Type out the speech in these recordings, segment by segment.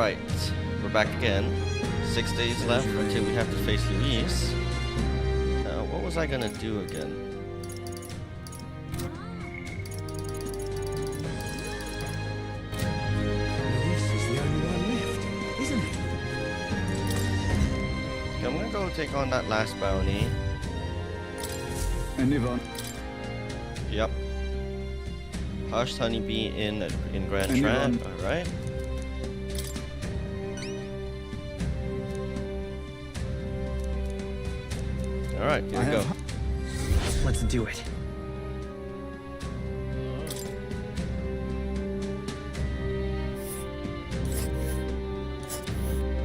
Alright, we're back again. 6 days left until we have to face Luis. What was I gonna do again? Luis is the only one left, isn't it? Okay, I'm gonna go take on that last bounty. And Yvonne. Yep. Hushed honeybee in Grand Anyone? Trap. Alright. Alright, here we go. Let's do it.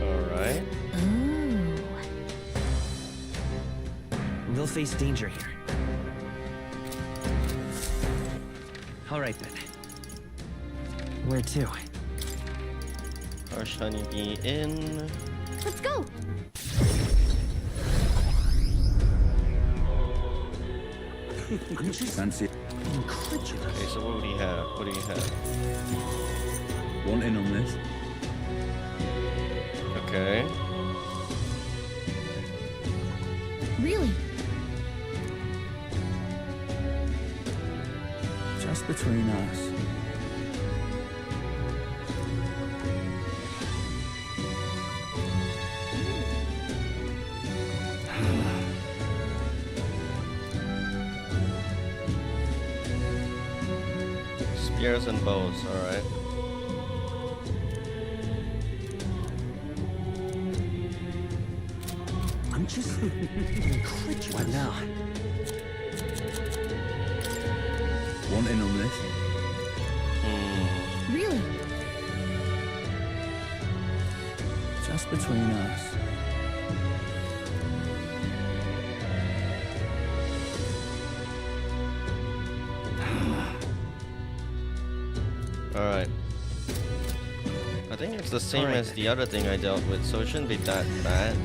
Alright. Ooh. We'll face danger here. All right then. Where to? Hushed honeybee in. Let's go. Fancy. Okay, so what do you have? What do you have? Want in on this? Okay. Really? Just between us. Spears and bows, alright. I'm just incredulous. What now? Want in on this? Really? Just between us. Alright. I think it's the same as the other thing I dealt with, so it shouldn't be that bad.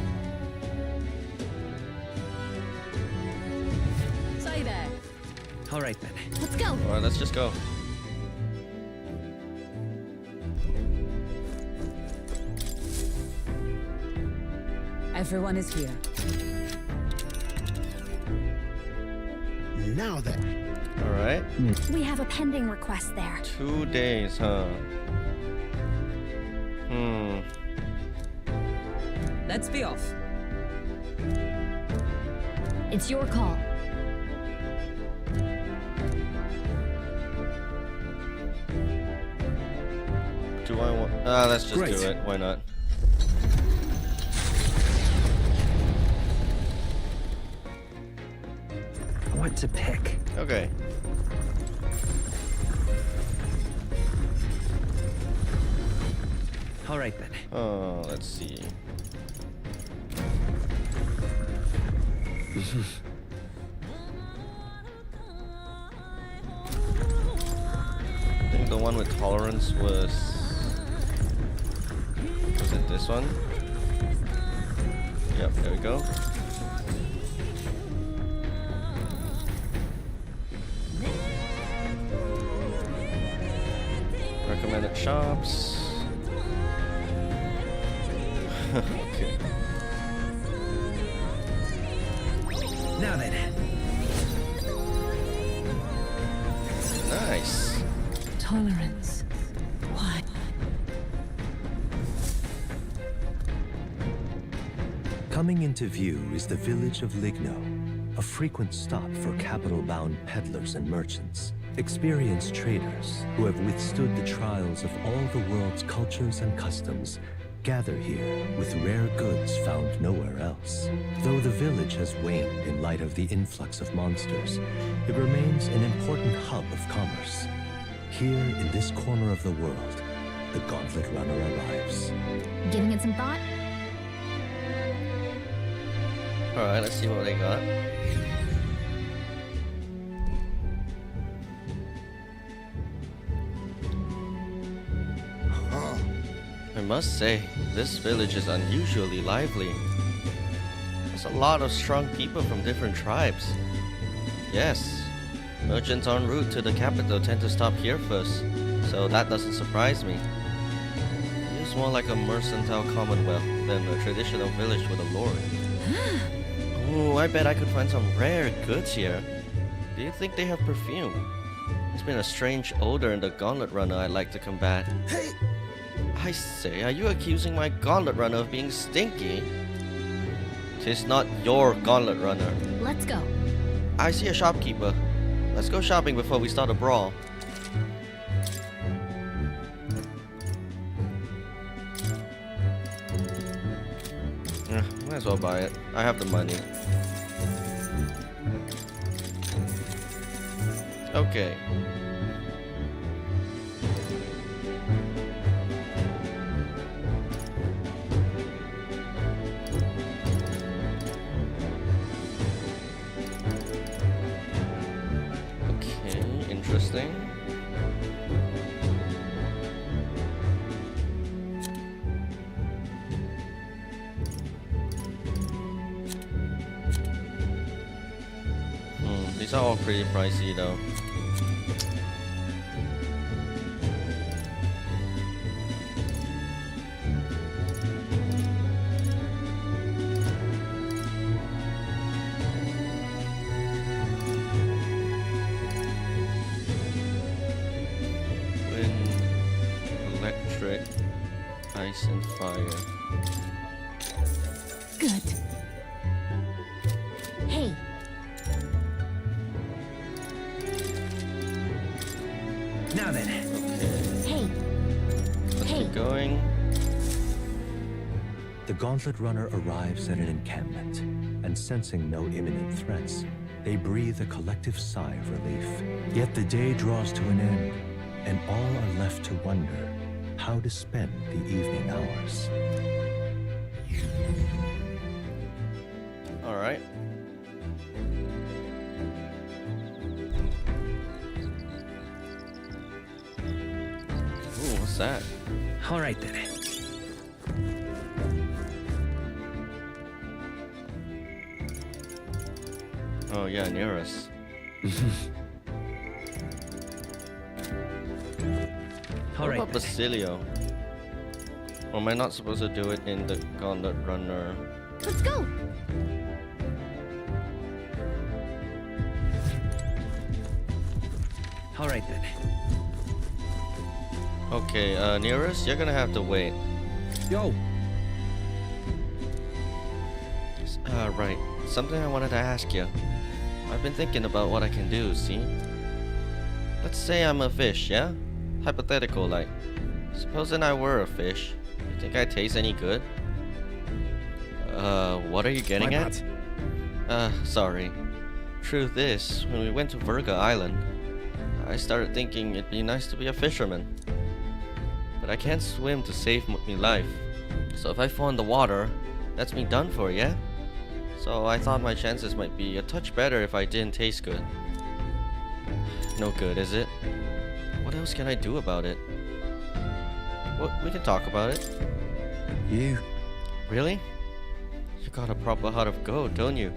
Stay there. All right then. Let's go. Alright, let's just go. Everyone is here. Now then. Alright. We have a pending request there. 2 days, huh? Let's be off. It's your call. Do I want... let's just Great. do it. Why not? What to pick? Okay. All right then. Oh, let's see. I think the one with tolerance was... Was it this one? Yep, there we go. Recommended shops. Okay. Now then. Nice. Tolerance. Why? Coming into view is the village of Ligno, a frequent stop for capital-bound peddlers and merchants, experienced traders who have withstood the trials of all the world's cultures and customs, gather here with rare goods found nowhere else. Though the village has waned in light of the influx of monsters, it remains an important hub of commerce. Here in this corner of the world, the Gauntlet Runner arrives. Giving it some thought? Alright, let's see what they got. I must say, this village is unusually lively. There's a lot of strong people from different tribes. Yes, merchants en route to the capital tend to stop here first, so that doesn't surprise me. Seems more like a mercantile commonwealth than a traditional village with a lord. Oh, I bet I could find some rare goods here. Do you think they have perfume? There's been a strange odor in the gauntlet runner I'd like to combat. Hey! I say, are you accusing my gauntlet runner of being stinky? 'Tis not your gauntlet runner. Let's go. I see a shopkeeper. Let's go shopping before we start a brawl. Might as well buy it. I have the money. Okay. Okay, interesting. These are all pretty pricey though. Wind, electric, ice and fire. Good. Hey, Now then. hey, Let's hey. get going. The gauntlet runner arrives at an encampment, and sensing no imminent threats, they breathe a collective sigh of relief. Yet the day draws to an end, and all are left to wonder how to spend the evening hours. All right. Ooh, what's that? All right then. Oh yeah, near us. All What right about then. Basilio? Or am I not supposed to do it in the gauntlet runner? Let's go. All right then. Okay, Nearest, you're gonna have to wait. Yo! Right. Something I wanted to ask you. I've been thinking about what I can do, see? Let's say I'm a fish, yeah? Hypothetical, like. Supposing I were a fish. You think I'd taste any good? What are you getting My at? Sorry. Truth is, when we went to Virga Island, I started thinking it'd be nice to be a fisherman. But I can't swim to save me life. So if I fall in the water, that's me done for, yeah? So I thought my chances might be a touch better if I didn't taste good. No good, is it? What else can I do about it? Well, we can talk about it. You. Really? You got a proper heart of gold, don't you?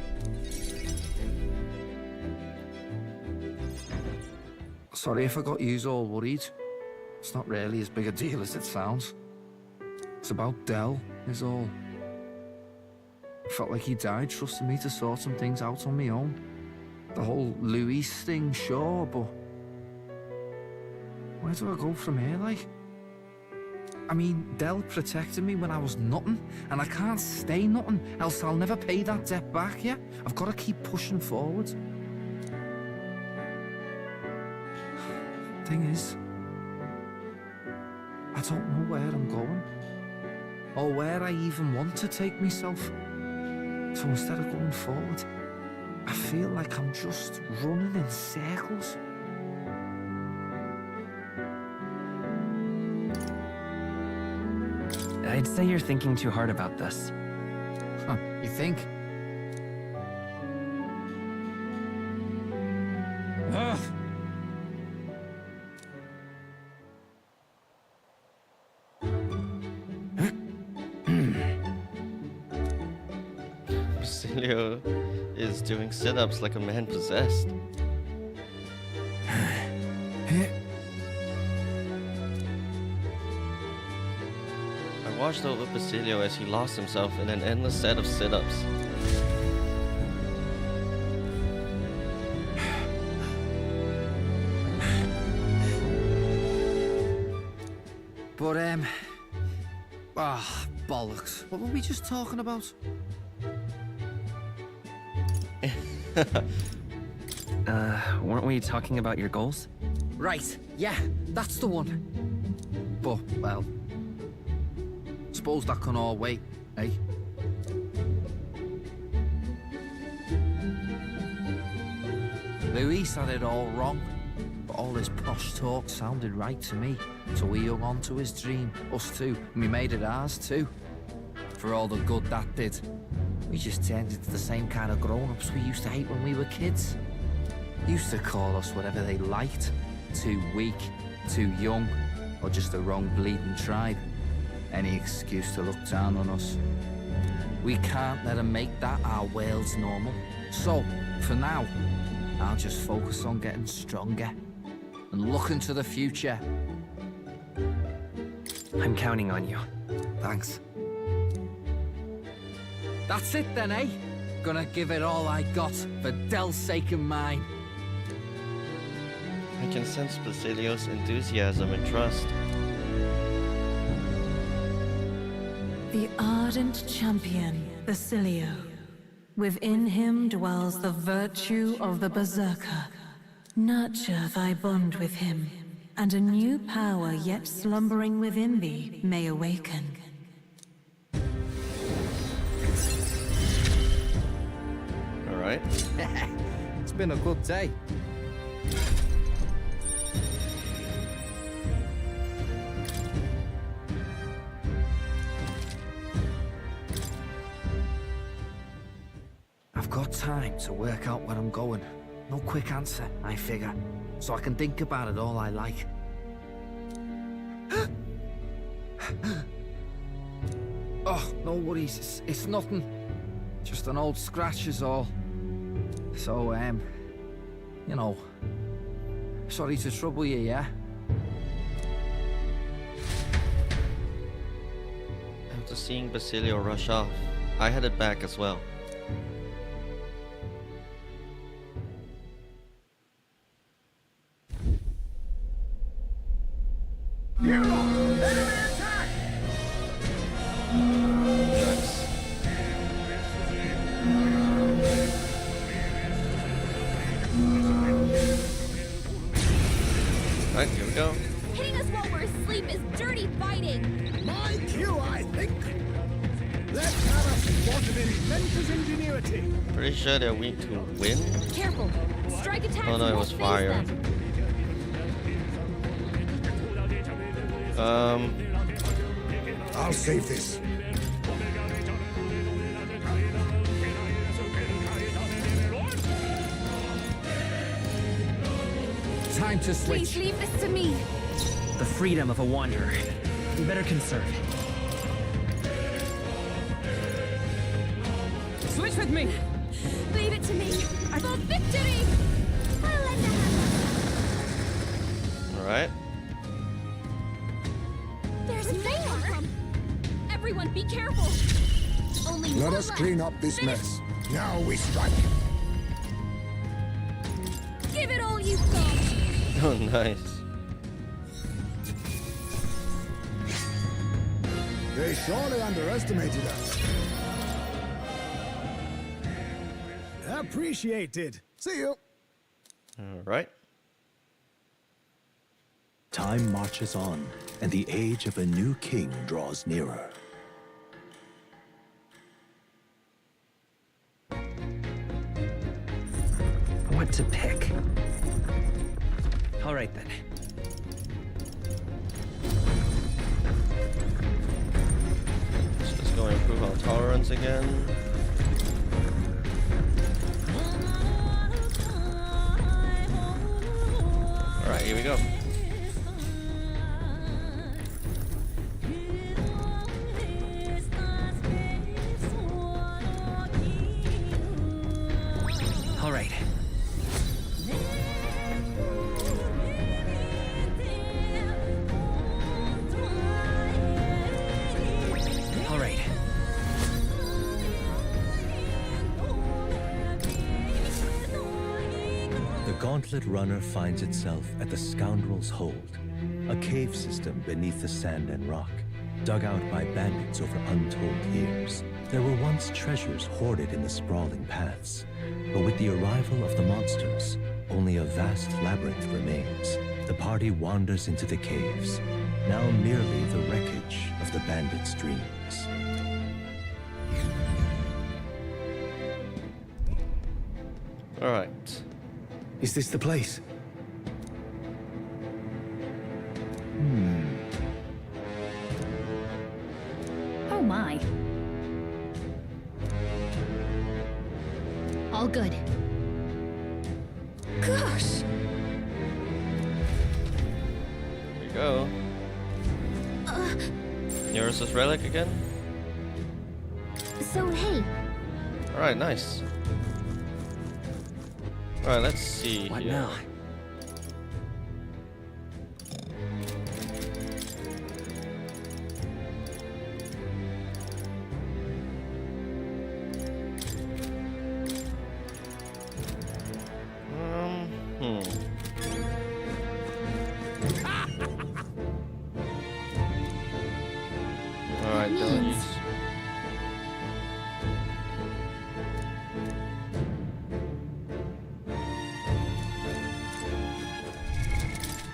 Sorry if I got yous all worried. It's not really as big a deal as it sounds. It's about Dell, is all. Felt like he died trusting me to sort some things out on my own. The whole Louis thing, sure, but... where do I go from here, like? I mean, Dell protected me when I was nothing, and I can't stay nothing, else I'll never pay that debt back, yeah? I've got to keep pushing forward. Thing is, I don't know where I'm going, or where I even want to take myself. So instead of going forward, I feel like I'm just running in circles. I'd say you're thinking too hard about this. Huh, you think? Ugh. Basilio is doing sit-ups like a man possessed. watched over Basilio as he lost himself in an endless set of sit-ups. But, bollocks. What were we just talking about? Weren't we talking about your goals? Right, yeah, that's the one. But, well, suppose that can all wait, eh? Luis had it all wrong, but all his posh talk sounded right to me. So we hung on to his dream, us too, and we made it ours too. For all the good that did. We just turned into the same kind of grown-ups we used to hate when we were kids. Used to call us whatever they liked. Too weak, too young, or just the wrong bleeding tribe. Any excuse to look down on us. We can't let them make that our world's normal. So, for now, I'll just focus on getting stronger and looking to the future. I'm counting on you. Thanks. That's it then, eh? Gonna give it all I got for Del's sake and mine. I can sense Basilio's enthusiasm and trust. The ardent champion, Basilio. Within him dwells the virtue of the berserker. Nurture thy bond with him, and a new power yet slumbering within thee may awaken. Alright. It's been a good day. I've got time to work out where I'm going. No quick answer, I figure. So I can think about it all I like. Oh, no worries. It's nothing. Just an old scratch is all. So, you know, sorry to trouble you, yeah? After seeing Basilio rush off, I headed back as well. Alright, here we go. Hitting us while we're asleep is dirty fighting. My cue, I think. Let's have a spot of inventor's ingenuity. Pretty sure they're weak to wind. Careful. Strike attacks Oh no, it won't was phase fire. them. I'll save this. Time to Please switch. leave this to me. The freedom of a wanderer. You better conserve it. Switch with me. Leave it to me. For victory! Alright. There's more! Everyone, be careful! Only Let one us left. clean up this mess. Now we strike. Give it all you've got! Oh, nice. They surely underestimated us. Appreciated. See you. Alright. Time marches on, and the age of a new king draws nearer. What to pick? All right then. Let's just go improve our tolerance again. Alright, here we go. All right. gauntlet runner finds itself at the Scoundrel's Hold, a cave system beneath the sand and rock, dug out by bandits over untold years. There were once treasures hoarded in the sprawling paths, but with the arrival of the monsters, only a vast labyrinth remains. The party wanders into the caves, now merely the wreckage of the bandits' dreams. Alright. Is this the place? Oh my. All good. Gosh! Here we go. Eurus' relic again? So hey, Alright, nice. Alright, let's see What here. now? Hmm. Alright, don't use.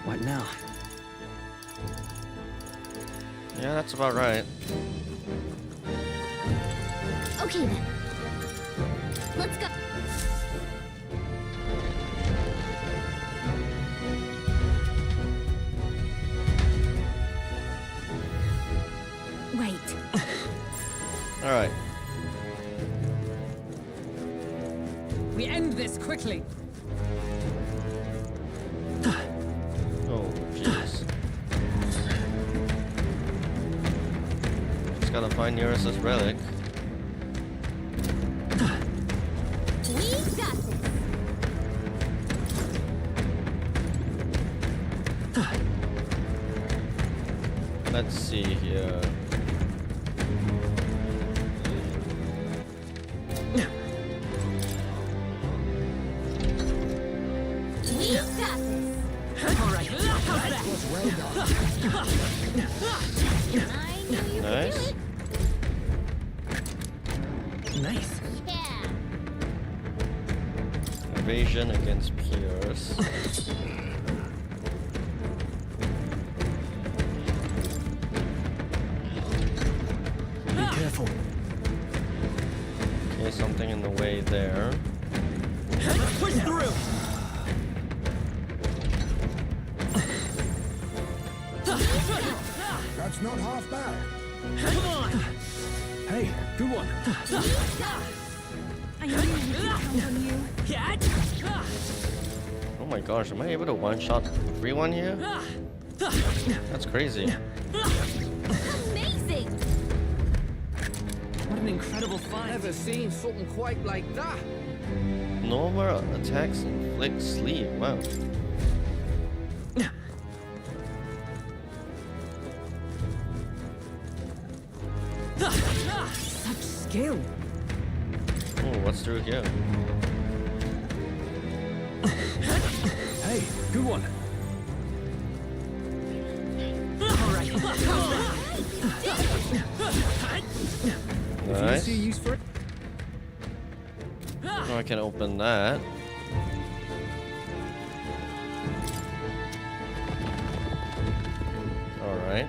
What now? Yeah, that's about right. okay then. Let's go. Wait. Alright. We end this quickly. Oh, jeez. Just gotta find Eurus' relic. We got this. Let's see here. We got this. All right. How's that? Was well done. I knew you Nice. could do Nice. it. Yeah. Evasion against Pierce. Be careful. Okay, something in the way there. Let's push through. That's not half bad. Come on. Hey, good one. I knew we could count on you. Catch. Oh my gosh, am I able to one-shot everyone here? That's crazy. Amazing. What an incredible find. Never seen something quite like that. Normal attacks inflict sleep. Wow. Such skill. Oh, what's through here? Hey, good one. All right. Nice. See use for it? Oh, I can open that. Alright.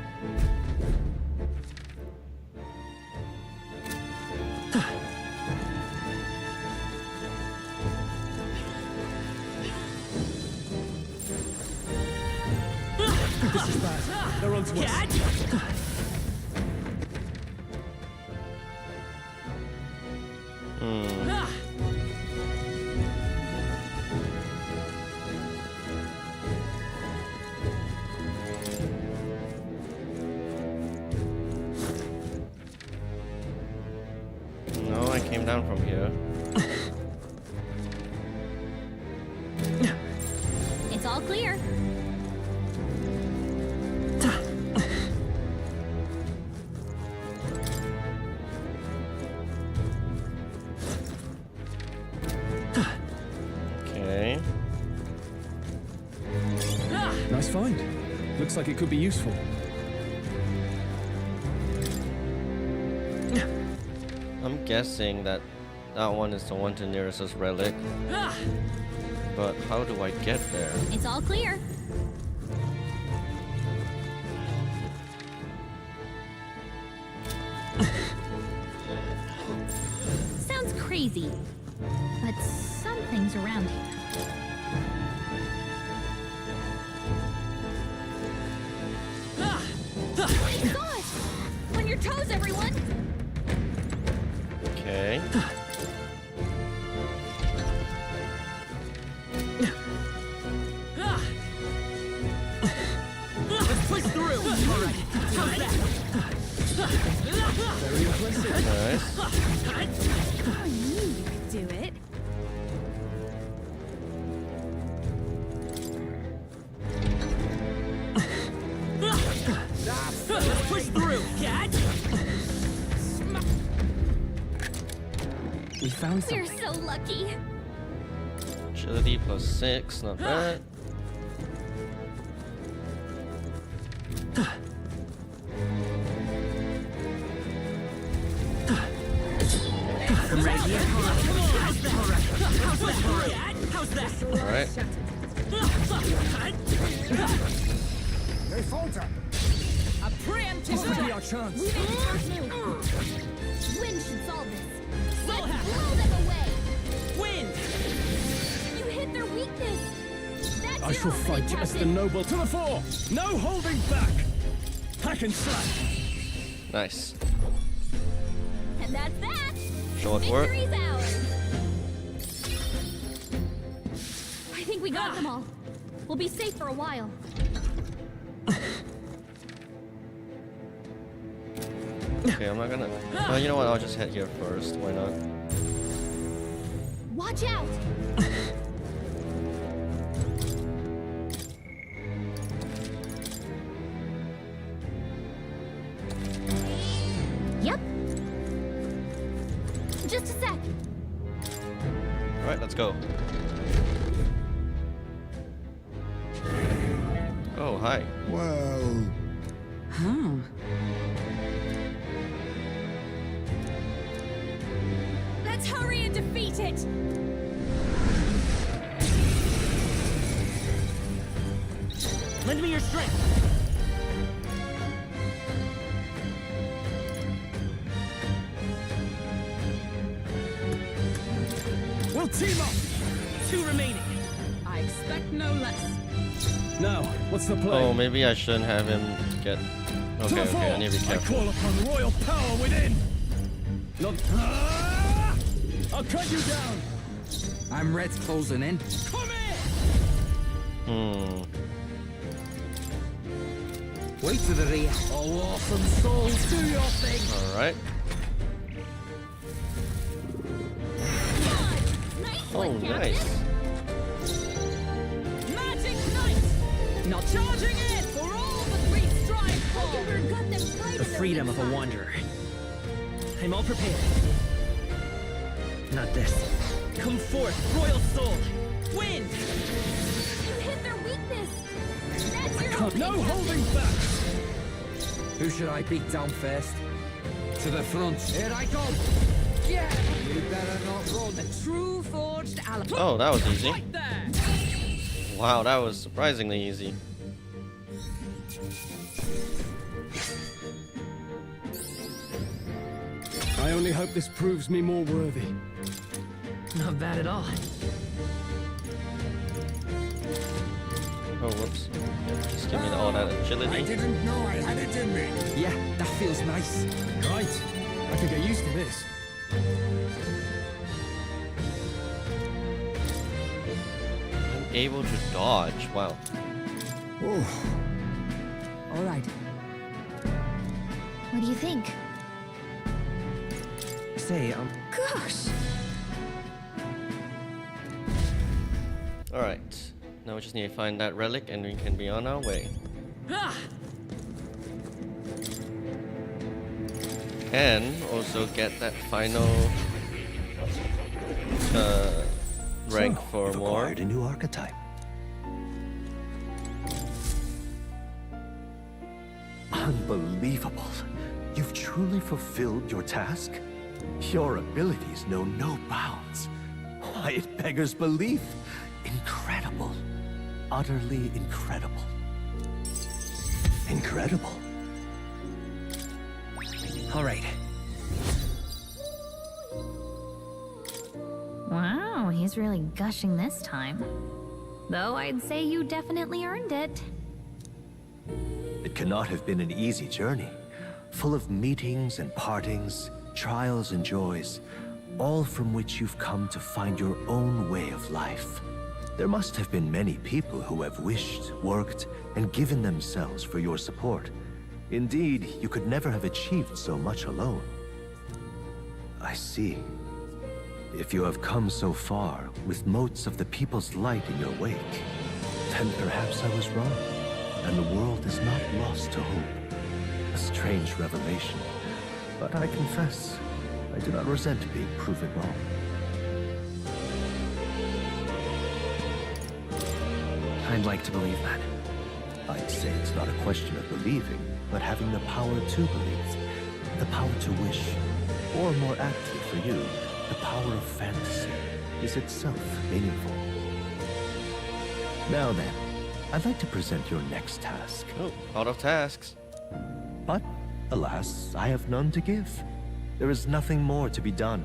This is bad. They're on to us. Catch. Hmm. No, I came down from here. It's all clear. Okay. Nice find. Looks like it could be useful. I'm guessing that one is the one to nearest us relic. But how do I get there? It's all clear. Sounds crazy, but something's around here. My gosh! On your toes, everyone! Okay. Let's push through. All right. How's that? Very impressive. Nice. I knew you could do it. Let's push through, cat. We found We're something. so lucky. Agility +6, not bad. I'm right here. How's that? Alright. They falter. A preemptive This could be attack. our chance. We made the first move. Wind should solve this. Soul Let's Hat. blow them away. Wind. You hit their weakness. That's I shall fight as the Captain. noble to the fore. No holding back. Hack and slash. Nice. And that's that. Short work. Victory's ours. I think we got them all. We'll be safe for a while. Okay, I'm not gonna. Well, you know what? I'll just head here first. Why not? Watch out. Yep. Just a sec. Alright, let's go. Oh, hi. Well, Let's hurry and defeat it. Lend me your strength. we'll team up. 2 remaining. I expect no less. Now, what's the play? Oh, maybe I shouldn't have him get. To the Okay, fore. okay, I need to be I careful. call upon royal power within. Not. I'll cut you down. I'm Red's closing in. Come here. Wait to the rear. Oh, awesome souls, do your thing. Alright. Nice Oh, one, Captain. nice. Magic Knight. Not charging in for all that we strive for. Got them right The in freedom weak of a spot. wanderer. I'm all prepared. Not this. Come forth, royal soul. Wind. You hit their weakness. That's your No opening, holding Captain. back. Who should I beat down first? To the front. Here I go. Yeah. You better not run. A true forged ally. Oh, that was easy. Right there. Wow, that was surprisingly easy. I only hope this proves me more worthy. Not bad at all. Oh, whoops. Just give me all that agility. didn't know I had it in me. Yeah, that feels nice. Right. I could get used to this. I'm able to dodge. Wow. All right. What do you think? Say, Gosh. Alright. Now we just need to find that relic and we can be on our way. Ah. And also get that final rank for You've more. acquired a new archetype. Unbelievable. You've truly fulfilled your task? Your abilities know no bounds. Why, it beggars belief. Incredible. Utterly incredible. Incredible. All right. Wow, he's really gushing this time. Though I'd say you definitely earned it. It cannot have been an easy journey, full of meetings and partings, trials and joys, all from which you've come to find your own way of life. There must have been many people who have wished, worked, and given themselves for your support. Indeed, you could never have achieved so much alone. I see. If you have come so far with motes of the people's light in your wake, then perhaps I was wrong, and the world is not lost to hope. A strange revelation, but I confess, I do not resent being proven wrong. I'd like to believe that. I'd say it's not a question of believing, but having the power to believe, the power to wish, or more aptly for you, the power of fantasy is itself meaningful. Now then, I'd like to present your next task. Oh, out of tasks. But, alas, I have none to give. There is nothing more to be done.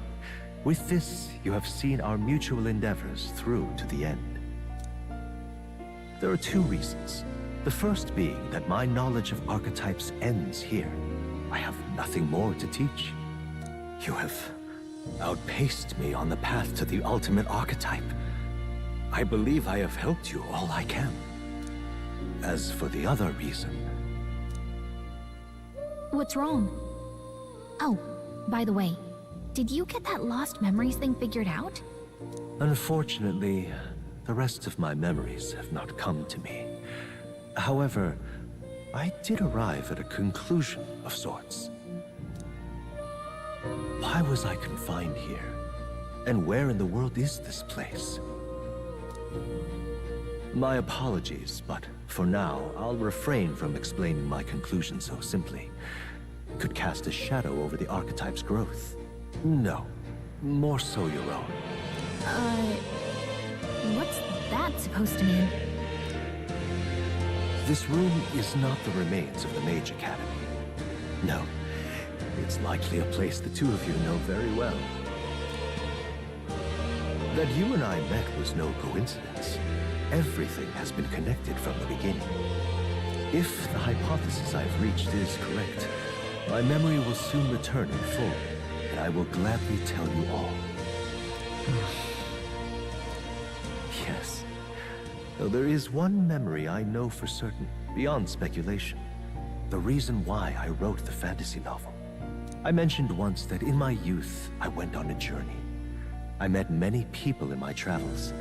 With this, you have seen our mutual endeavors through to the end. There are two reasons. The first being that my knowledge of archetypes ends here. I have nothing more to teach. You have outpaced me on the path to the ultimate archetype. I believe I have helped you all I can. As for the other reason... What's wrong? Oh, by the way, did you get that lost memories thing figured out? Unfortunately, the rest of my memories have not come to me. However, I did arrive at a conclusion of sorts. Why was I confined here? And where in the world is this place? My apologies, but for now, I'll refrain from explaining my conclusion so simply. It could cast a shadow over the archetype's growth. No, more so your own. What's that supposed to mean? This room is not the remains of the Mage Academy. No, it's likely a place the two of you know very well. That you and I met was no coincidence. Everything has been connected from the beginning. If the hypothesis I've reached is correct, my memory will soon return in full, and I will gladly tell you all. Yes. Though there is one memory I know for certain, beyond speculation. The reason why I wrote the fantasy novel. I mentioned once that in my youth, I went on a journey. I met many people in my travels,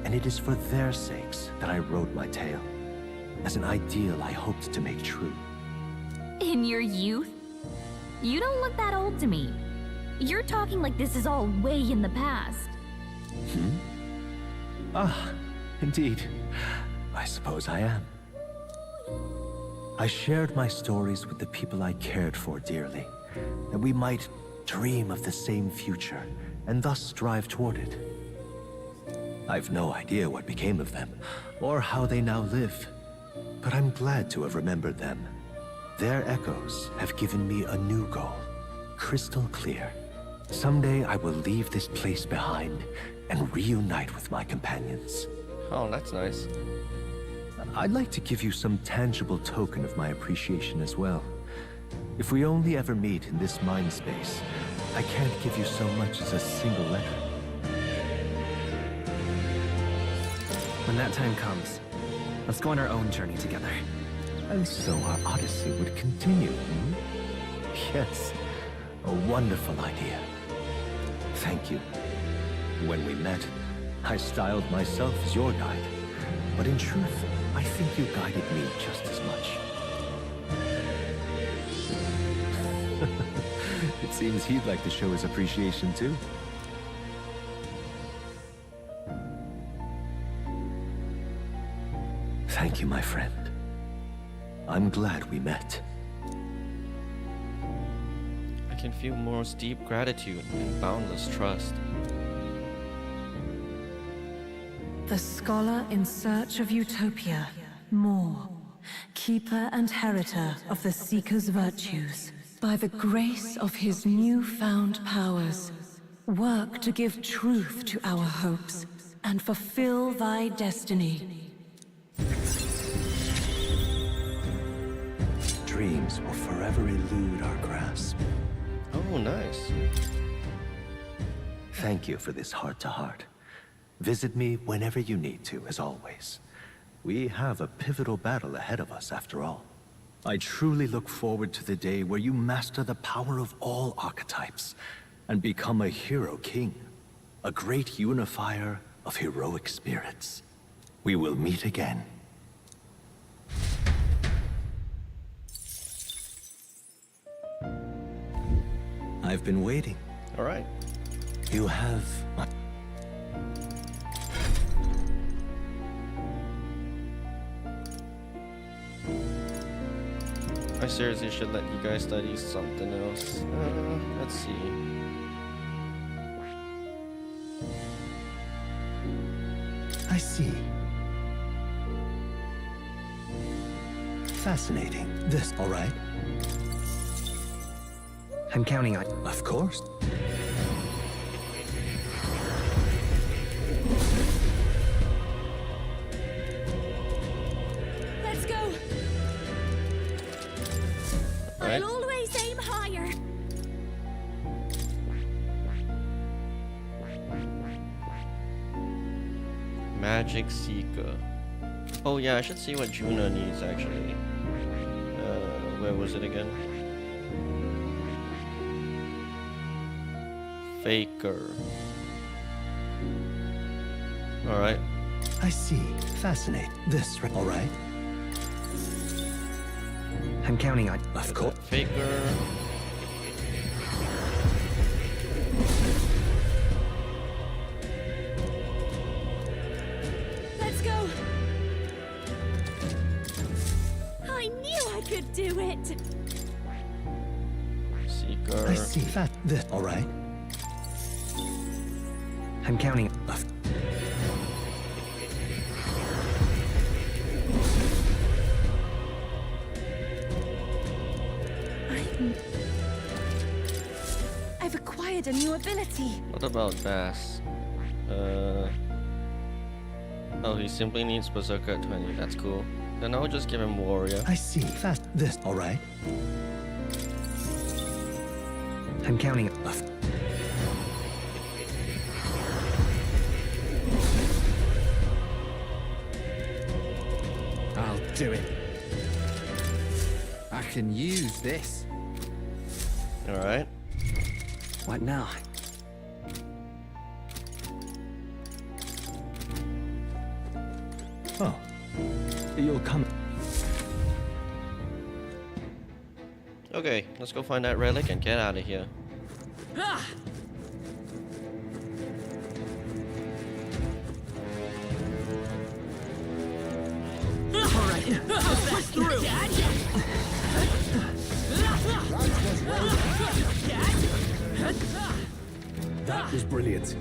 and it is for their sakes that I wrote my tale, as an ideal I hoped to make true. In your youth? You don't look that old to me. You're talking like this is all way in the past. Ah, indeed. I suppose I am. I shared my stories with the people I cared for dearly, that we might dream of the same future, and thus strive toward it. I've no idea what became of them, or how they now live, but I'm glad to have remembered them. Their echoes have given me a new goal, crystal clear. Someday I will leave this place behind and reunite with my companions. Oh, that's nice. I'd like to give you some tangible token of my appreciation as well. If we only ever meet in this mind space, I can't give you so much as a single letter. When that time comes, let's go on our own journey together. And so our odyssey would continue, Yes, a wonderful idea. Thank you. When we met, I styled myself as your guide, but in truth, I think you guided me just as much. It seems he'd like to show his appreciation too. Thank you, my friend. I'm glad we met. can feel Mor's deep gratitude and boundless trust. The scholar in search of utopia, Mor, keeper and heriter of the Seeker's virtues. By the grace of his newfound powers, work to give truth to our hopes and fulfill thy destiny. Dreams will forever elude our grasp. Oh, nice. Thank you for this heart-to-heart. Visit me whenever you need to, as always. We have a pivotal battle ahead of us, after all. I truly look forward to the day where you master the power of all archetypes and become a hero king, a great unifier of heroic spirits. We will meet again. I've been waiting. All right. You have... I seriously should let you guys study something else. Let's see. I see. Fascinating. This, all right? I'm counting on... Of course. Let's go. Right. I'll always aim higher. Magic Seeker. Oh yeah, I should see what Juna needs actually. Where was it again? Faker. Alright. I see. Fascinating. This, all right? I'm counting on... Of course. Faker. Let's go. I knew I could do it. Seeker. I see. This, all right? I'm counting... Of I've acquired a new ability. What about Bass? Oh, he simply needs Berserker at 20. That's cool. Then I'll just give him Warrior. I see. This, all right? I'm counting... Of I'll do it. I can use this. Alright. What now? Oh. You'll come... Okay, let's go find that relic and get out of here. Ah! Push through. That was brilliant.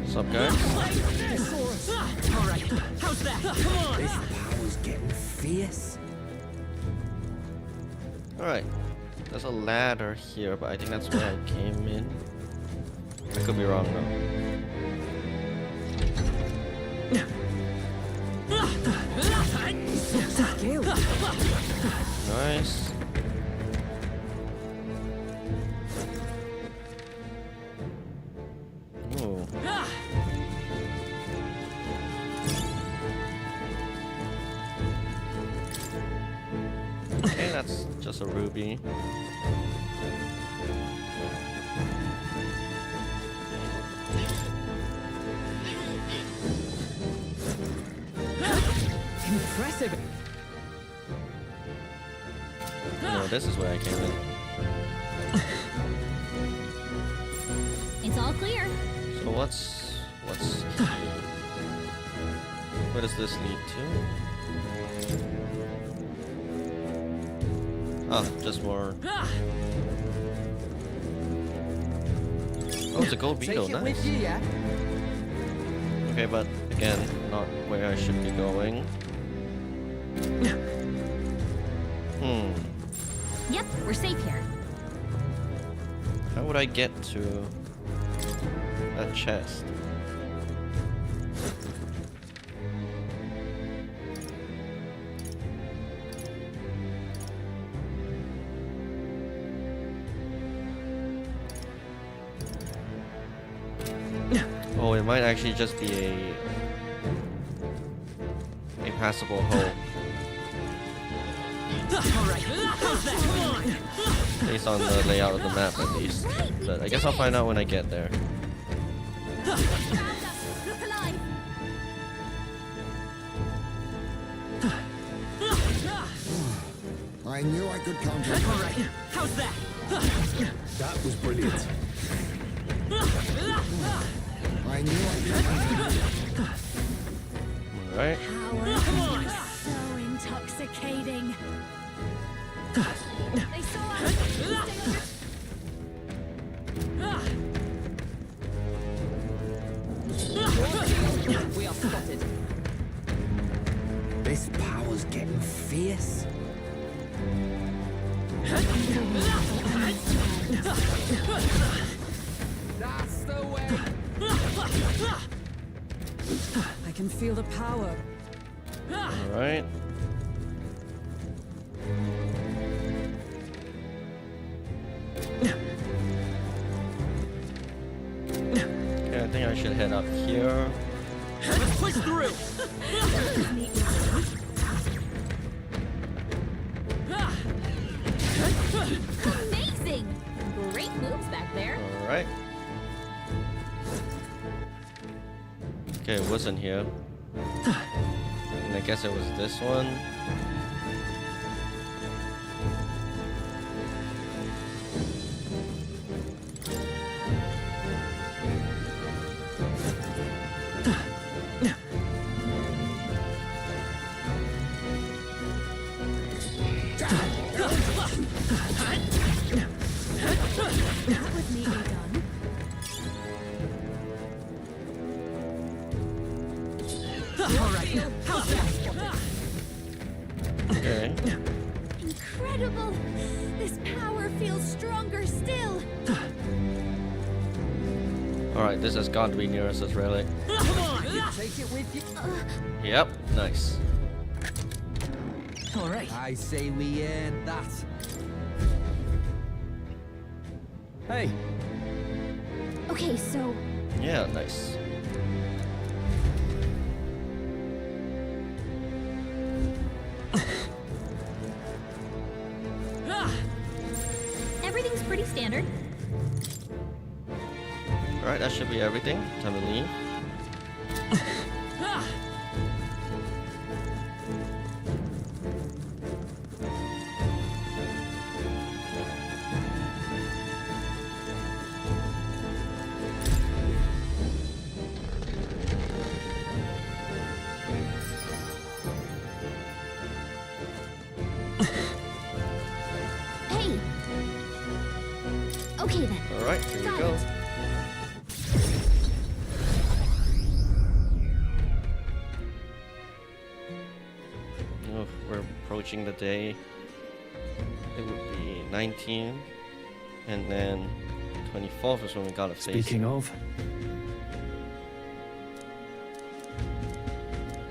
What's up, guys? All right, how's that? Come on. This power's getting fierce. Alright. There's a ladder here, but I think that's where I came in. I could be wrong though. Nice. Ooh. Okay, that's just a ruby. Impressive. No, this is where I came in. It's all clear. So where does this lead to? Oh, just more Oh, it's a gold beetle, Take it nice. with you, yeah? Okay, but again, not where I should be going. Yep, we're safe here. How would I get to that chest? Oh, it might actually just be a passable hole. Based on the layout of the map, at least. But I guess I'll find out when I get there. I knew I could count on you. All right, how's that? That was brilliant. I knew I could count on you. Alright. Power is so intoxicating. They saw us. We are spotted. This power's getting fierce. That's the way. I can feel the power. Alright. Okay, I think I should head up here. Let's push through. Amazing! Great moves back there. Alright. Okay, it wasn't here. And I guess it was this one. That was neatly done. All right, how's that? Okay. Incredible! This power feels stronger still. Alright, this has got to be nearest us, really. Come on, take it with you. Yep, nice. All right. I say we earned that. Hey. Okay, so Yeah, nice. everything's pretty standard. Alright, that should be everything. Time to leave. Hey. Okay then. Alright, here we Got go. it. Oh, we're approaching the day. It would be 19, and then 24th is when we gotta face. Speaking of,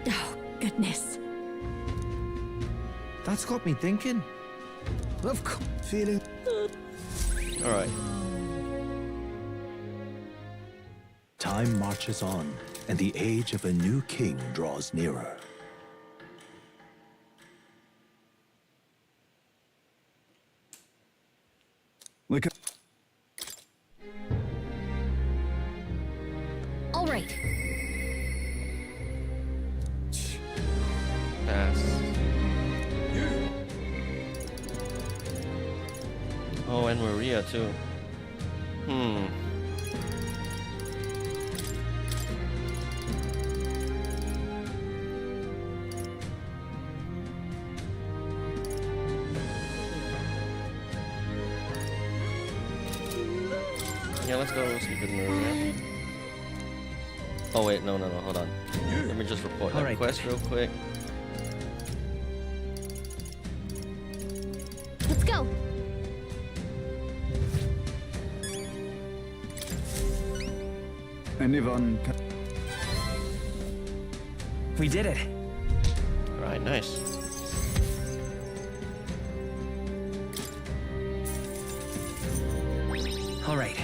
Oh, goodness. That's got me thinking. Of course. Feeling. Alright. Time marches on, and the age of a new king draws nearer. Look at. All right. Pass. Oh, and Maria too. Yeah, let's go sleep with Maria. Oh wait, no, hold on. Let me just report that Alright. quest real quick. Let's go. Anyone We did it. Alright, nice. All right.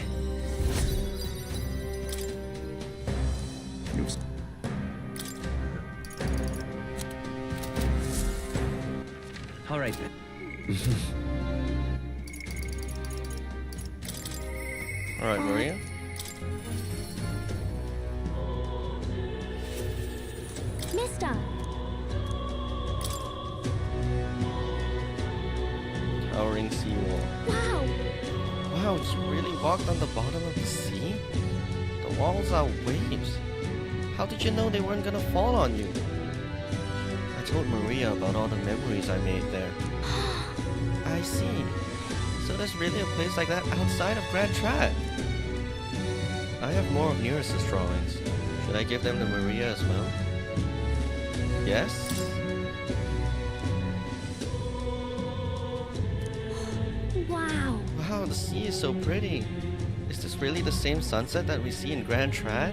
All right. Alright, Maria. Mister. Towering seawall. Wow. Wow, you really walked on the bottom of the sea? The walls are waves. How did you know they weren't gonna fall on you? I told Maria about all the memories I made there. I see. So there's really a place like that outside of Grand Trad. I have more of Nereus's drawings. Should I give them to Maria as well? Yes? Wow. Wow, the sea is so pretty. Is this really the same sunset that we see in Grand Trad?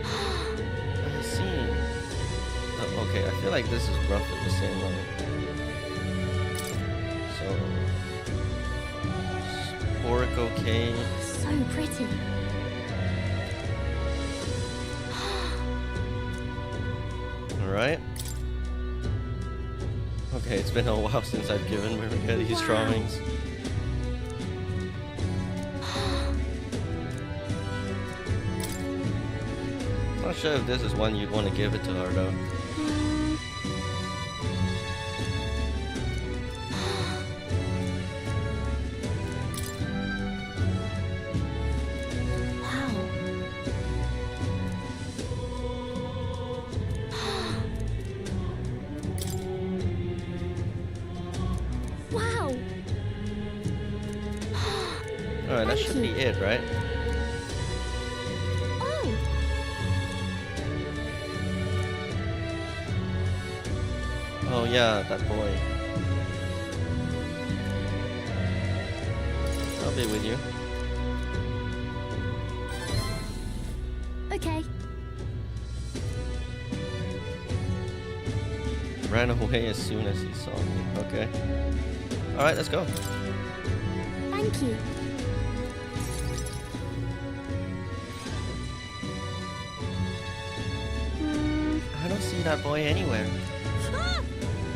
I see. Oh, okay, I feel like this is roughly the same level. So... Sporico Cave. So pretty. Alright. Okay, it's been a while since I've given Maria these Wow. drawings. Not sure if this is one you'd want to give it to her though. Wow. Wow. Alright, that Thank should you. be it, right? Oh. Oh yeah, that boy. I'll be with you. Okay. Ran away as soon as he saw me. Okay. Alright, let's go. Thank you. I don't see that boy anywhere. Ah!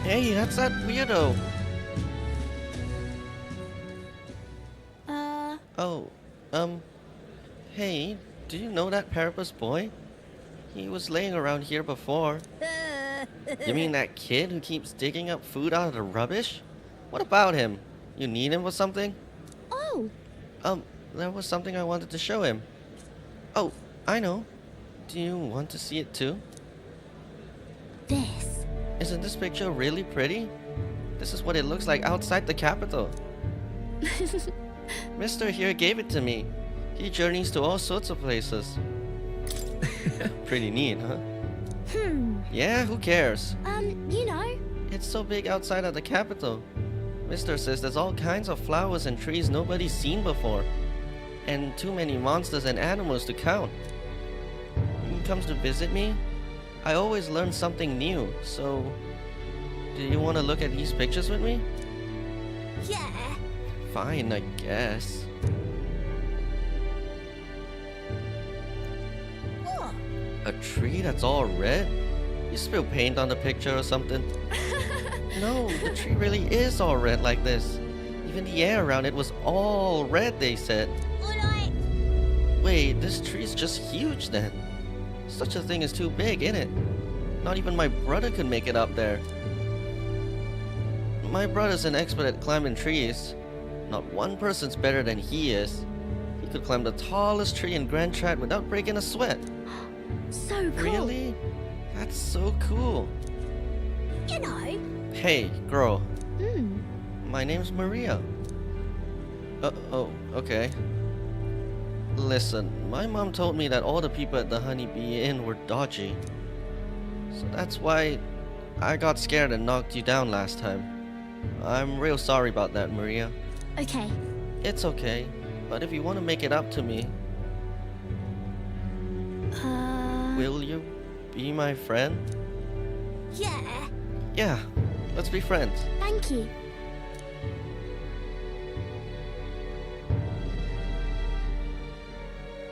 Hey, that's that weirdo. Oh, hey, do you know that Parapus boy? He was laying around here before. You mean that kid who keeps digging up food out of the rubbish? What about him? You need him with something? Oh. There was something I wanted to show him. Oh, I know. Do you want to see it too? This. Isn't this picture really pretty? This is what it looks like outside the capital. Mister here gave it to me. He journeys to all sorts of places. Pretty neat, huh? Yeah, who cares? You know. It's so big outside of the capital. Mister says there's all kinds of flowers and trees nobody's seen before. And too many monsters and animals to count. When he comes to visit me, I always learn something new, so... Do you want to look at these pictures with me? Yeah. Fine, I guess. What? A tree that's all red? You spilled paint on the picture or something? No, the tree really is all red like this. Even the air around it was all red, they said. Alright. Wait, this tree's just huge then. Such a thing is too big, innit? Not even my brother could make it up there. My brother's an expert at climbing trees. Not one person's better than he is. He could climb the tallest tree in Grand Trad without breaking a sweat. So cool. Really? That's so cool. You know. Hey, girl. Hmm. My name's Maria. Oh, okay. Listen, my mom told me that all the people at the Honeybee Inn were dodgy. So that's why I got scared and knocked you down last time. I'm real sorry about that, Maria. Okay. It's okay, but if you want to make it up to me, will you be my friend? Yeah. Yeah, let's be friends. Thank you.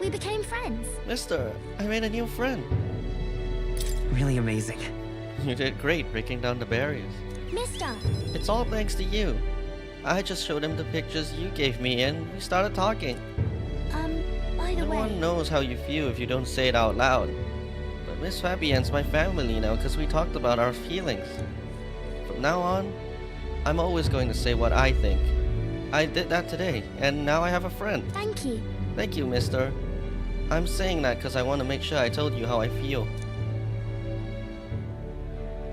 We became friends. Mister, I made a new friend. Really amazing. You did great breaking down the barriers. Mister. It's all thanks to you. I just showed him the pictures you gave me and we started talking. By the No way. one knows how you feel if you don't say it out loud. But Miss Fabienne's my family now because we talked about our feelings. From now on, I'm always going to say what I think. I did that today, and now I have a friend. Thank you. Thank you, mister. I'm saying that because I want to make sure I told you how I feel.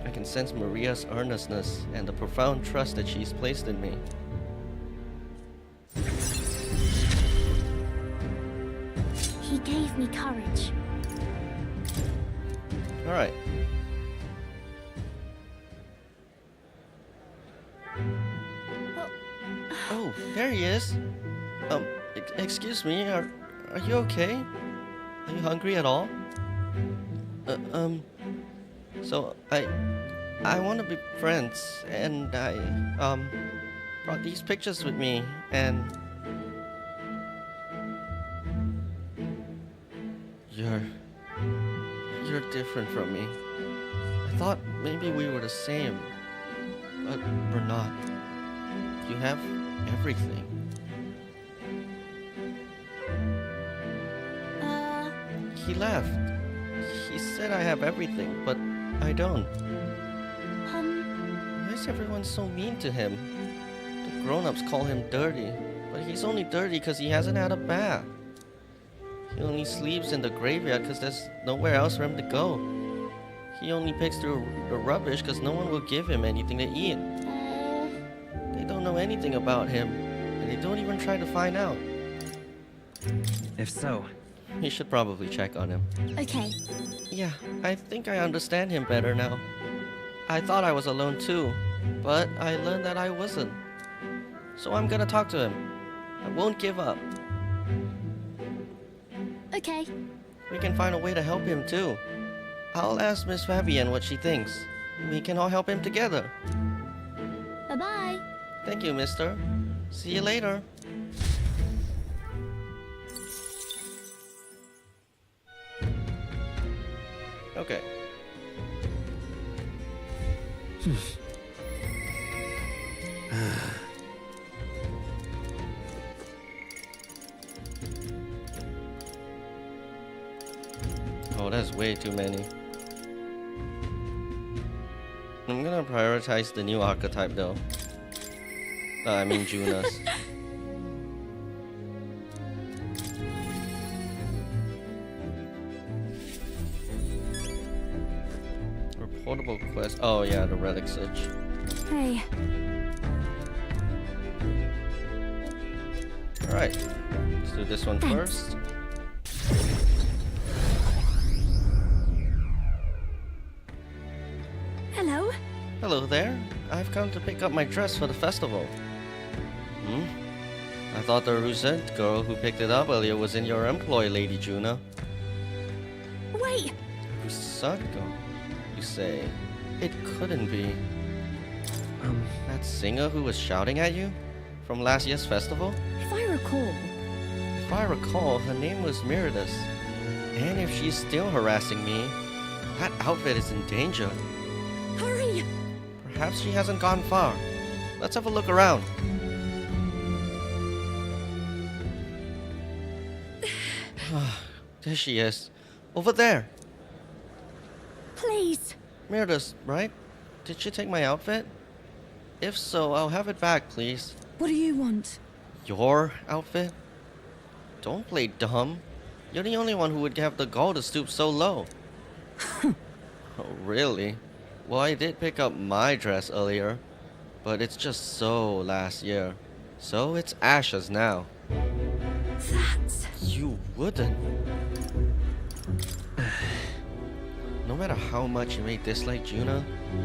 I can sense Maria's earnestness and the profound trust that she's placed in me. He gave me courage. Alright. Oh, there he is. Excuse me, are you okay? Are you hungry at all? So I want to be friends, and I brought these pictures with me, and you're different from me. I thought maybe we were the same, but we're not. You have everything. He laughed. He said I have everything, but I don't. Why is everyone so mean to him? The grown-ups call him dirty, but he's only dirty because he hasn't had a bath. He only sleeps in the graveyard because there's nowhere else for him to go. He only picks through the rubbish because no one will give him anything to eat. They don't know anything about him, and they don't even try to find out. If so, You should probably check on him. Okay. Yeah, I think I understand him better now. I thought I was alone too, but I learned that I wasn't. So I'm gonna talk to him. I won't give up. Okay. We can find a way to help him too. I'll ask Miss Fabienne what she thinks. We can all help him together. Bye-bye. Thank you, mister. See you later. Okay. Oh, that's way too many. I'm gonna prioritize the new archetype though. I mean Junas. Reportable quest. Oh yeah, the relic switch. Hey. Alright. Let's do this one Thanks. first. Hello. Hello there. I've come to pick up my dress for the festival. Hmm? I thought the Rosette girl who picked it up earlier was in your employ, Lady Juna. Wait. Rosette girl, you say? It couldn't be. That singer who was shouting at you? From last year's festival? If I recall. If I recall, her name was Miridus. And if she's still harassing me, that outfit is in danger. Hurry. Perhaps she hasn't gone far. Let's have a look around. There she is. Over there. Please. Miridus, right? Did she take my outfit? If so, I'll have it back, please. What do you want? Your outfit? Don't play dumb. You're the only one who would have the gall to stoop so low. Oh, really? Well, I did pick up my dress earlier, but it's just so last year. So it's ashes now. That's... You wouldn't. No matter how much you may dislike Juna,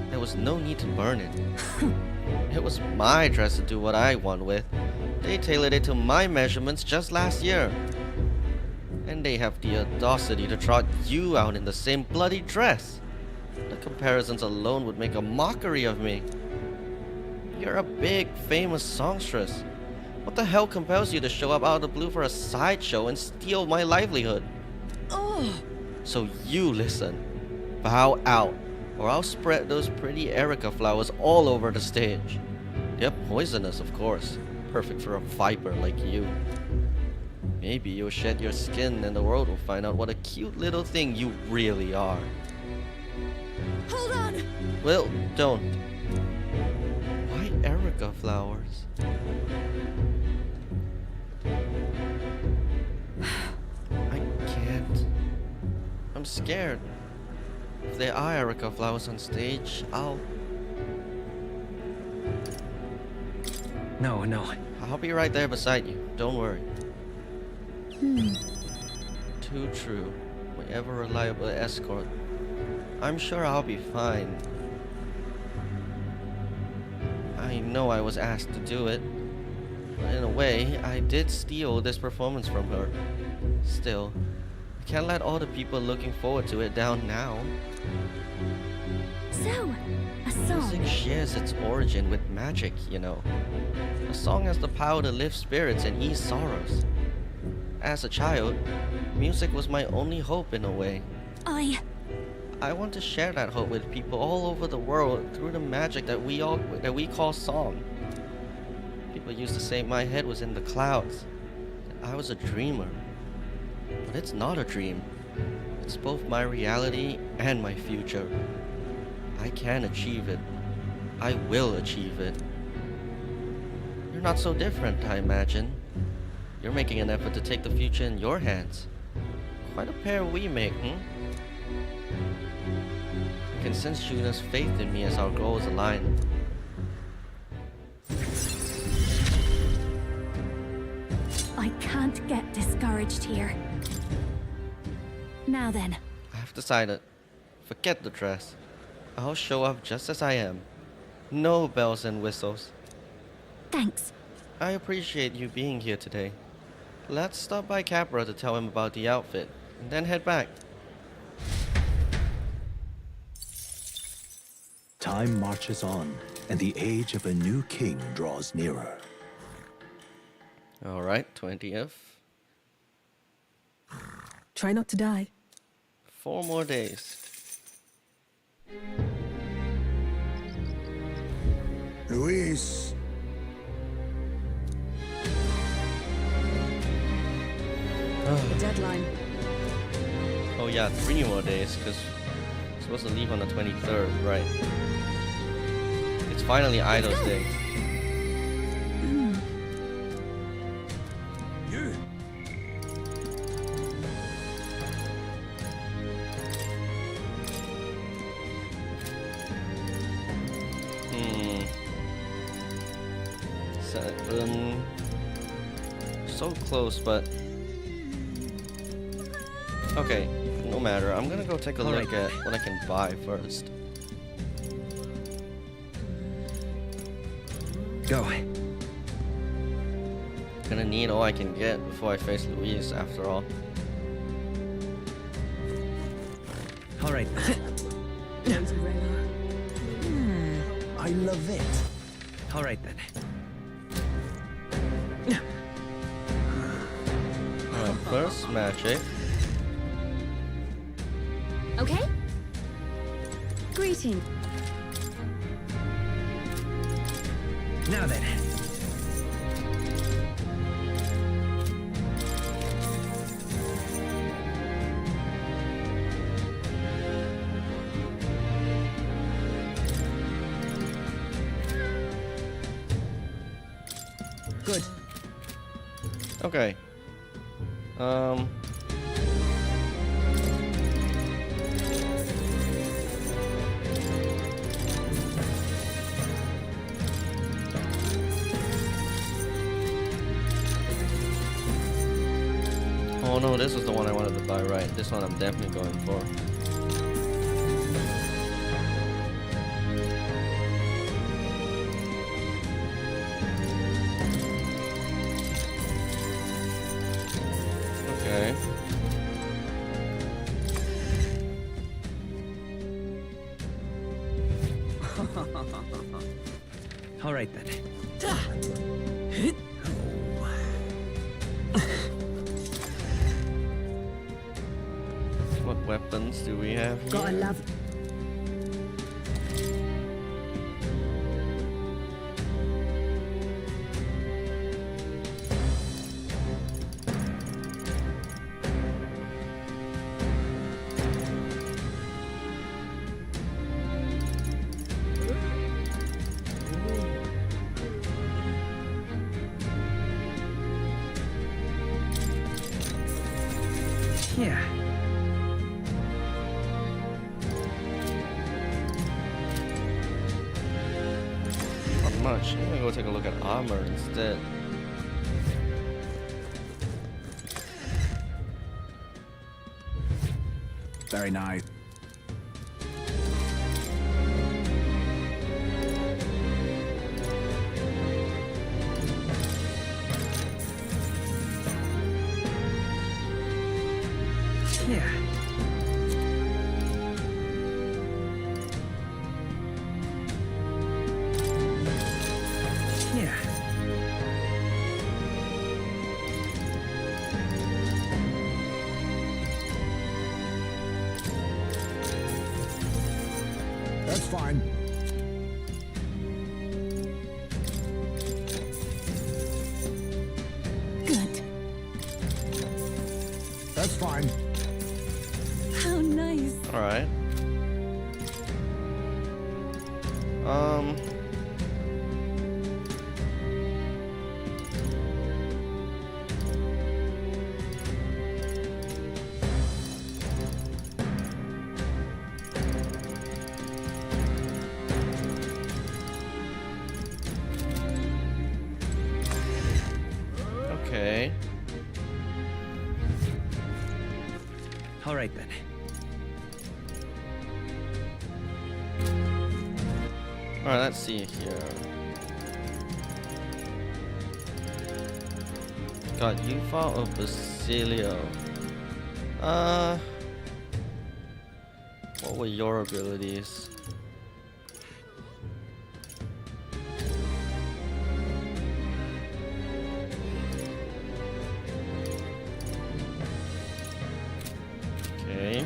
there was no need to burn it. It was my dress to do what I want with. They tailored it to my measurements just last year. And they have the audacity to trot you out in the same bloody dress. The comparisons alone would make a mockery of me. You're a big, famous songstress. What the hell compels you to show up out of the blue for a sideshow and steal my livelihood? Oh, So you listen. Bow out, or I'll spread those pretty Erica flowers all over the stage. They're poisonous, of course. Perfect for a viper like you. Maybe you'll shed your skin and the world will find out what a cute little thing you really are. hold on. Well, don't. Why Erica flowers? I can't. I'm scared. If there are Erica flowers on stage, I'll No. be right there beside you. Don't worry. Too true. My ever reliable escort. I'm sure I'll be fine. I know I was asked to do it. But in a way, I did steal this performance from her. Still, I can't let all the people looking forward to it down now. So, a song. Music shares its origin with magic, you know. A song has the power to lift spirits and ease sorrows. As a child, music was my only hope in a way. I want to share that hope with people all over the world through the magic that we call song. People used to say my head was in the clouds, that I was a dreamer. But it's not a dream. It's both my reality and my future. I can achieve it. I will achieve it. You're not so different, I imagine. You're making an effort to take the future in your hands. Quite a pair we make, I can sense Juna's faith in me as our goals align. I can't get discouraged here. Now then. I've decided. Forget the dress. I'll show up just as I am. No bells and whistles. Thanks. I appreciate you being here today. Let's stop by Capra to tell him about the outfit, and then head back. Time marches on, and the age of a new king draws nearer. Alright, 20th. Try not to die. 4 more days. Luis, The deadline. Oh yeah, 3 more days, because I'm supposed to leave on the 23rd, right? It's finally Idol's Day. you. Hmm. 7. So close, but okay, no matter. I'm gonna go take a look at what I can buy first. Go. Gonna need all I can get before I face Louise, after all. All right. Nosy Rayla. I love it. All right then. Alright, first magic. Okay? Greeting. Now then. Good. Okay. no, this was the one I wanted to buy, right? This one I'm definitely going for. Okay. All right then. What weapons do we have here? Gotta love. Yeah. Not much. I'm gonna go take a look at armor instead. Very nice. Yeah. Yeah. That's fine. Good. That's fine. How nice. Alright. Okay. All right then. Alright, let's see here. Got Yufa or Basilio? What were your abilities? Okay.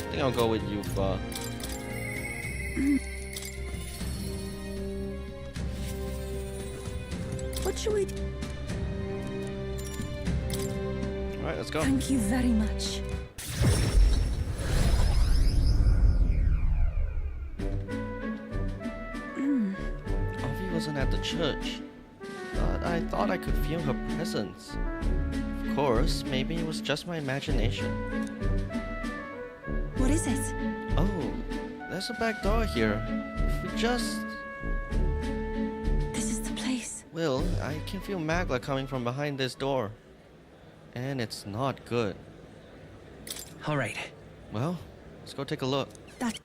I think I'll go with Yufa. What should we do? Alright, let's go. Thank you very much. Avi wasn't at the church, but I thought I could feel her presence. Of course, maybe it was just my imagination. What is it? Oh, there's a back door here. If we just... This is the place. Will, I can feel magla coming from behind this door. And it's not good. All right. Well, let's go take a look. That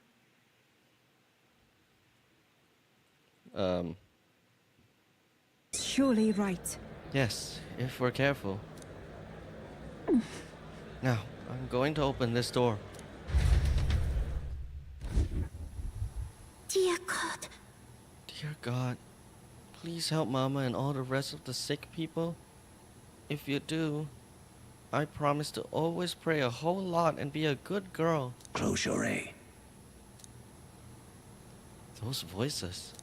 surely right. Yes, if we're careful. Now, I'm going to open this door. Dear God. Dear God, please help Mama and all the rest of the sick people. If you do, I promise to always pray a whole lot and be a good girl. Close your A. Those voices.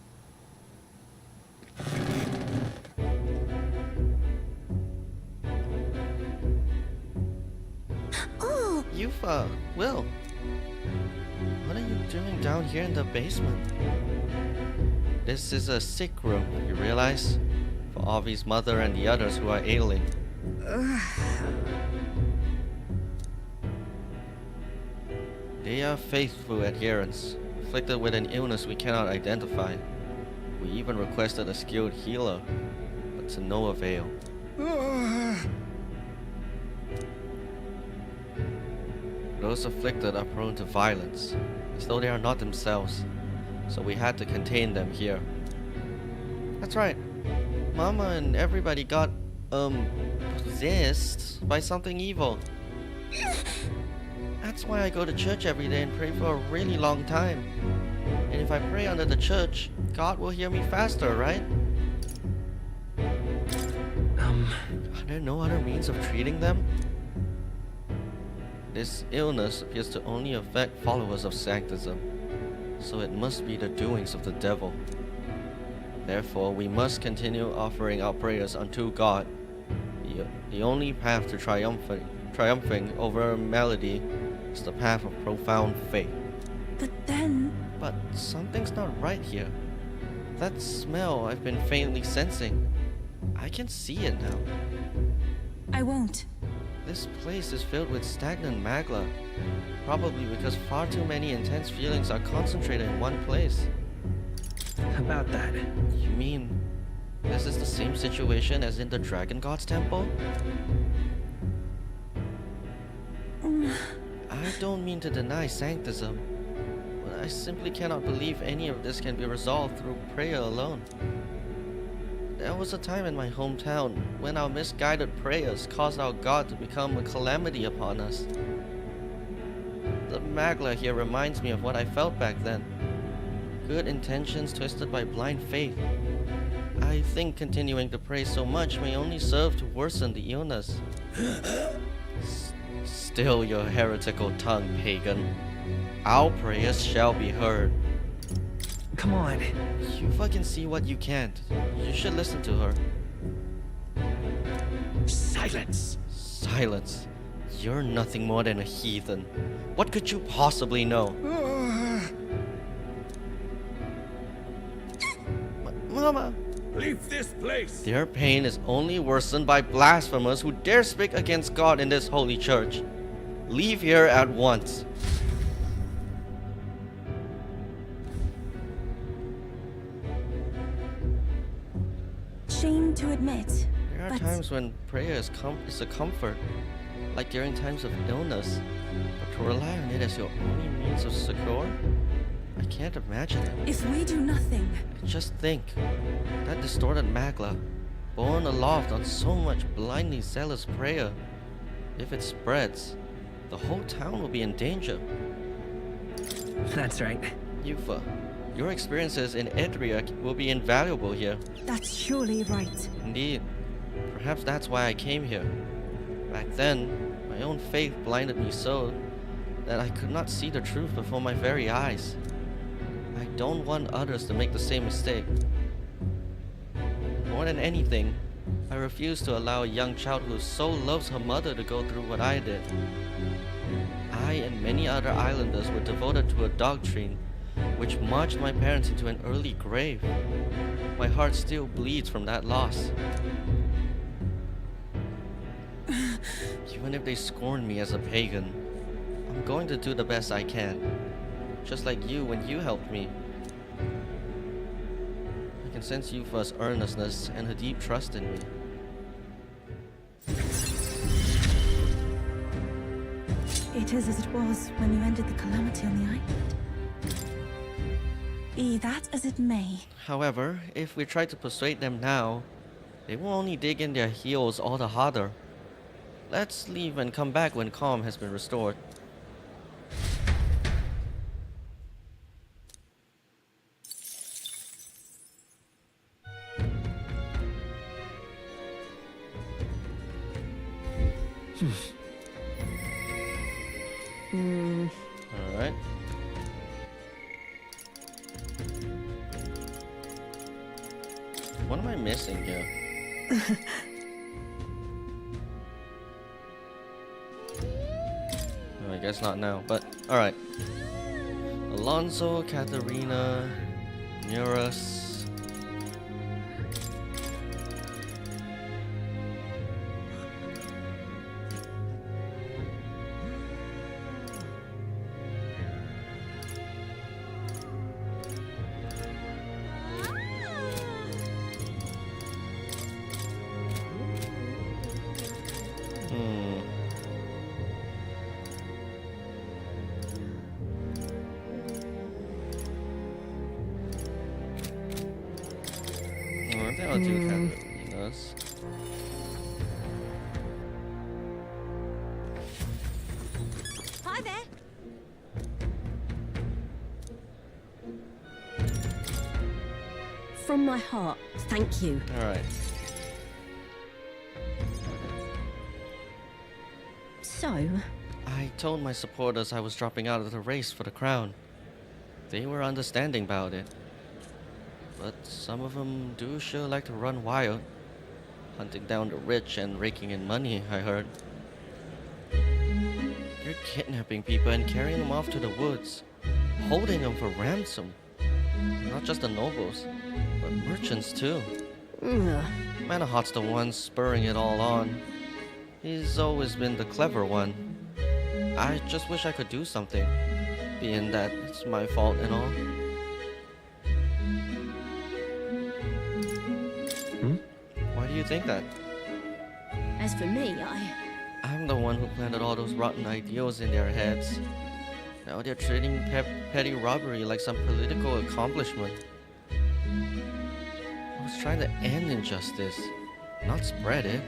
Oh, Yufa, Will. What are you doing down here in the basement? This is a sick room, you realize? For Avi's mother and the others who are ailing. They are faithful adherents, afflicted with an illness we cannot identify. We even requested a skilled healer, but to no avail. Those afflicted are prone to violence, as though they are not themselves, so we had to contain them here. That's right. Mama and everybody got, possessed by something evil. That's why I go to church every day and pray for a really long time. And if I pray under the church, God will hear me faster, right? Are there no other means of treating them? This illness appears to only affect followers of Sanctism, so it must be the doings of the devil. Therefore, we must continue offering our prayers unto God. The only path to triumphing over malady is the path of profound faith. But something's not right here. That smell I've been faintly sensing. I can see it now. I won't. This place is filled with stagnant magla, probably because far too many intense feelings are concentrated in one place. About that. You mean this is the same situation as in the Dragon God's temple? I don't mean to deny Sanctism, but I simply cannot believe any of this can be resolved through prayer alone. There was a time in my hometown when our misguided prayers caused our God to become a calamity upon us. The magla here reminds me of what I felt back then. Good intentions twisted by blind faith. I think continuing to pray so much may only serve to worsen the illness. Still your heretical tongue, pagan. Our prayers shall be heard. Come on. You fucking see what you can't. You should listen to her. Silence! Silence. You're nothing more than a heathen. What could you possibly know? Mama! Leave this place! Their pain is only worsened by blasphemers who dare speak against God in this holy church. Leave here at once. Shame to admit. There are but times when prayer is a comfort, like during times of illness. But to rely on it as your only means of succor? I can't imagine it. if we do nothing, Just think, that distorted magla, borne aloft on so much blindly zealous prayer, if it spreads, the whole town will be in danger. That's right. Yufa, your experiences in Edria will be invaluable here. that's surely right. Indeed, perhaps that's why I came here. Back then, my own faith blinded me so that I could not see the truth before my very eyes. I don't want others to make the same mistake. More than anything, I refuse to allow a young child who so loves her mother to go through what I did. I and many other islanders were devoted to a doctrine which marched my parents into an early grave. My heart still bleeds from that loss. Even if they scorn me as a pagan, I'm going to do the best I can. Just like you when you helped me. I can sense Yufa's earnestness and her deep trust in me. It is as it was when you ended the calamity on the island. Be that as it may, However, if we try to persuade them now, they will only dig in their heels all the harder. Let's leave and come back when calm has been restored. Alright. What am I missing here? Oh, I guess not now, but alright. Alonso, Katarina, Neurus. to Katarina's. Hi there. From my heart, thank you. Alright. So, I told my supporters I was dropping out of the race for the crown. They were understanding about it. But some of them do sure like to run wild. Hunting down the rich and raking in money, I heard. They're kidnapping people and carrying them off to the woods. Holding them for ransom. Not just the nobles, but merchants too. ugh, Manahot's the one spurring it all on. He's always been the clever one. I just wish I could do something, being that it's my fault and all. Why do you think that? as for me, I'm the one who planted all those rotten ideals in their heads. Now they're treating petty robbery like some political accomplishment. I was trying to end injustice, not spread it.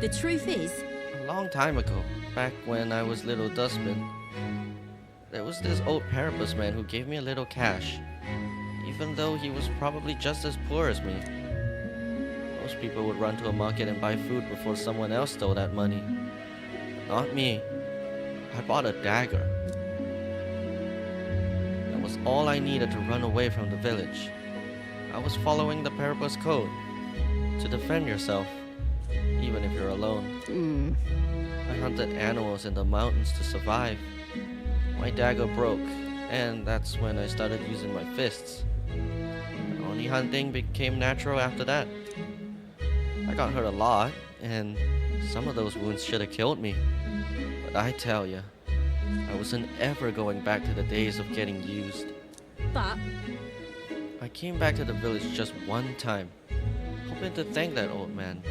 the truth is, A long time ago, back when I was little dustman, there was this old Parapus man who gave me a little cash, even though he was probably just as poor as me. Most people would run to a market and buy food before someone else stole that money. Not me. I bought a dagger. That was all I needed to run away from the village. I was following the Parapus code. To defend yourself, even if you're alone. I hunted animals in the mountains to survive. My dagger broke, and that's when I started using my fists. Only hunting became natural after that. I got hurt a lot, and some of those wounds should have killed me. But I tell ya, I wasn't ever going back to the days of getting used. but I came back to the village just one time, hoping to thank that old man.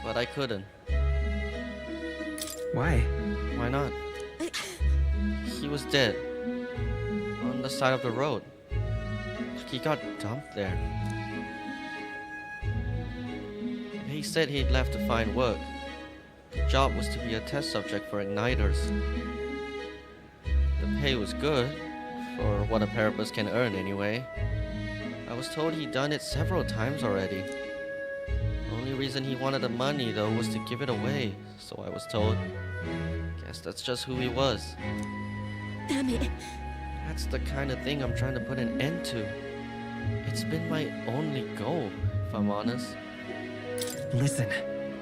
But I couldn't. Why? Why not? He was dead. On the side of the road. He got dumped there. He said he'd left to find work. The job was to be a test subject for igniters. The pay was good, for what a Parapus can earn anyway. I was told he'd done it several times already. Only reason he wanted the money though was to give it away, so I was told. Guess that's just who he was. damn it. That's the kind of thing I'm trying to put an end to. It's been my only goal, if I'm honest. Listen,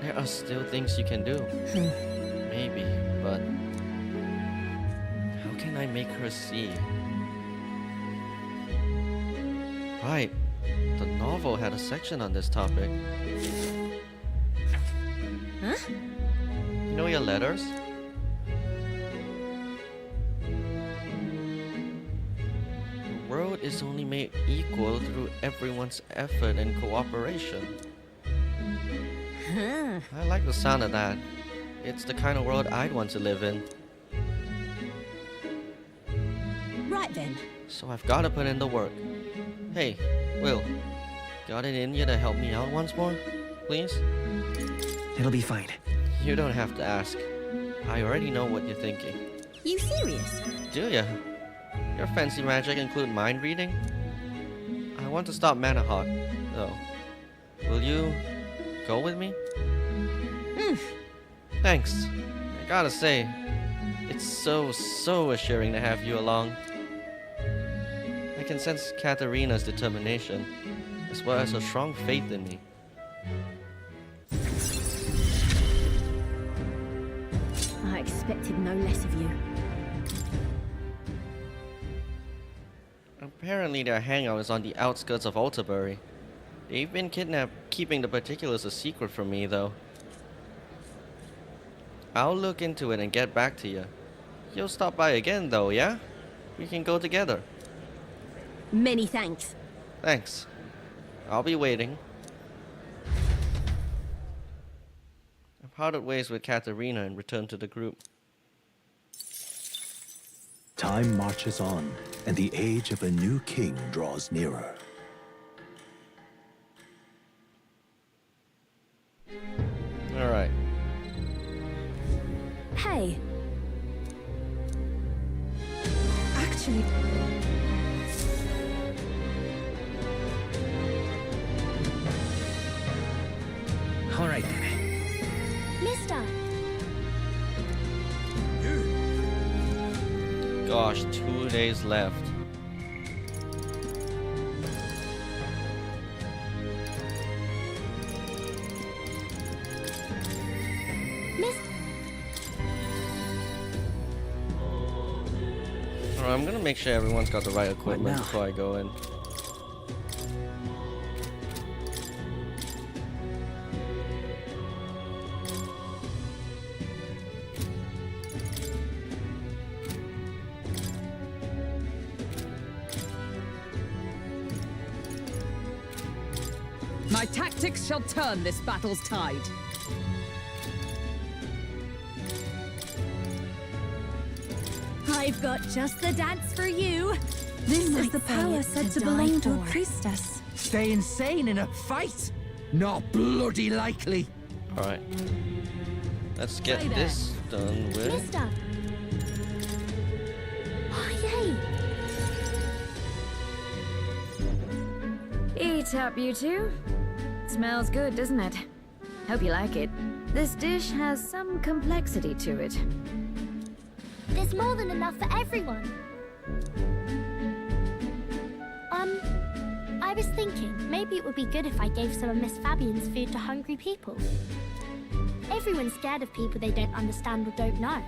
There are still things you can do. Maybe, but how can I make her see? Right, the novel had a section on this topic. Huh? You know your letters? The world is only made equal through everyone's effort and cooperation. Huh. I like the sound of that. It's the kind of world I'd want to live in. Right then. So I've got to put in the work. Hey, Will, got it in you to help me out once more? Please? it'll be fine. You don't have to ask. I already know what you're thinking. You serious? Do ya? Your fancy magic include mind reading? I want to stop Manahot, though. Will you go with me? Thanks. I gotta say, it's so assuring to have you along. I can sense Katarina's determination, as well as her strong faith in me. I expected no less of you. Apparently their hangout is on the outskirts of Altabury. They've been keeping the particulars a secret from me, though. I'll look into it and get back to you. You'll stop by again, though, yeah? We can go together. Many thanks. Thanks. I'll be waiting. I parted ways with Katarina and returned to the group. Time marches on, and the age of a new king draws nearer. actually... All right then. Mister! Gosh, 2 days left. Alright, I'm gonna make sure everyone's got the right equipment now? before I go in. My tactics shall turn this battle's tide. I've got just the dance for you. This is the power said to belong to a priestess. Stay insane in a fight? Not bloody likely. Alright. Let's get Hey there. this done with. Mister! Oh, yay! Eat up, you two. Smells good, doesn't it? Hope you like it. This dish has some complexity to it. There's more than enough for everyone. I was thinking maybe it would be good if I gave some of Miss Fabian's food to hungry people. Everyone's scared of people they don't understand or don't know.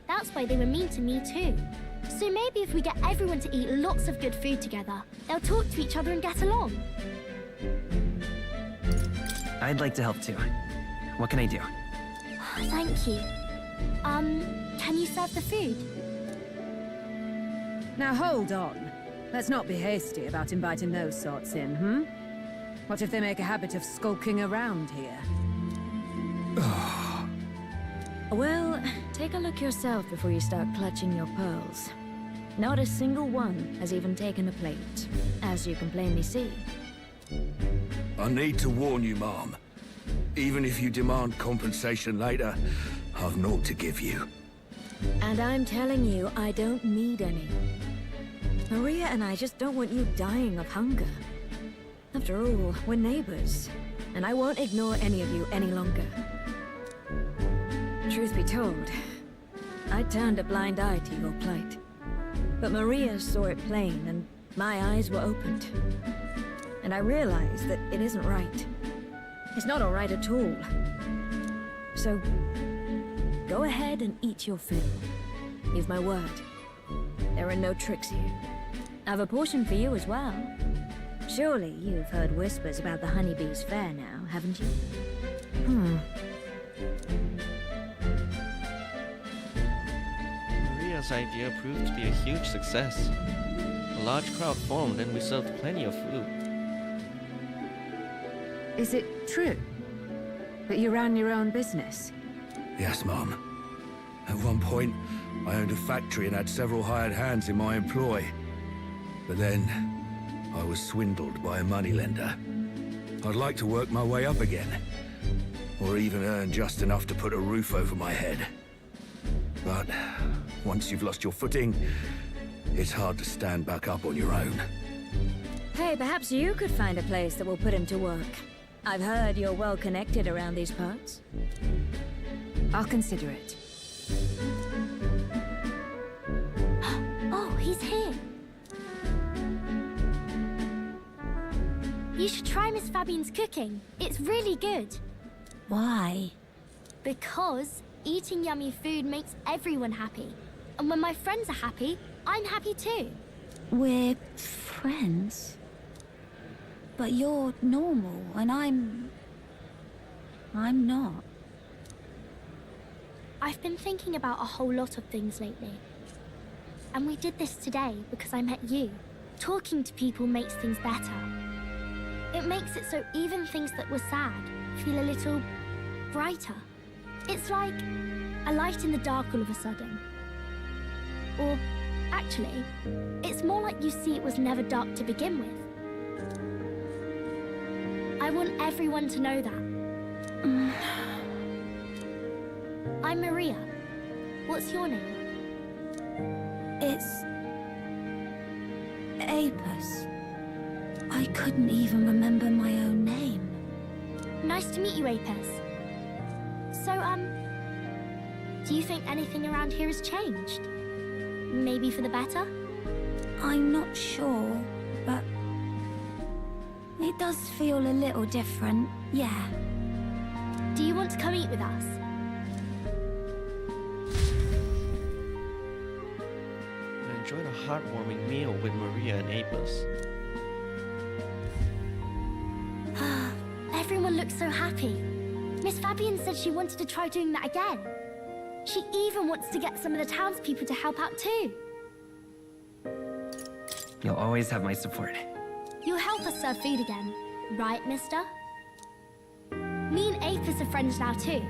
That's why they were mean to me too. So maybe if we get everyone to eat lots of good food together, they'll talk to each other and get along. I'd like to help too. What can I do? Thank you. Can you serve the food? Now hold on. Let's not be hasty about inviting those sorts in, hmm? What if they make a habit of skulking around here? Well, take a look yourself before you start clutching your pearls. Not a single one has even taken a plate, as you can plainly see. I need to warn you, Mom. Even if you demand compensation later, I've naught to give you. And I'm telling you, I don't need any. Maria and I just don't want you dying of hunger. After all, we're neighbors, and I won't ignore any of you any longer. Truth be told, I turned a blind eye to your plight. But Maria saw it plain, and my eyes were opened. And I realized that it isn't right. It's not all right at all. So, go ahead and eat your fill. You've my word. There are no tricks here. I've a portion for you as well. Surely you've heard whispers about the honeybees fair now, haven't you? Maria's idea proved to be a huge success. A large crowd formed and we served plenty of food. Is it true that you ran your own business? Yes, Mom. At one point, I owned a factory and had several hired hands in my employ. But then, I was swindled by a moneylender. I'd like to work my way up again, or even earn just enough to put a roof over my head. But once you've lost your footing, it's hard to stand back up on your own. Hey, perhaps you could find a place that will put him to work. I've heard you're well connected around these parts. I'll consider it. Oh, he's here. You should try Miss Fabian's cooking. It's really good. Why? Because eating yummy food makes everyone happy. And when my friends are happy, I'm happy too. We're friends. But you're normal, and I'm not. I've been thinking about a whole lot of things lately. And we did this today because I met you. Talking to people makes things better. It makes it so even things that were sad feel a little brighter. It's like a light in the dark all of a sudden. Or actually, it's more like you see it was never dark to begin with. I want everyone to know that. I'm Maria. What's your name? It's Apis. I couldn't even remember my own name. Nice to meet you, Apis. So, do you think anything around here has changed? Maybe for the better? I'm not sure, but it does feel a little different, yeah. Do you want to come eat with us? I enjoyed a heartwarming meal with Maria and Apis. Everyone looks so happy. Miss Fabian said she wanted to try doing that again. She even wants to get some of the townspeople to help out too. You'll always have my support. You'll help us serve food again, right, mister? Me and Apis are friends now too.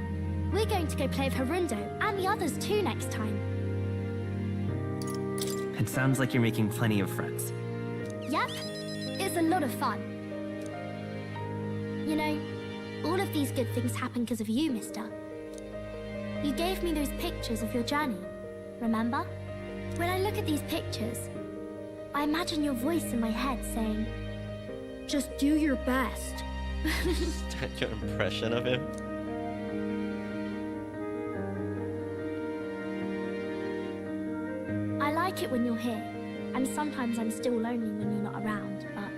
We're going to go play with Harundo and the others too next time. It sounds like you're making plenty of friends. Yep, it's a lot of fun. You know, all of these good things happen because of you, mister. You gave me those pictures of your journey, remember? When I look at these pictures, I imagine your voice in my head saying, "Just do your best." Is that your impression of him? I like it when you're here, and sometimes I'm still lonely when you're not around, but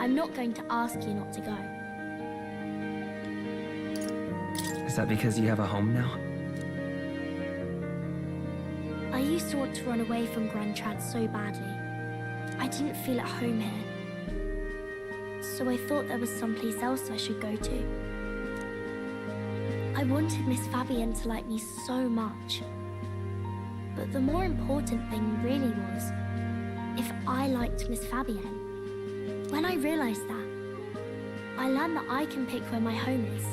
I'm not going to ask you not to go. Is that because you have a home now? I used to want to run away from Grand Trad so badly. I didn't feel at home here. So I thought there was someplace else I should go to. I wanted Miss Fabienne to like me so much. But the more important thing really was if I liked Miss Fabienne. When I realized that, I learned that I can pick where my home is.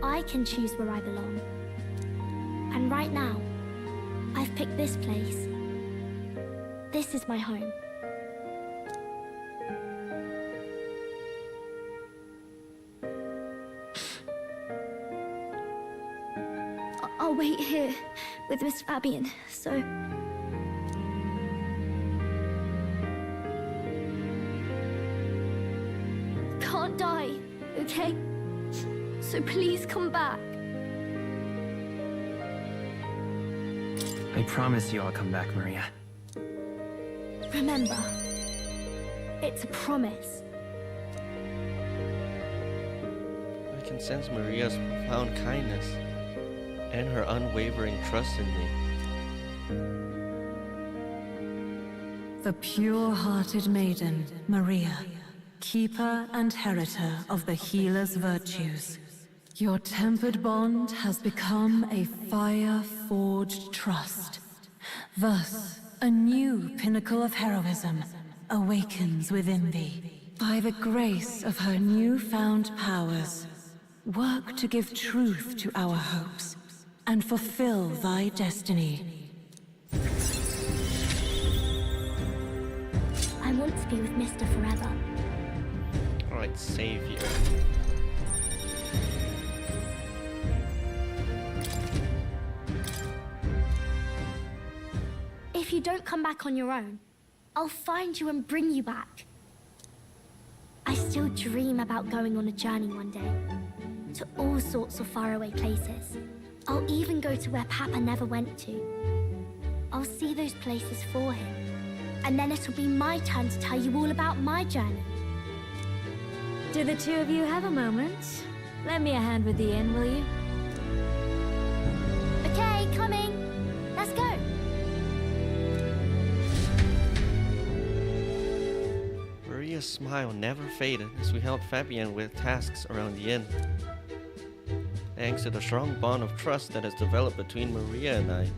I can choose where I belong. And right now, I've picked this place. This is my home. I'll wait here with Miss Fabienne, so... Can't die, okay? So please come back. I promise you I'll come back, Maria. Remember, it's a promise. I can sense Maria's profound kindness and her unwavering trust in me. The pure-hearted maiden, Maria, keeper and heritor of the healer's virtues. Your tempered bond has become a fire-forged trust. Thus, a new pinnacle of heroism awakens within thee. By the grace of her newfound powers, work to give truth to our hopes and fulfill thy destiny. I want to be with Mister forever. Alright, savior. If you don't come back on your own, I'll find you and bring you back. I still dream about going on a journey one day, to all sorts of faraway places. I'll even go to where Papa never went to. I'll see those places for him, and then it'll be my turn to tell you all about my journey. Do the two of you have a moment? Lend me a hand with the inn, will you? Okay, coming. Let's go. Maria's smile never faded as we helped Fabienne with tasks around the inn. Thanks to the strong bond of trust that has developed between Maria and I,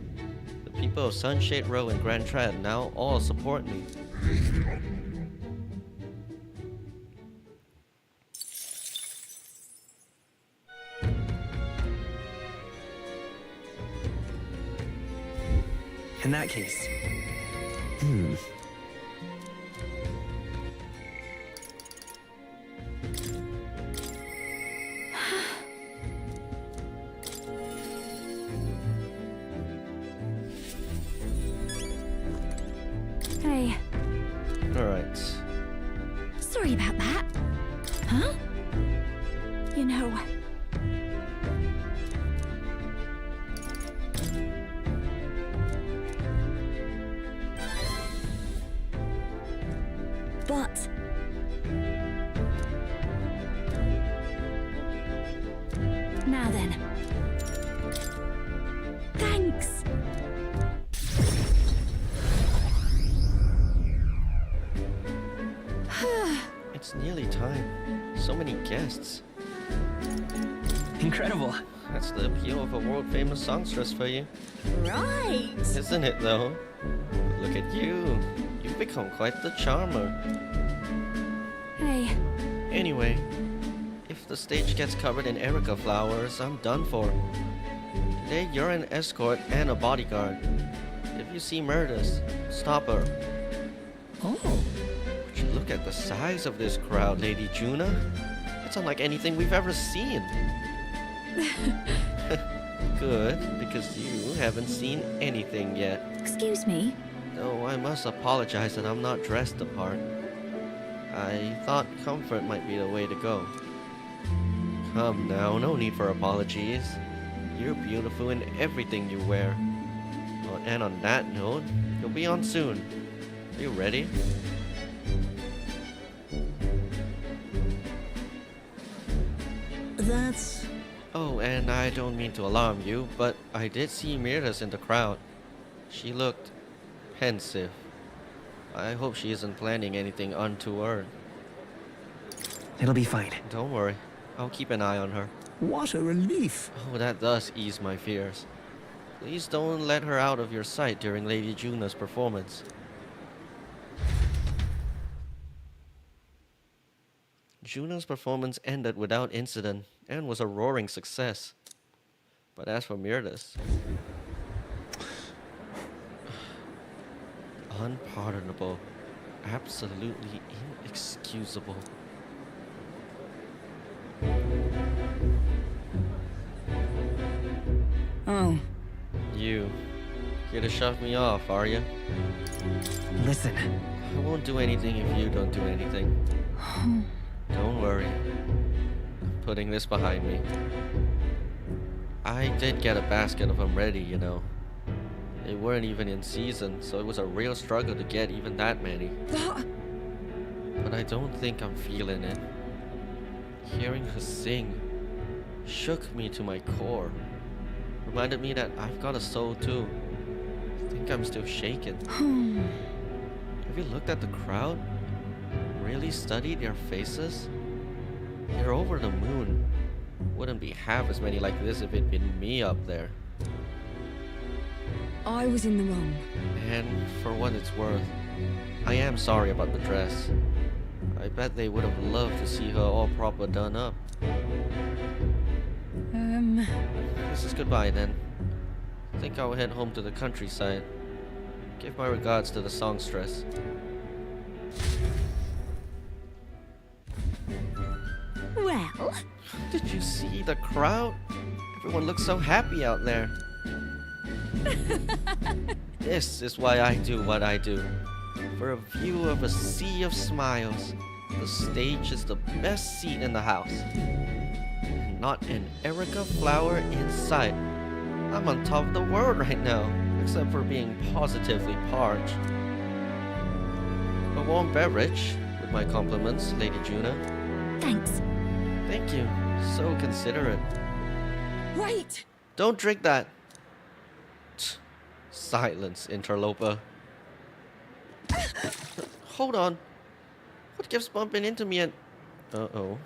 the people of Sunshade Row and Grand Trad now all support me. In that case... Hey, sorry about that. Huh? You know... But... Now then. Thanks! It's nearly time. So many guests. Incredible. That's the appeal of a world-famous songstress for you. Right! Isn't it, though? Look at you. You've become quite the charmer. Hey, Anyway, if the stage gets covered in Erica flowers, I'm done for. Today, you're an escort and a bodyguard. If you see Murders, stop her. oh, Would you look at the size of this crowd, Lady Juna? It's unlike anything we've ever seen. Good, because you haven't seen anything yet. excuse me. Though I must apologize that I'm not dressed the part. I thought comfort might be the way to go. Come now, no need for apologies. You're beautiful in everything you wear. Oh, and on that note, you'll be on soon. Are you ready? That's... Oh, and I don't mean to alarm you, but I did see Mirdas in the crowd. She looked pensive. I hope she isn't planning anything untoward. It'll be fine. Don't worry, I'll keep an eye on her. What a relief. Oh, that does ease my fears. Please don't let her out of your sight during Lady Juna's performance. Juna's performance ended without incident and was a roaring success. But as for Mirdas, unpardonable, absolutely inexcusable. Oh, You, here to shove me off, are you? Listen. I won't do anything if you don't do anything. Don't worry. I'm putting this behind me. I did get a basket of them ready, you know. They weren't even in season, so it was a real struggle to get even that many. But I don't think I'm feeling it. Hearing her sing shook me to my core. Reminded me that I've got a soul too. I think I'm still shaken. Have you looked at the crowd? Really studied their faces? They're over the moon. Wouldn't be half as many like this if it'd been me up there. I was in the wrong. And for what it's worth, I am sorry about the dress. I bet they would have loved to see her all proper done up. This is goodbye then. I think I'll head home to the countryside. Give my regards to the songstress. Well, Did you see the crowd? Everyone looks so happy out there. This is why I do what I do. For a view of a sea of smiles, the stage is the best seat in the house. Not an Erica flower in sight. I'm on top of the world right now, except for being positively parched. A warm beverage, with my compliments, Lady Juna. thanks. Thank you. So considerate. Wait! Don't drink that. Silence, interloper. Hold on. What keeps bumping into me and... Uh-oh.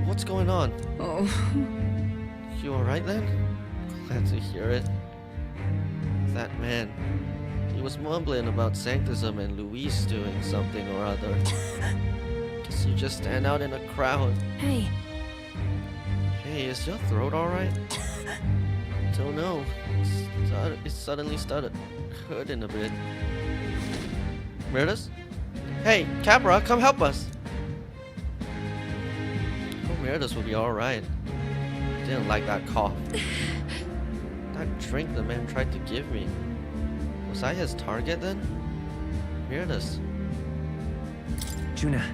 What's going on? Oh, You alright then? Glad to hear it. That man. He was mumbling about sanctism and Luis doing something or other. Guess you just stand out in a crowd. Hey, Hey, is your throat alright? Don't know. It suddenly started hurting a bit. Mirdas? Hey, Capra, come help us! Oh, Mirdas will be alright. Didn't like that cough. That drink the man tried to give me. Was I his target then? Mirdas, Juna.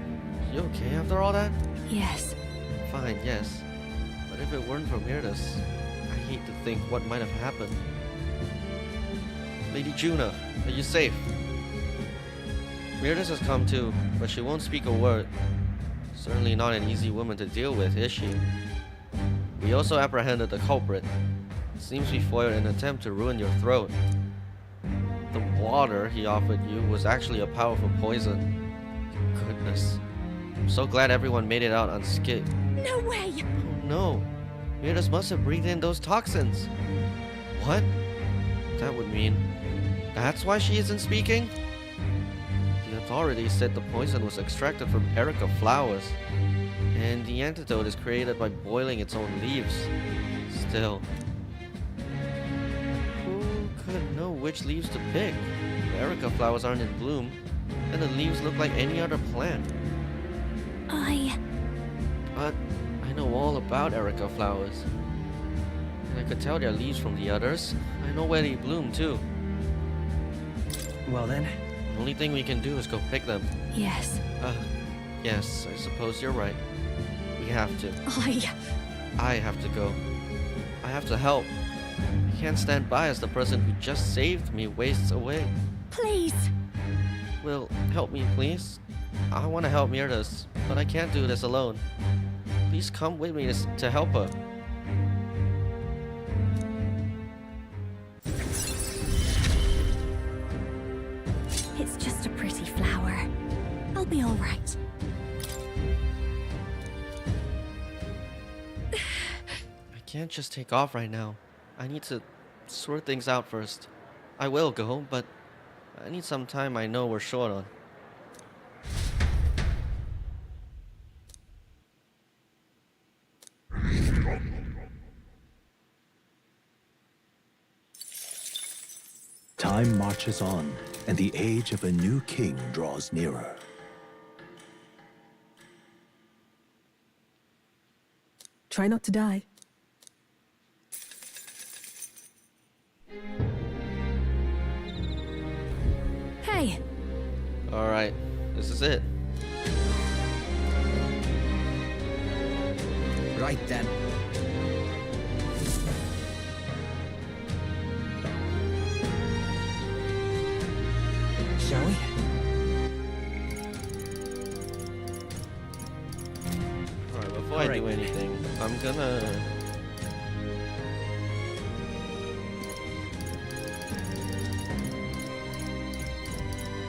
You okay after all that? Yes. Fine, yes. But if it weren't for Mirdas, I hate to think what might have happened. Lady Juna, are you safe? Mirdas has come too, but she won't speak a word. Certainly not an easy woman to deal with, is she? We also apprehended the culprit. It seems we foiled an attempt to ruin your throat. The water he offered you was actually a powerful poison. Goodness. I'm so glad everyone made it out unscathed. No way! Oh no. Mirdas must have breathed in those toxins. What? That would mean... That's why she isn't speaking? The authorities said the poison was extracted from Erica flowers. And the antidote is created by boiling its own leaves. Still... Who could know which leaves to pick? The Erica flowers aren't in bloom, and the leaves look like any other plant. But I know all about Erica flowers. And I could tell their leaves from the others. I know where they bloom too. Well then. The only thing we can do is go pick them. Yes. Yes, I suppose you're right. We have to. I have to go. I have to help. I can't stand by as the person who just saved me wastes away. Please! Will, help me, please? I want to help Mirdas, but I can't do this alone. Please come with me to help her. It's just a pretty flower. I'll be all right. I can't just take off right now. I need to sort things out first. I will go, but I need some time I know we're short on. Time marches on, and the age of a new king draws nearer. Try not to die. Hey! Alright, this is it. Right then. Shall we? Alright, before I do anything, I'm gonna...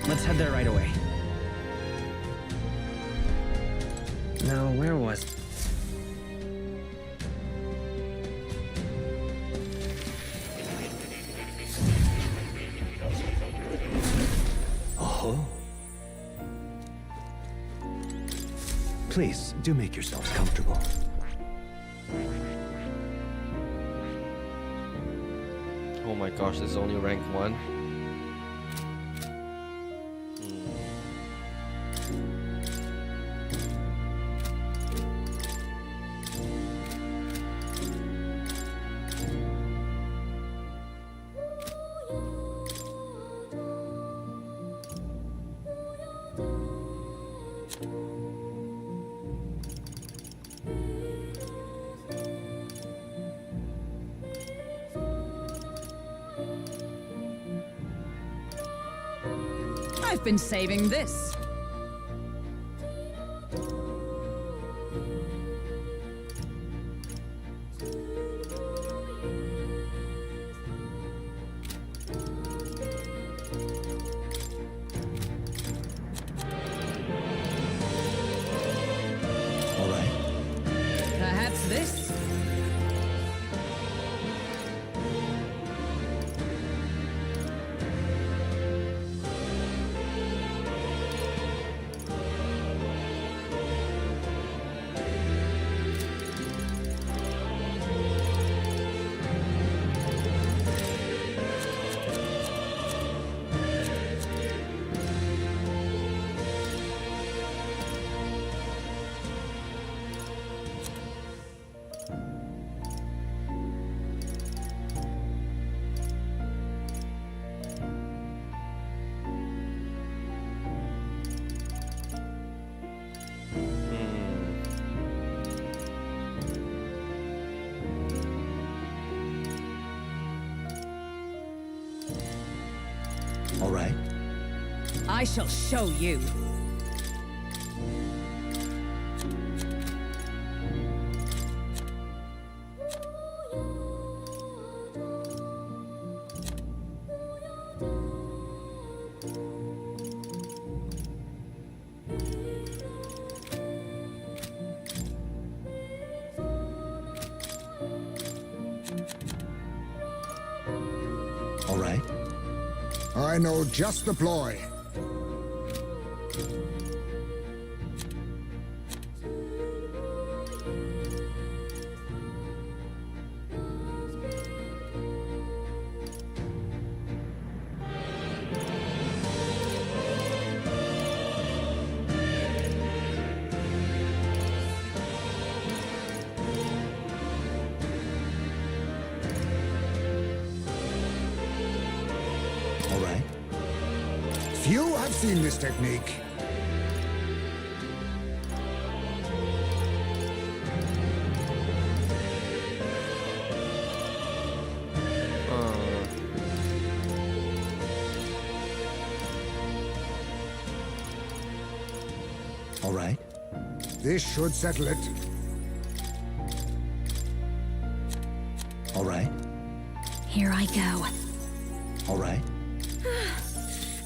Let's head there right away. Now, where was... Oh. Please, do make yourselves comfortable. Oh my gosh, this is only rank 1. I've been saving this. All right. Perhaps this? All right. I shall show you. All right. I know just the ploy. All right. Few have seen this technique. All right. This should settle it. All right. Here I go. All right.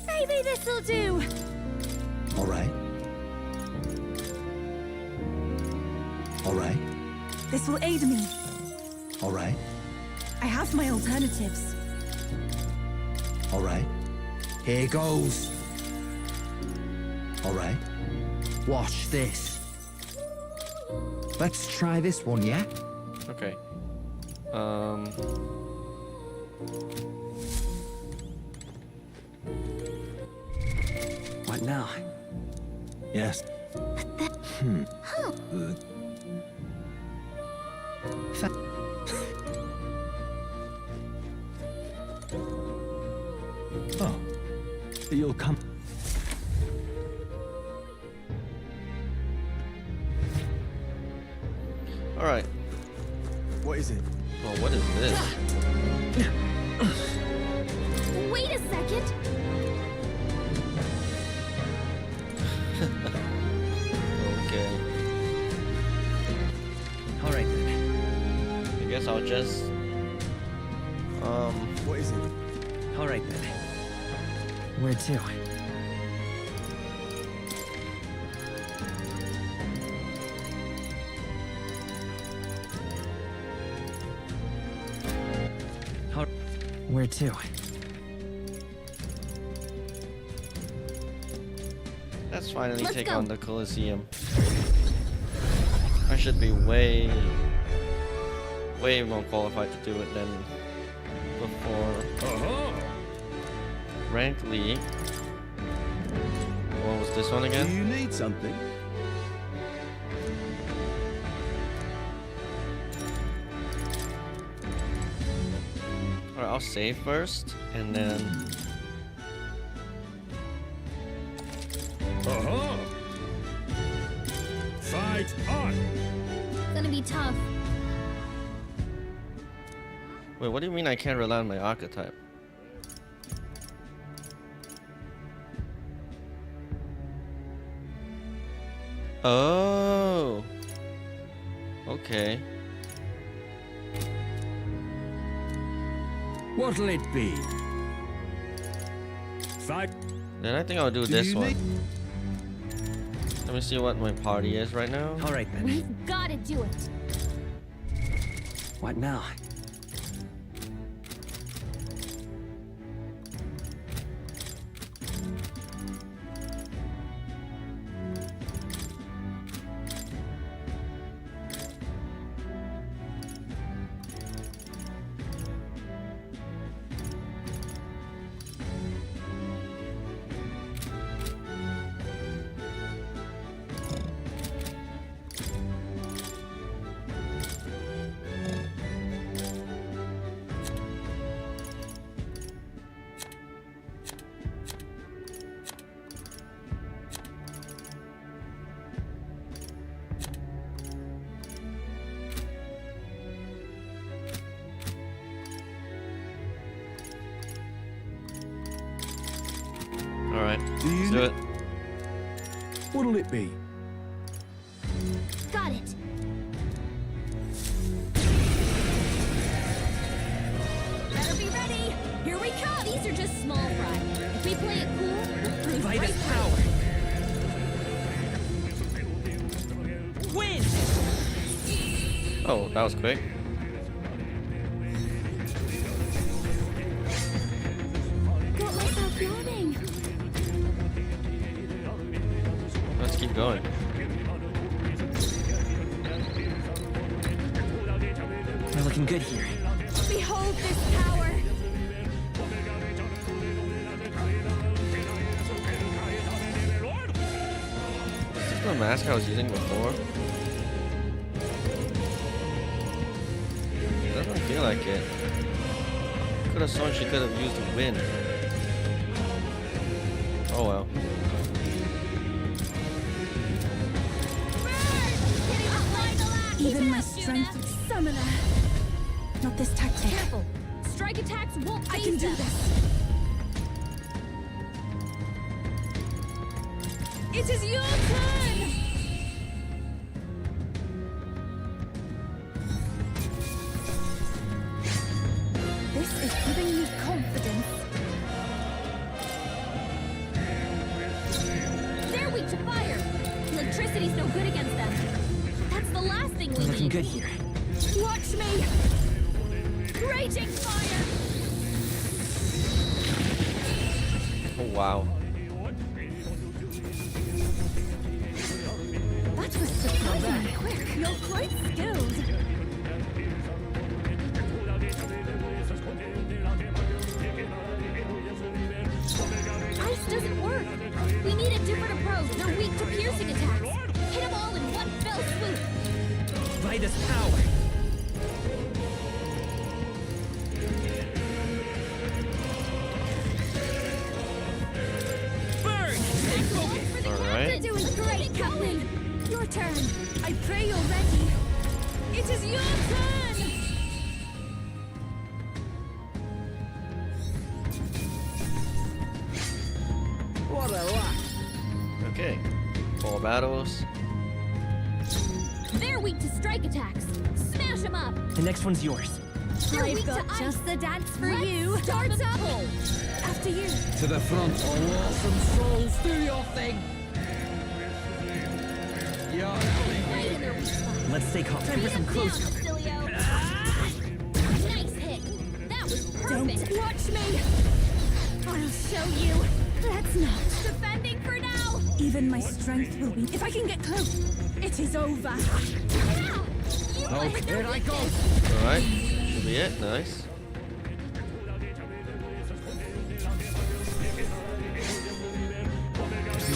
Maybe this'll do. All right. All right. This will aid me. All right. I have my alternatives. All right. Here goes. All right. Watch this. Let's try this one, yeah? Okay. What now? Yes. Oh, you'll come. All right. What is it? Well, what is this? Wait a second. Okay. All right then. I guess I'll just What is it? All right then. Where to? Where to? let's finally Let's take go. on the Colosseum. I should be way more qualified to do it than before. Rank League. What was this one again? you need something? Alright, I'll save first, and then... Fight on! Gonna be tough. Wait, what do you mean I can't rely on my archetype? Oh! Okay. What'll it be? Fight! Then I think I'll do this you one. Let me see what my party is right now. All right then. We've gotta do it. What now? Alright, let's do it. What'll it be? Got it. Better be ready. Here we come. These are just small fry. If we play it cool, we'll prove Light right is through. power. Win! Oh, that was quick. Got myself yawning. Let's keep going. We're looking good here. Behold this power. Is this the mask I was using before? It doesn't feel like it. Could have sworn she could have used the wind. Oh well. Even my strength of summoner. Not this tactic. Careful. Strike attacks won't I phase can do them. this. It is your turn! This is giving me confidence. They're weak to fire. Electricity's no good against them. That's the last thing we We're looking need. good here. Watch me! Raging fire! Oh wow. That was surprisingly quick. You're quite skilled. Ice doesn't work. We need a different approach. They're weak to piercing attacks. Hit them all in one fell swoop. Light is power. Burn! Stay focused. Alright. You're doing great, Captain. Your turn. I pray you're ready. It is your turn! What a laugh. Okay. 4 battles. They're weak to strike attacks. Smash them up. The next one's yours. They're I've weak got to ice. just the dance for Let's you. start Starts them up. cold. After you. To the front, all awesome souls, do your thing. Right in their weak spot. Let's stay calm. Time for some Down, close. Basilio. Nice hit. That was Don't perfect. watch me. I'll show you. Let's not. Defending for now. Even my strength will be. If I can get close, it is over. Now. You Oh, hit their here I go. weakness. Alright. Should be it. Nice.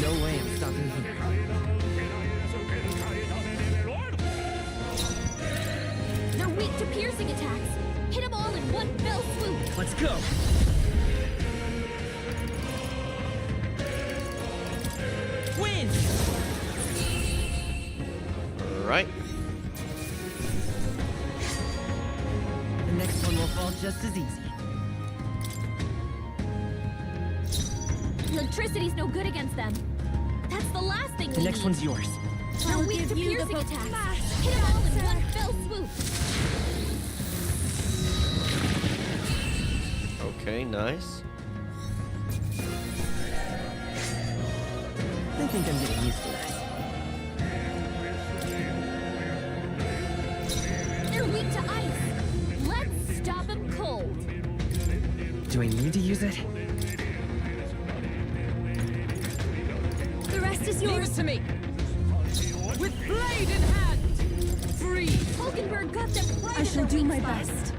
No way I'm stopping here. They're weak to piercing attacks. Hit them all in one fell swoop. Let's go. Win! Alright. The next one will fall just as easy. Electricity's no good against them. That's the last thing The we next need. one's yours. They're I'll weak give to you the piercing book. attacks. Hit them all in one fell swoop. Okay, nice. I think I'm getting used to this. They're weak to ice. Let's stop them cold. Do I need to use it? The rest is Leave yours. it to me! With blade in hand! Freeze! Hulkenberg got them right I in shall their do weak my spot. best.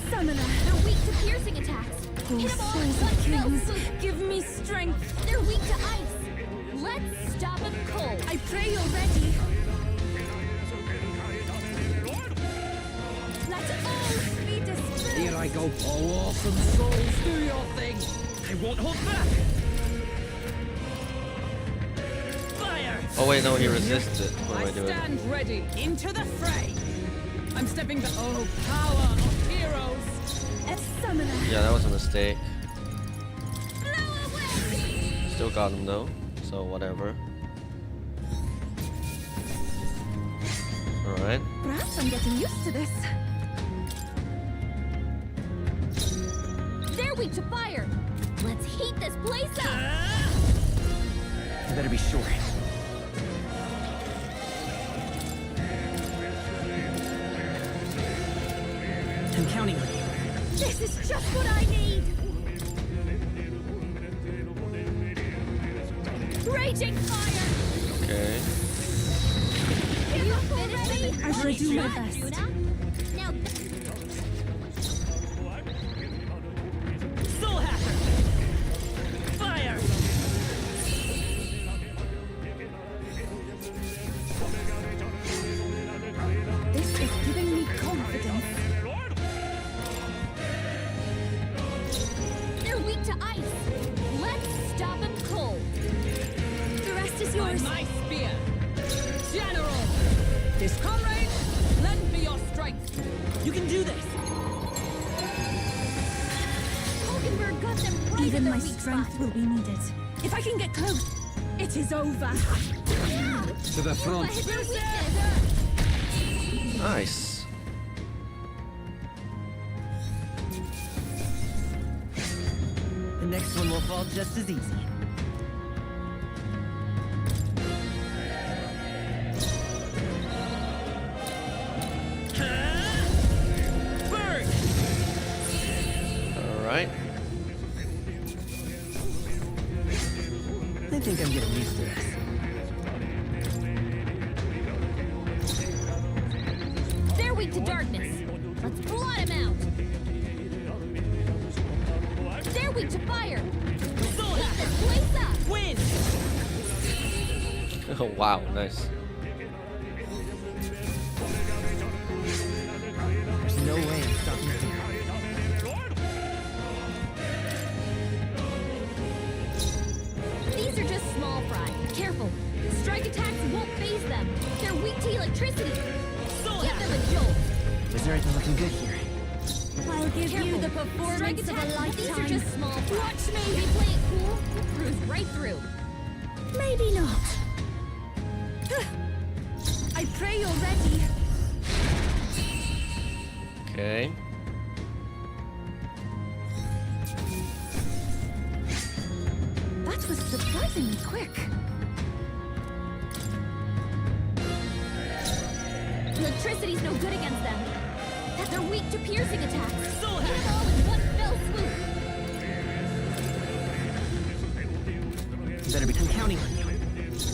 Summoner. They're weak to piercing attacks. Oh, Hit them all in souls one of fell kings, swoop. give me strength. They're weak to ice. Let's stop them cold. I pray you're ready. Let all be dispersed. Here I go. All awesome souls, do your thing. I won't hold back! Fire! Oh wait, no, he resisted. What am I I doing? stand ready. Into the fray! I'm stepping back. Oh, power of heroes! A summoner. Yeah, that was a mistake. Blow away! Still got him though, so whatever. Alright. Perhaps I'm getting used to this. They're weak to fire. Let's heat this place up. You better be sure. I'm counting on you. This is just what I need. Raging fire. Okay. Give up already. I shall do my Try, best. Yuna. Now, Soul Hacker! Fire! This is giving me confidence. they're weak to ice. Let's stop them cold. The rest is yours. My spear! General! His comrade, lend me your strength. You can do this! Hulkenberg got them right in Even their my weak strength spot. will be needed. If I can get close, it is over. To the front. Hit their weakness. Nice. The next one will fall just as easy. Burn! Alright. I think I'm getting used to this. They're weak to darkness. Let's blot them out. They're weak to fire. Soul Heat Hacker! this place up. Win! Oh wow, nice. There's no way I'm stopping here. These are just small fry. Careful. Strike attacks won't phase them. They're weak to electricity. Soul Give them Hacker! a jolt. Berserk is looking good here. I'll give Careful. you the Strike performance of a attacks. These are lifetime. just small fry. Watch me. If you play it cool, we'll cruise right through. Maybe not. I pray you're ready. Okay. That was surprisingly quick. Electricity's no good against them. They're weak to piercing attacks. Soul Hit it Hacker! all in one fell swoop. You better be. I'm counting on you.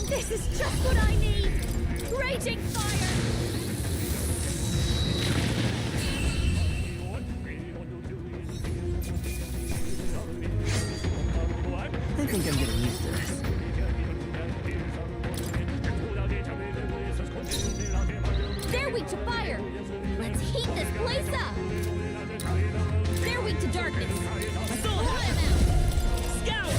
This is just what I need. Raging fire. I think I'm getting used to this. They're weak to fire. Let's heat this place up. They're weak to darkness. Let's Soul blot Hacker! them out. Scour!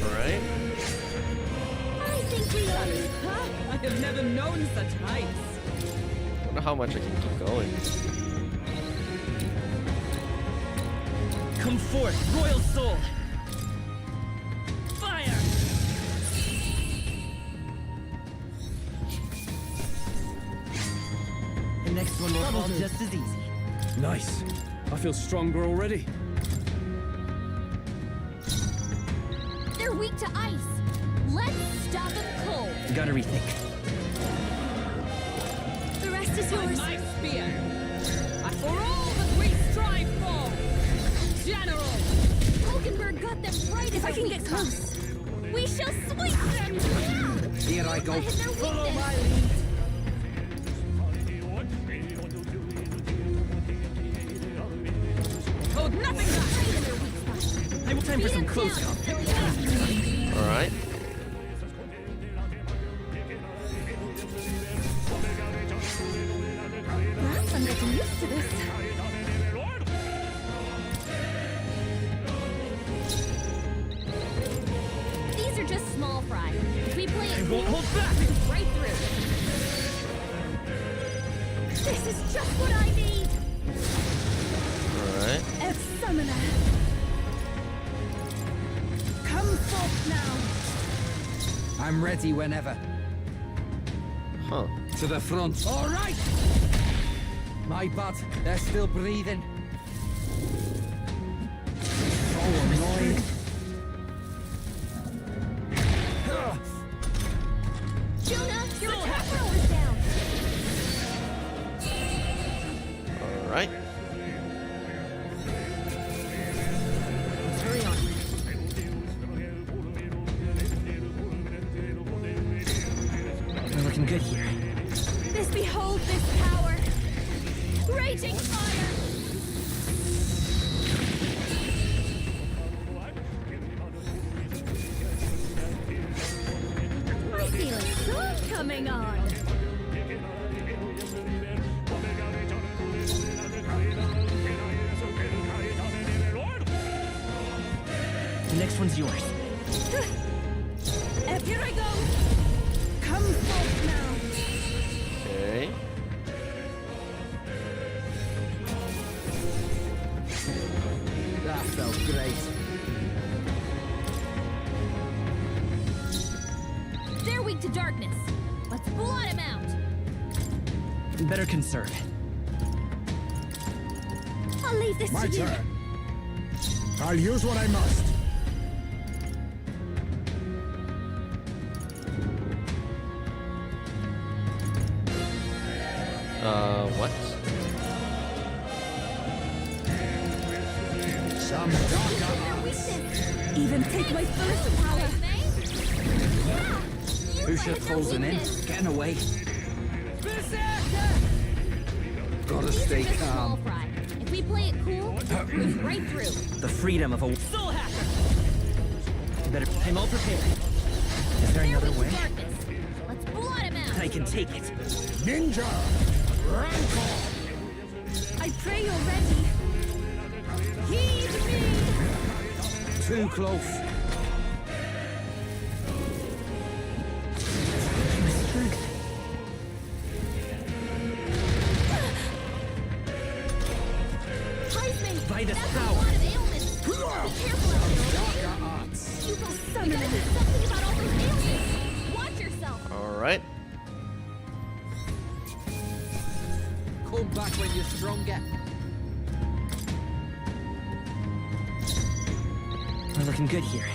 Alright. I think we are. Huh? I have never known such heights. Wonder how much I can keep going. Come forth, Royal Soul! Fire! The next one will fall just as easy. Nice. I feel stronger already. They're weak to ice. Let's stop them cold. Gotta rethink. The rest is yours. My spear. And for all that we strive for. General! Hulkenberg got them right If I can get spot. close. We shall sweep them down. Here I go. Hit their Follow weakness. my lead. Hold nothing back. I will time for some close comp. Alright. Perhaps I'm getting used to this. These are just small fry. If we play it I won't cool, hold back! cruise right through. This is just what I need. Alright. Summoner! Come forth now! I'm ready whenever. Huh. To the front. All right! My bad. They're still breathing. So annoying. Jonah, your attack roll is down! Alright. Hurry on. We're looking good here. This behold this power! Raging fire! I feel a storm coming on! The next one's yours. Here I go! Come forth now! Okay. That felt great. They're weak to darkness. Let's blot him out. Better conserve. I'll leave this My to you. turn. I'll use what I must. What? Some darker Even take my first power. Who should closing in? Getting away. Gotta stay calm. If we play it cool, it goes right through. The freedom of a soul hacker. Better. I'm all prepared. Is there another way? Darkness. Let's blot him out. I can take it. ninja. Rancor. I pray you're ready. Heed me. Too close. Heisman, By the that's a power. lot of ailments. Be careful out there. Darker arts. You gotta do something about all those ailments. Watch yourself. Alright. Come back when you're stronger. We're looking good here.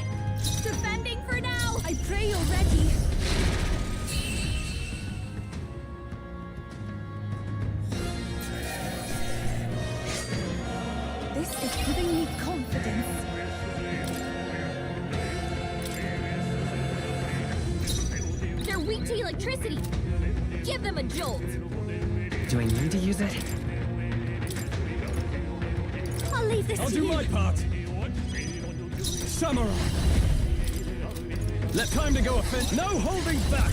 Defending for now. I pray you're ready. This is giving me confidence. They're weak to electricity. Give them a jolt. Do I need to use it? I'll leave this to you. part. Samurai. Let time to go offense. No holding back.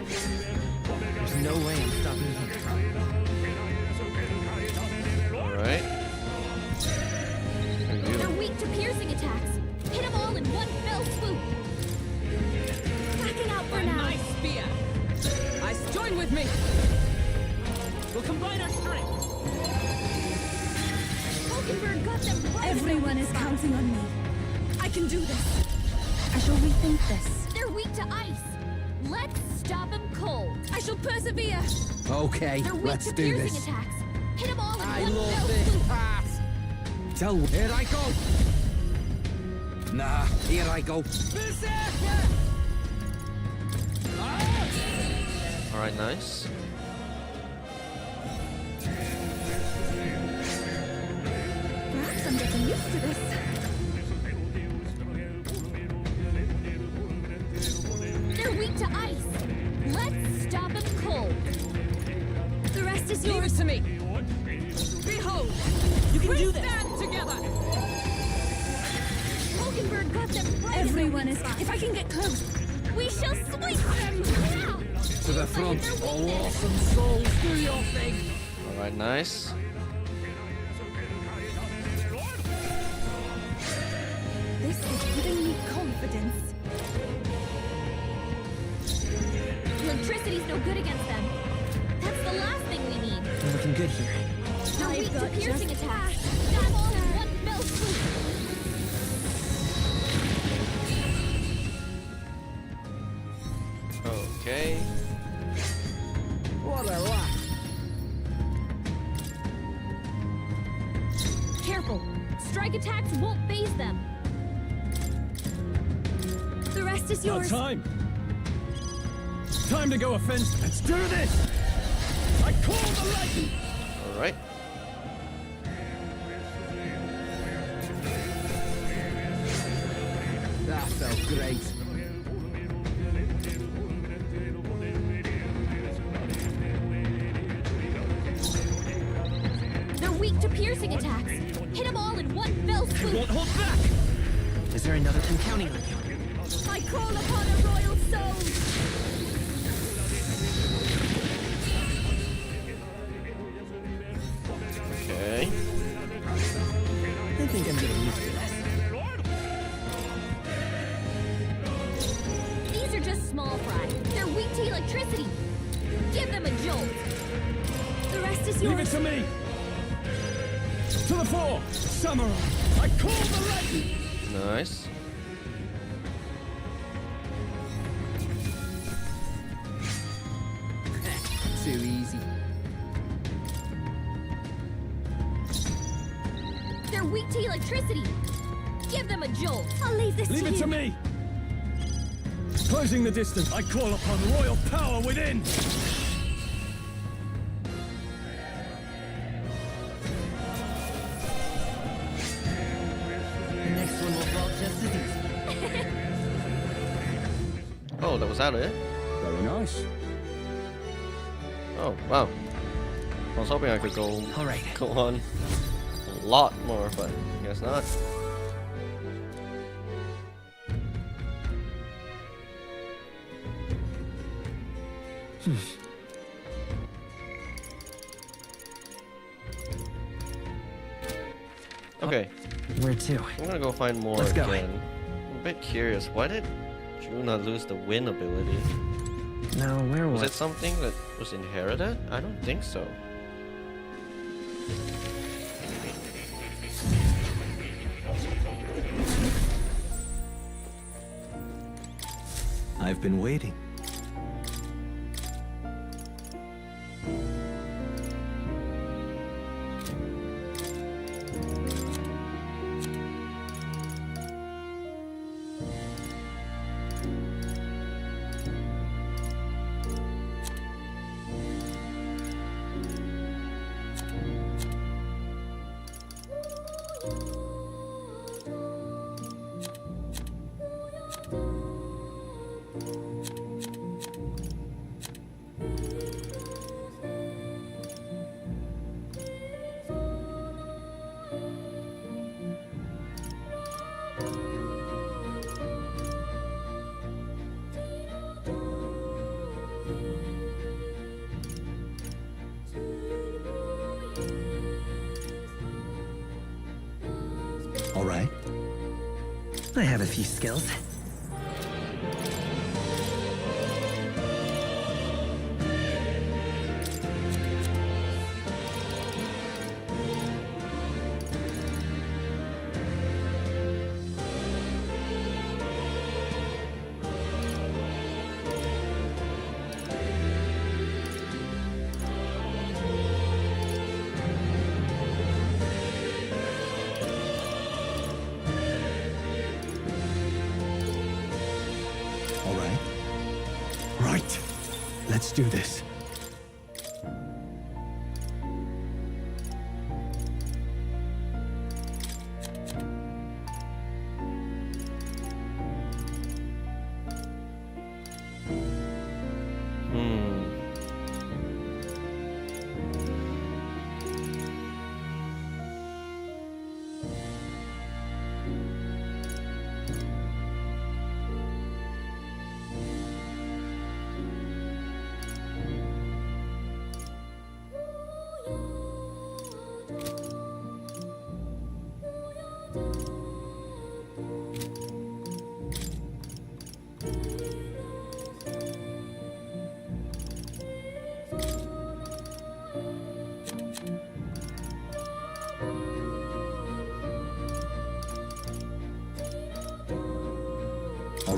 There's no way I'm stopping here. Alright. They're weak to piercing attacks. Hit them all in one fell swoop. Backing out for now. spear. Join with me. We'll combine our strength. Falkenberg got them right. Everyone is counting on me. I can do this. I shall rethink this. They're weak to ice. Let's stop them cold. I shall persevere. Okay, They're weak let's to do piercing this. attacks. Hit them all in I one love fell this swoop. part. Tell here I go. Nah, here I go. Alright, nice. Perhaps I'm getting used to this. They're weak to ice. Let's stop them cold. The rest is Leave yours. it to me. Behold, you can do this. Stand together. Falkenberg got them right. Everyone is. If I can get close. We shall sweep them. Yeah. To the front. Oh, awesome souls, do your thing. Alright, nice. This is giving me confidence. You're electricity's no good against them. That's the last thing we need. We're looking good here. They're weak to piercing attacks. Got them all in one fell swoop. Okay. What a lot. Careful. Strike attacks won't phase them. The rest is Now yours. time. Time to go offensive. Let's do this. I call the lightning. All right. That felt great. They're weak to piercing attacks. Hit them all in one fell I swoop. won't hold back. Is there another? I'm counting on you. I call upon a royal soul. Okay. I think I'm getting used to this. These are just small fry. They're weak to electricity. Give them a jolt. The rest is Leave it yours. to me. To the fore. Samurai. I call the lightning. Nice. Too easy. They're weak to electricity. Give them a jolt. I'll leave this Leave to it you. to me. Closing the distance. I call upon royal power within. The next one will fall just as easy. Oh, that was out of it? Very nice. Oh, wow. I was hoping I could go All right. go on a lot more, but I guess not. Okay, Where to? I'm gonna go find more Let's go. again. I'm a bit curious. Why did Juna lose the win ability? No, where Was was it something that was inherited? I don't think so. I've been waiting. All right. I have a few skills. All right. Right. Let's do this. Hmm.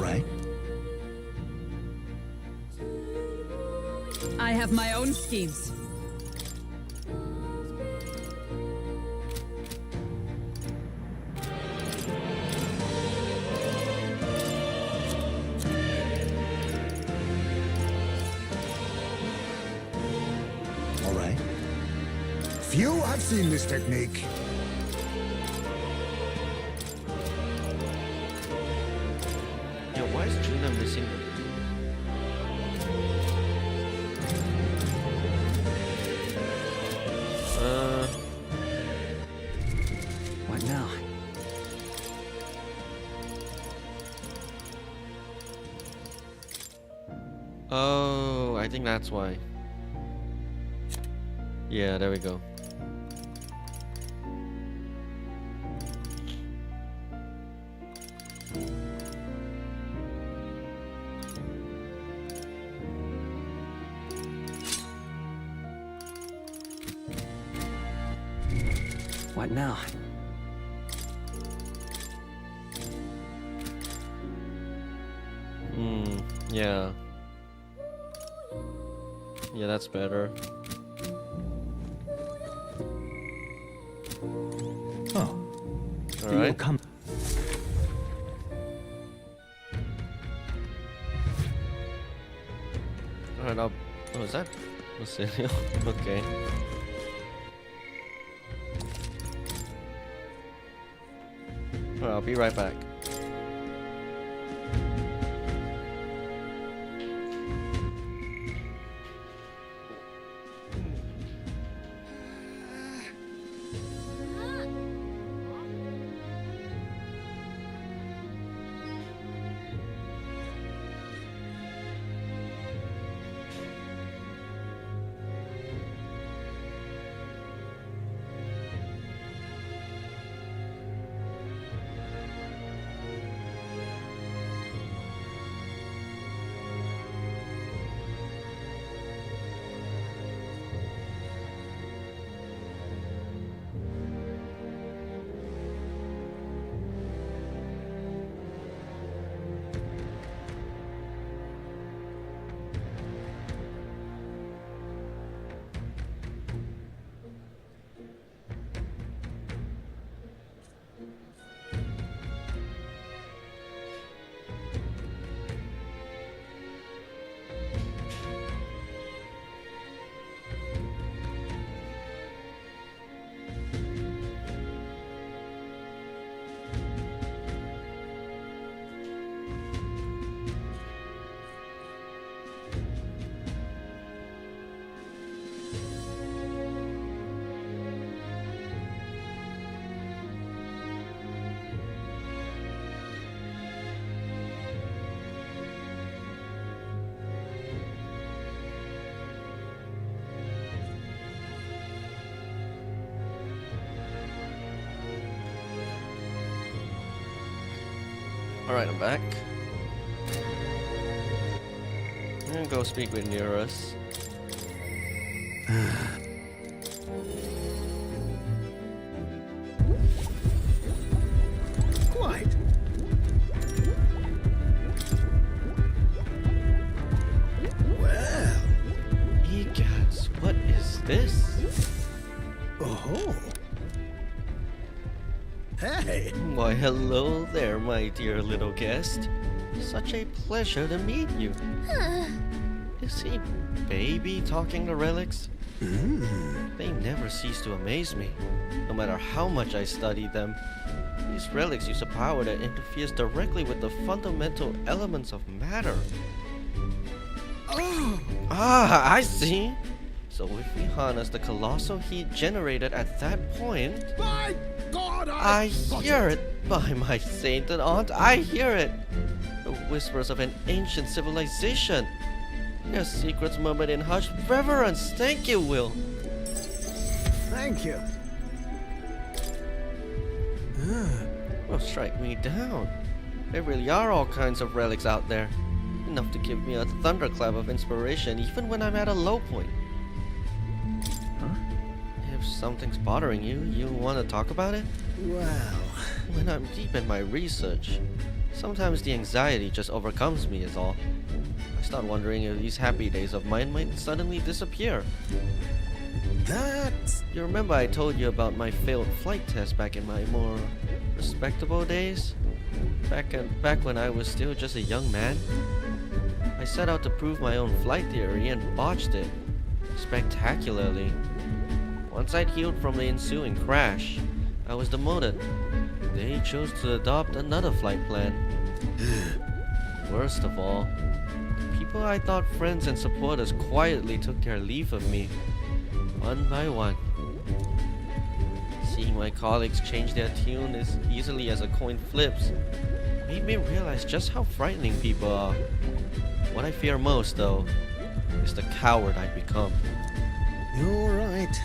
right. I have my own schemes. All right. Few have seen this technique. Yeah, why is Juna missing the... What now? Oh, I think that's why. Yeah, there we go. What now? Yeah. Yeah, that's better. Oh, All you will right. come. All right. Oh, is that Basilio? Okay. All right, I'll be right back. Alright, I'm back. I'm gonna go speak with Neurus. Quite. Well. Egads, what is this? Oh. Hey. Why, hello there, my dear little guest. Such a pleasure to meet you. Is he baby talking to relics? They never cease to amaze me, no matter how much I study them. These relics use a power that interferes directly with the fundamental elements of matter. Ah, I see. So if we harness the colossal heat generated at that point... My God, I hear it! By my sainted aunt, I hear it! The whispers of an ancient civilization. Their secrets murmured in hushed reverence. Thank you, Will. Thank you. Well, strike me down. There really are all kinds of relics out there. Enough to give me a thunderclap of inspiration even when I'm at a low point. If something's bothering you, you want to talk about it? Well, When I'm deep in my research, Sometimes the anxiety just overcomes me is all. I start wondering if these happy days of mine might suddenly disappear. You remember I told you about my failed flight test back in my more respectable days? Back when I was still just a young man? I set out to prove my own flight theory and botched it spectacularly. Once I'd healed from the ensuing crash, I was demoted. They chose to adopt another flight plan. Worst of all, the people I thought friends and supporters quietly took their leave of me, one by one. Seeing my colleagues change their tune as easily as a coin flips made me realize just how frightening people are. What I fear most, though, is the coward I've become. You're right.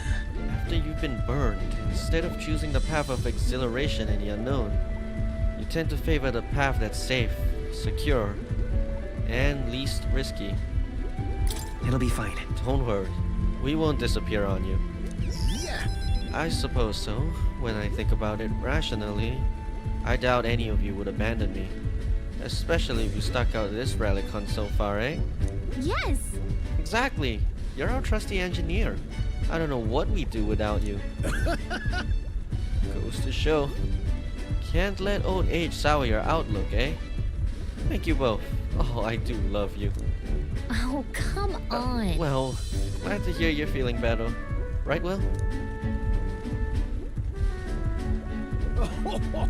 After you've been burned, instead of choosing the path of exhilaration in the unknown, you tend to favor the path that's safe, secure, and least risky. It'll be fine. Don't worry, we won't disappear on you. Yeah. I suppose so. When I think about it rationally, I doubt any of you would abandon me. Especially if you stuck out this relic hunt so far, eh? Yes! Exactly! You're our trusty engineer. I don't know what we'd do without you. Goes to show. Can't let old age sour your outlook, eh? Thank you both. Oh, I do love you. Oh, come on. Well, glad to hear you're feeling better. Right, Will?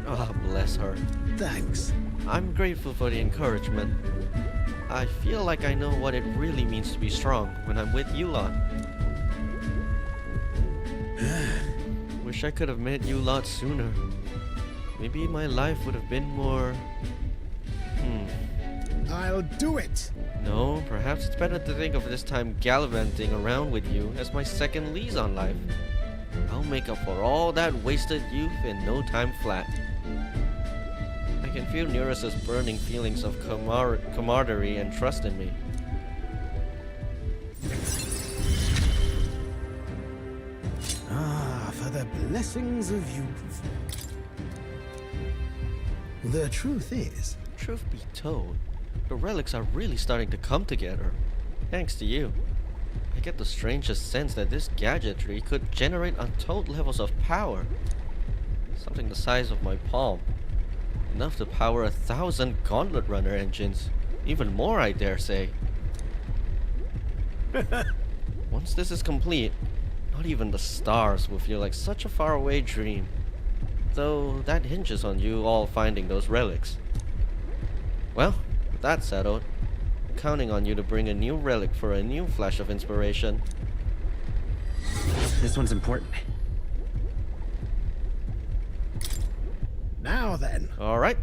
Ah, bless her. Thanks. I'm grateful for the encouragement. I feel like I know what it really means to be strong when I'm with you lot. Wish I could have met you lot sooner. Maybe my life would have been more... I'll do it. No, perhaps it's better to think of this time gallivanting around with you as my second lease on life. I'll make up for all that wasted youth in no time flat. I can feel Neurus's burning feelings of camaraderie and trust in me. Ah, for the blessings of youth. The truth is... Truth be told, the relics are really starting to come together. Thanks to you. I get the strangest sense that this gadgetry could generate untold levels of power. Something the size of my palm. Enough to power 1,000 Gauntlet Runner engines. Even more, I dare say. Once this is complete, not even the stars will feel like such a faraway dream. Though that hinges on you all finding those relics. Well, with that settled, I'm counting on you to bring a new relic for a new flash of inspiration. This one's important. Now then. Alright,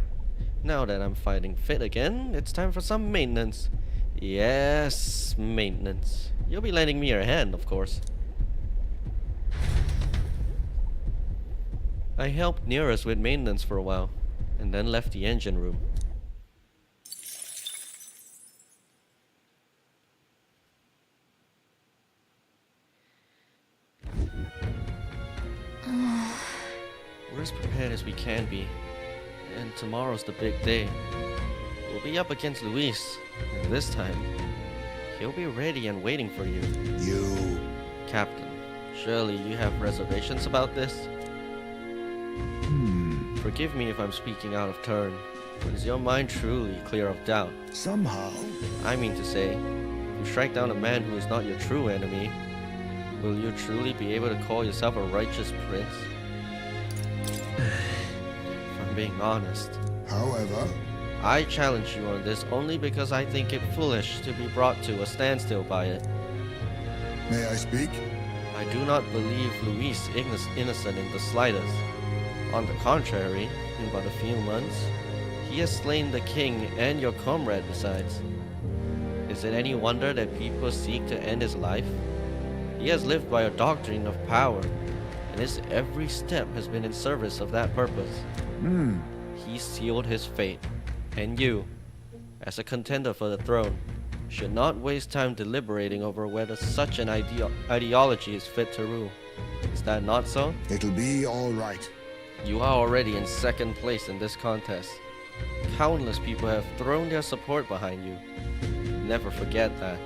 now that I'm fighting fit again, it's time for some maintenance. Yes, maintenance. You'll be lending me your hand, of course. I helped Nearest with maintenance for a while, and then left the engine room. We're as prepared as we can be, and tomorrow's the big day. We'll be up against Luis, and this time, he'll be ready and waiting for you. You... Captain, surely you have reservations about this? Forgive me if I'm speaking out of turn, but is your mind truly clear of doubt? Somehow... I mean to say, if you strike down a man who is not your true enemy, will you truly be able to call yourself a righteous prince? If I'm being honest. However... I challenge you on this only because I think it foolish to be brought to a standstill by it. May I speak? I do not believe Luis innocent in the slightest. On the contrary, in but a few months, he has slain the king and your comrade besides. Is it any wonder that people seek to end his life? He has lived by a doctrine of power, and his every step has been in service of that purpose. He sealed his fate, and you, as a contender for the throne, should not waste time deliberating over whether such an ideology is fit to rule. Is that not so? It'll be all right. You are already in second place in this contest. Countless people have thrown their support behind you. Never forget that.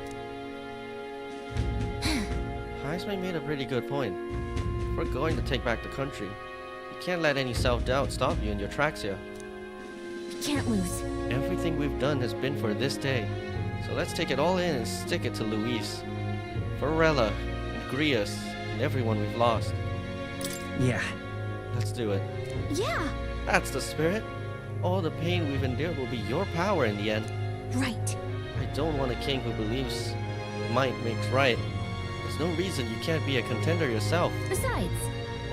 Heisman made a pretty good point. If we're going to take back the country, you can't let any self-doubt stop you in your tracks here. You can't lose. Everything we've done has been for this day, so let's take it all in and stick it to Luis, Varela, and Grius, and everyone we've lost. Yeah. Let's do it. Yeah, That's the spirit. All the pain we've endured will be your power in the end. right. I don't want a king who believes might makes right. There's no reason you can't be a contender yourself. Besides,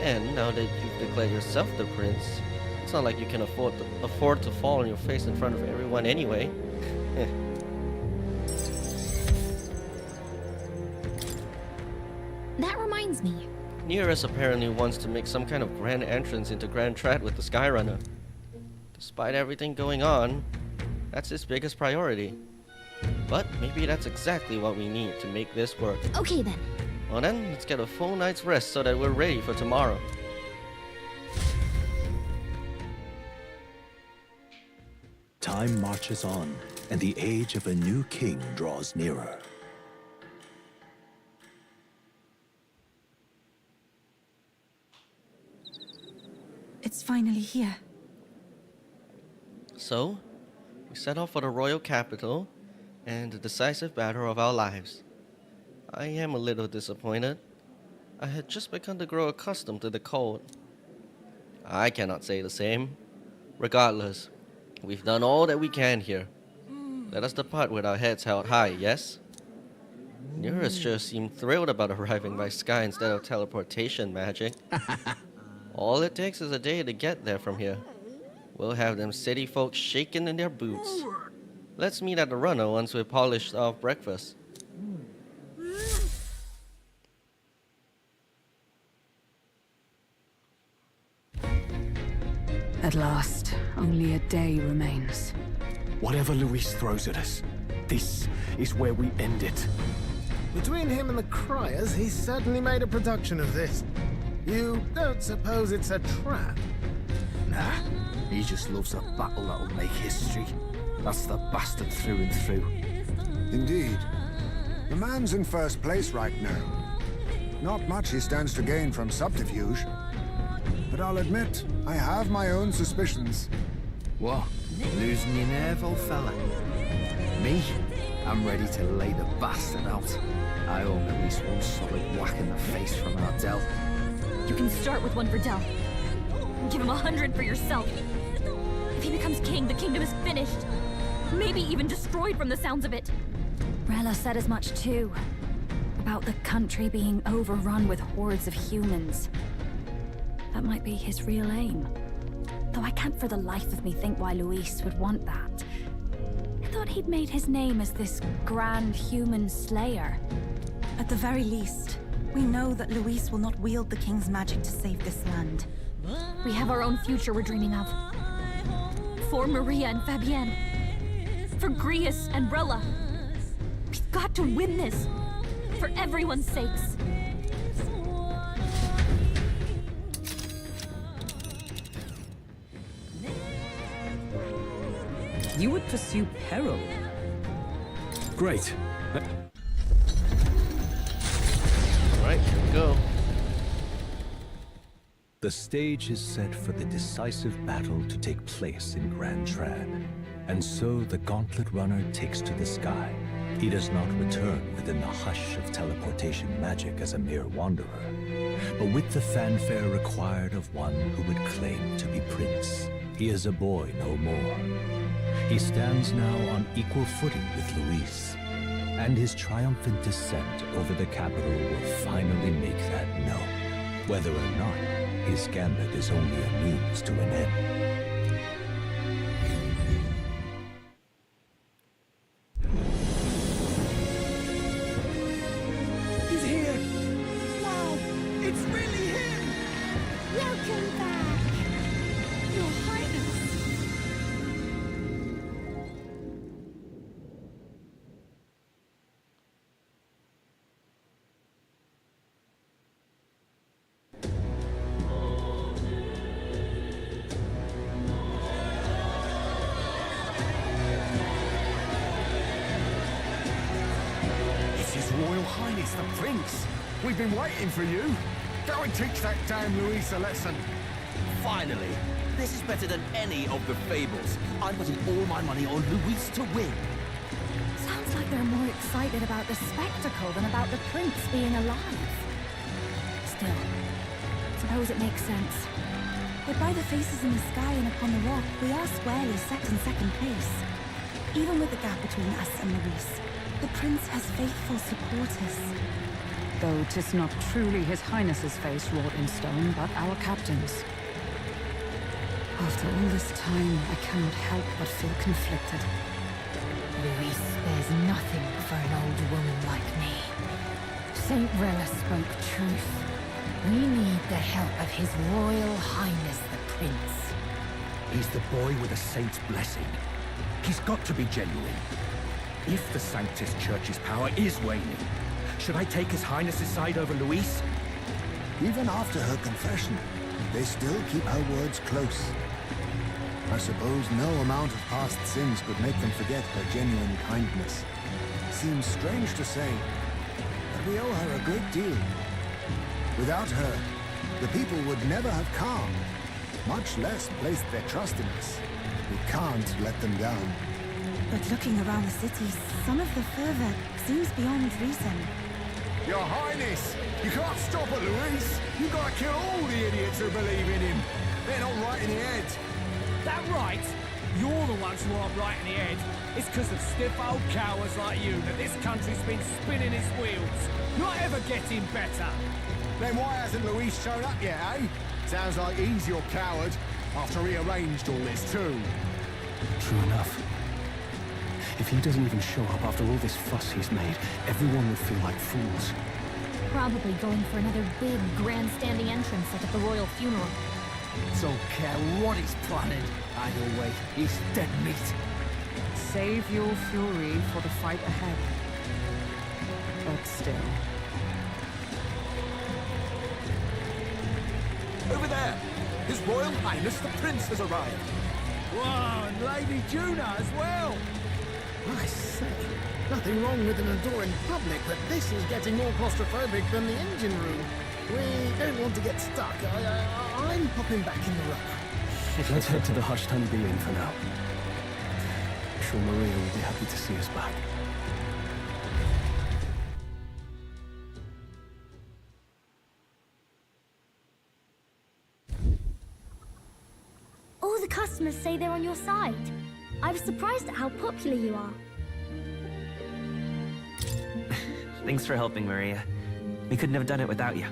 And now that you've declared yourself the prince, it's not like you can afford to fall on your face in front of everyone anyway. that reminds me. Nearest apparently wants to make some kind of grand entrance into Grand Trad with the Skyrunner. Despite everything going on, that's his biggest priority. But maybe that's exactly what we need to make this work. Okay then. Well then, let's get a full night's rest so that we're ready for tomorrow. Time marches on, and the age of a new king draws nearer. It's finally here. So, we set off for the royal capital and the decisive battle of our lives. I am a little disappointed. I had just begun to grow accustomed to the cold. I cannot say the same. Regardless, we've done all that we can here. Let us depart with our heads held high, yes? Nearest sure seemed thrilled about arriving by sky instead of teleportation magic. All it takes is a day to get there from here. We'll have them city folks shaking in their boots. Let's meet at the runner once we've polished off breakfast. At last, only a day remains. Whatever Luis throws at us, this is where we end it. Between him and the Criers, he's certainly made a production of this. You don't suppose it's a trap? Nah, he just loves a battle that'll make history. That's the bastard through and through. Indeed. The man's in first place right now. Not much he stands to gain from subterfuge. But I'll admit, I have my own suspicions. What? Losing your nerve, old fella? Me? I'm ready to lay the bastard out. I owe him at least one solid whack in the face from Ardell. You can start with one for Del. Give him 100 for yourself. If he becomes king, the kingdom is finished. Maybe even destroyed from the sounds of it. Rella said as much too. About the country being overrun with hordes of humans. That might be his real aim. Though I can't for the life of me think why Luis would want that. I thought he'd made his name as this grand human slayer. At the very least, we know that Luis will not wield the king's magic to save this land. We have our own future we're dreaming of. For Maria and Fabienne. For Grius and Rella. We've got to win this. For everyone's sakes. You would pursue peril. Great. Alright, here we go. The stage is set for the decisive battle to take place in Grand Trad. And so the Gauntlet Runner takes to the sky. He does not return within the hush of teleportation magic as a mere wanderer, but with the fanfare required of one who would claim to be prince. He is a boy no more. He stands now on equal footing with Luis, and his triumphant descent over the capital will finally make that known, whether or not his gambit is only a means to an end. He's here! Wow! It's really him! Welcome back. Your Highness. Royal Highness the Prince. We've been waiting for you. Go and teach that damn Luis a lesson. Finally! This is better than any of the fables. I'm putting all my money on Luis to win. Sounds like they're more excited about the spectacle than about the prince being alive. Still, suppose it makes sense. But by the faces in the sky and upon the rock, we are squarely set in second place. Even with the gap between us and Luis, the prince has faithful supporters. Though 'tis not truly His Highness's face wrought in stone, but our captain's. After all this time, I cannot help but feel conflicted. Luis spares nothing for an old woman like me. Saint Rella spoke truth. We need the help of His Royal Highness the Prince. He's the boy with a saint's blessing. He's got to be genuine. If the Sanctus Church's power is waning, should I take His Highness's side over Luis? Even after her confession, they still keep her words close. I suppose no amount of past sins could make them forget her genuine kindness. Seems strange to say, but we owe her a great deal. Without her, the people would never have calmed, much less placed their trust in us. We can't let them down. But looking around the city, some of the fervor seems beyond reason. Your Highness, you can't stop at Luis. You gotta kill all the idiots who believe in him. They're not right in the head. That right? You're the ones who aren't right in the head. It's because of stiff old cowards like you that this country's been spinning its wheels. Not ever getting better. Then why hasn't Luis shown up yet, eh? Sounds like he's your coward, after he arranged all this too. True enough. If he doesn't even show up after all this fuss he's made, everyone will feel like fools. Probably going for another big, grandstanding entrance like at the royal funeral. Don't care what he's planning. Either way, he's dead meat. Save your fury for the fight ahead. But still. Over there! His Royal Highness the Prince has arrived. Wow, and Lady Juna as well! I say, nothing wrong with an adore in public, but this is getting more claustrophobic than the engine room. We don't want to get stuck. I'm popping back in the room. Let's head to the hushed honeybee inn for now. I'm sure Maria will be happy to see us back. All the customers say they're on your side. I was surprised at how popular you are. Thanks for helping, Maria. We couldn't have done it without you.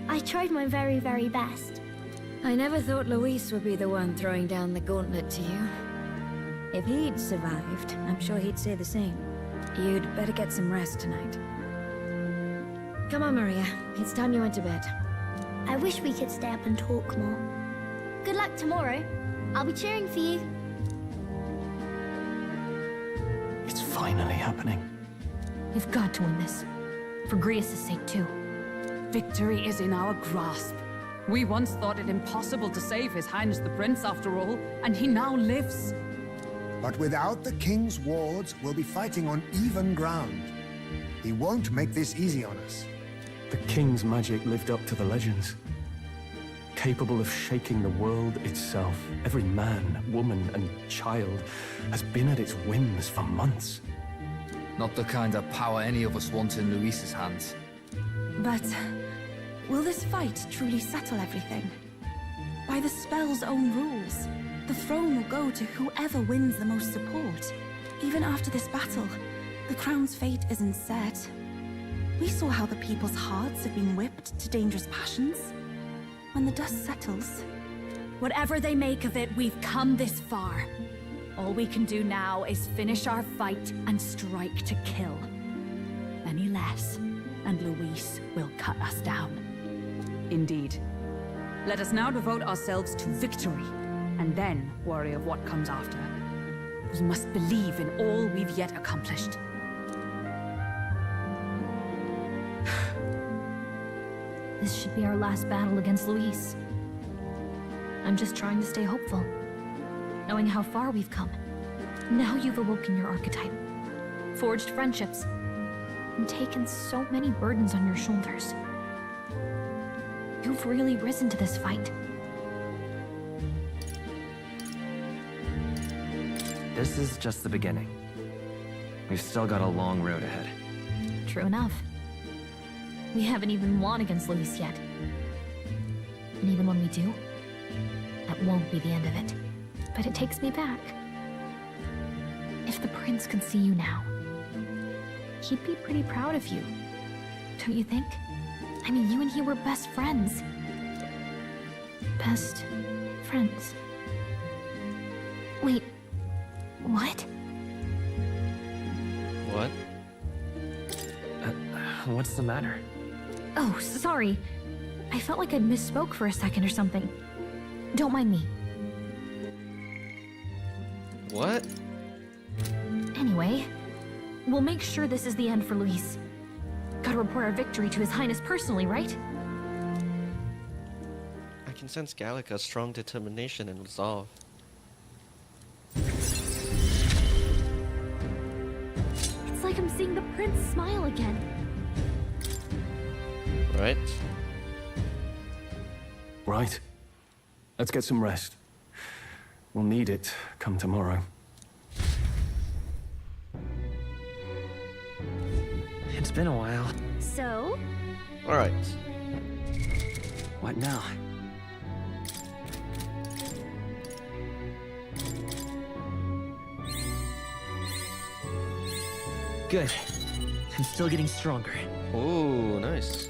I tried my very, very best. I never thought Luis would be the one throwing down the gauntlet to you. If he'd survived, I'm sure he'd say the same. You'd better get some rest tonight. Come on, Maria. It's time you went to bed. I wish we could stay up and talk more. Good luck tomorrow. I'll be cheering for you. It's finally happening. You've got to win this. For Grius' sake, too. Victory is in our grasp. We once thought it impossible to save His Highness the Prince after all, and he now lives. But without the King's wards, we'll be fighting on even ground. He won't make this easy on us. The King's magic lived up to the legends. Capable of shaking the world itself, every man, woman, and child has been at its whims for months. Not the kind of power any of us want in Luis's hands. But will this fight truly settle everything? By the spell's own rules, the throne will go to whoever wins the most support. Even after this battle, the crown's fate isn't set. We saw how the people's hearts have been whipped to dangerous passions. When the dust settles... Whatever they make of it, we've come this far. All we can do now is finish our fight and strike to kill. Any less, and Luis will cut us down. Indeed. Let us now devote ourselves to victory, and then worry of what comes after. We must believe in all we've yet accomplished. This should be our last battle against Luis. I'm just trying to stay hopeful, knowing how far we've come. Now you've awoken your archetype, forged friendships, and taken so many burdens on your shoulders. You've really risen to this fight. This is just the beginning. We've still got a long road ahead. True enough. We haven't even won against Luis yet. And even when we do, that won't be the end of it. But it takes me back. If the prince could see you now, he'd be pretty proud of you. Don't you think? I mean, you and he were best friends. Best friends. Wait, what? What? What's the matter? Oh, sorry. I felt like I'd misspoke for a second or something. Don't mind me. What? Anyway, we'll make sure this is the end for Luis. Gotta report our victory to His Highness personally, right? I can sense Gallica's strong determination and resolve. It's like I'm seeing the prince smile again. Right? Right. Let's get some rest. We'll need it come tomorrow. It's been a while. So? Alright. What now? Good. I'm still getting stronger. Ooh, nice.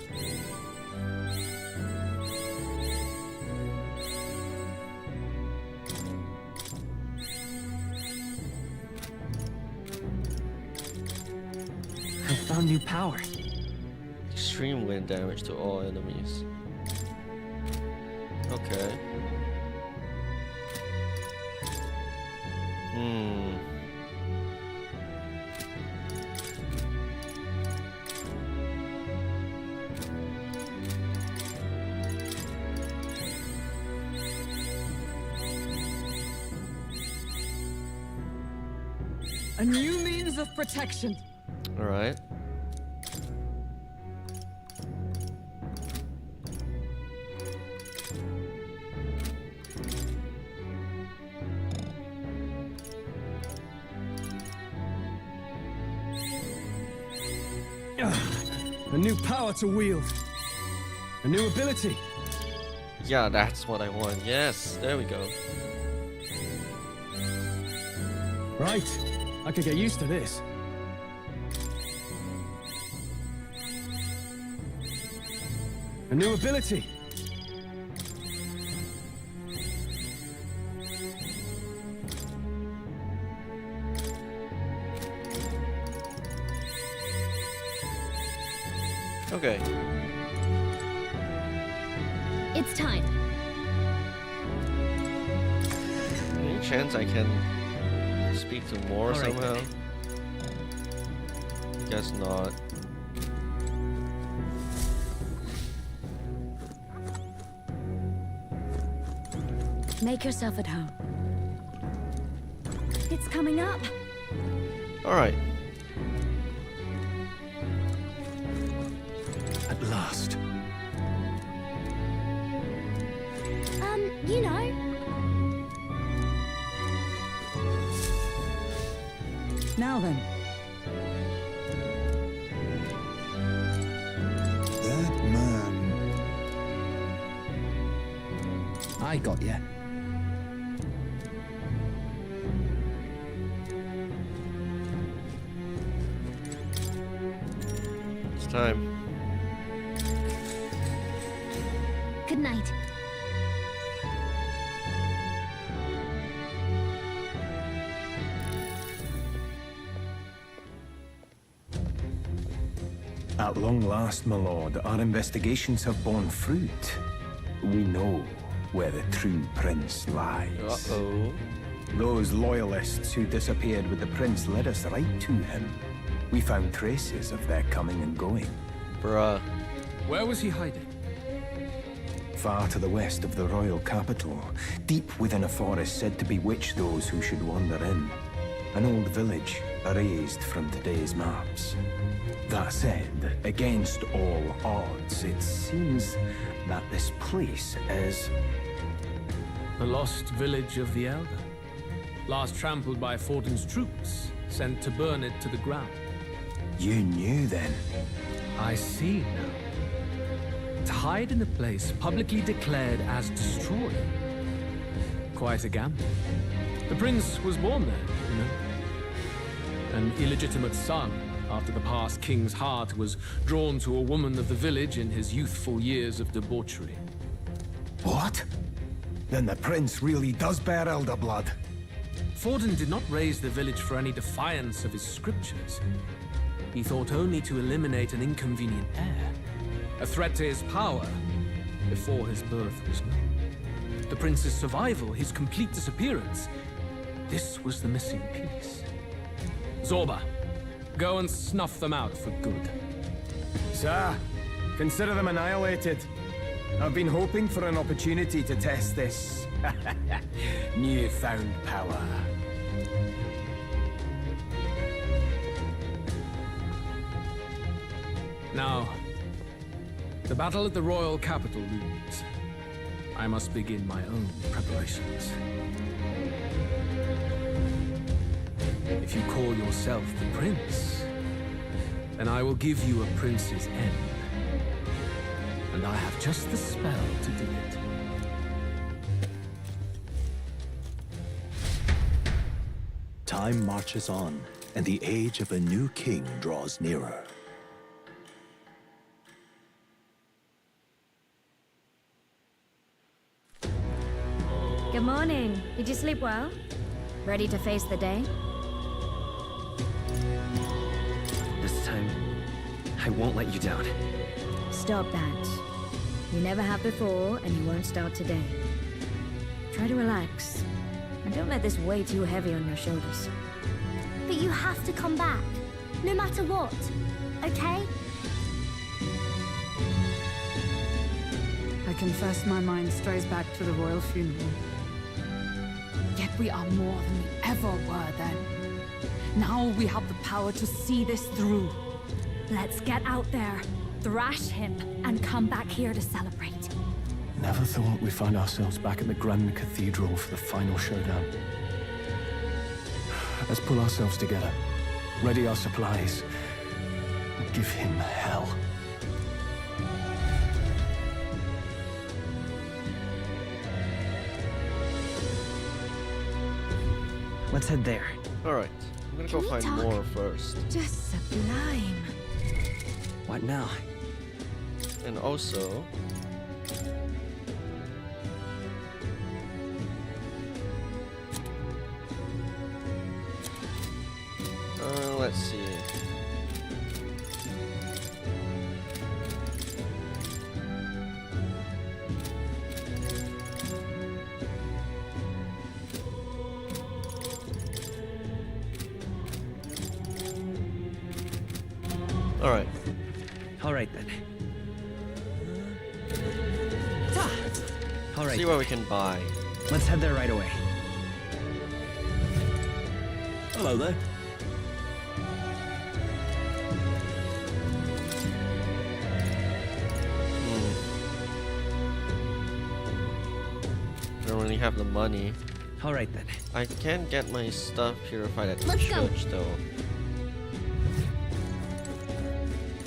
I found new power. Extreme wind damage to all enemies. Okay. A new means of protection. Alright. A new power to wield. A new ability. Yeah, that's what I want. Yes, there we go. Right. I could get used to this. A new ability. Okay. It's time. Any chance I can speak to more somehow? Guess not. Make yourself at home. It's coming up. Alright. At last. You know. Now then. That man. I got you. It's time. Good night. At long last, my lord, our investigations have borne fruit. We know where the true prince lies. Uh-oh. Those loyalists who disappeared with the prince led us right to him. We found traces of their coming and going. Bruh. Where was he hiding? Far to the west of the royal capital, deep within a forest said to bewitch those who should wander in. An old village erased from today's maps. That said, against all odds, it seems that this place is... The lost village of the Elder. Last trampled by Fortin's troops, sent to burn it to the ground. You knew then? I see now. To hide in a place publicly declared as destroyed. Quite a gamble. The prince was born there, you know. An illegitimate son, after the past king's heart was drawn to a woman of the village in his youthful years of debauchery. What? Then the prince really does bear elder blood. Fortin did not raise the village for any defiance of his scriptures. He thought only to eliminate an inconvenient heir, a threat to his power, before his birth was known. The prince's survival, his complete disappearance, this was the missing piece. Zorba, go and snuff them out for good. Sir, consider them annihilated. I've been hoping for an opportunity to test this newfound power. Now, the battle at the royal capital looms. I must begin my own preparations. If you call yourself the prince, then I will give you a prince's end. And I have just the spell to do it. Time marches on, and the age of a new king draws nearer. Good morning. Did you sleep well? Ready to face the day? This time, I won't let you down. Stop that. You never have before, and you won't start today. Try to relax. And don't let this weigh too heavy on your shoulders. But you have to come back, no matter what, okay? I confess my mind strays back to the royal funeral. Yet we are more than we ever were then. Now we have the power to see this through. Let's get out there, thrash him, and come back here to celebrate. Never thought we'd find ourselves back at the Grand Cathedral for the final showdown. Let's pull ourselves together, ready our supplies, and give him hell. Let's head there. Alright, I'm gonna go find more first. Just sublime. What now? And also... let's see. Alright. Alright then. Alright. See what we can buy. Let's head there right away. Hello there. I don't really have the money. Alright then. I can get my stuff purified at the Let's go. church though.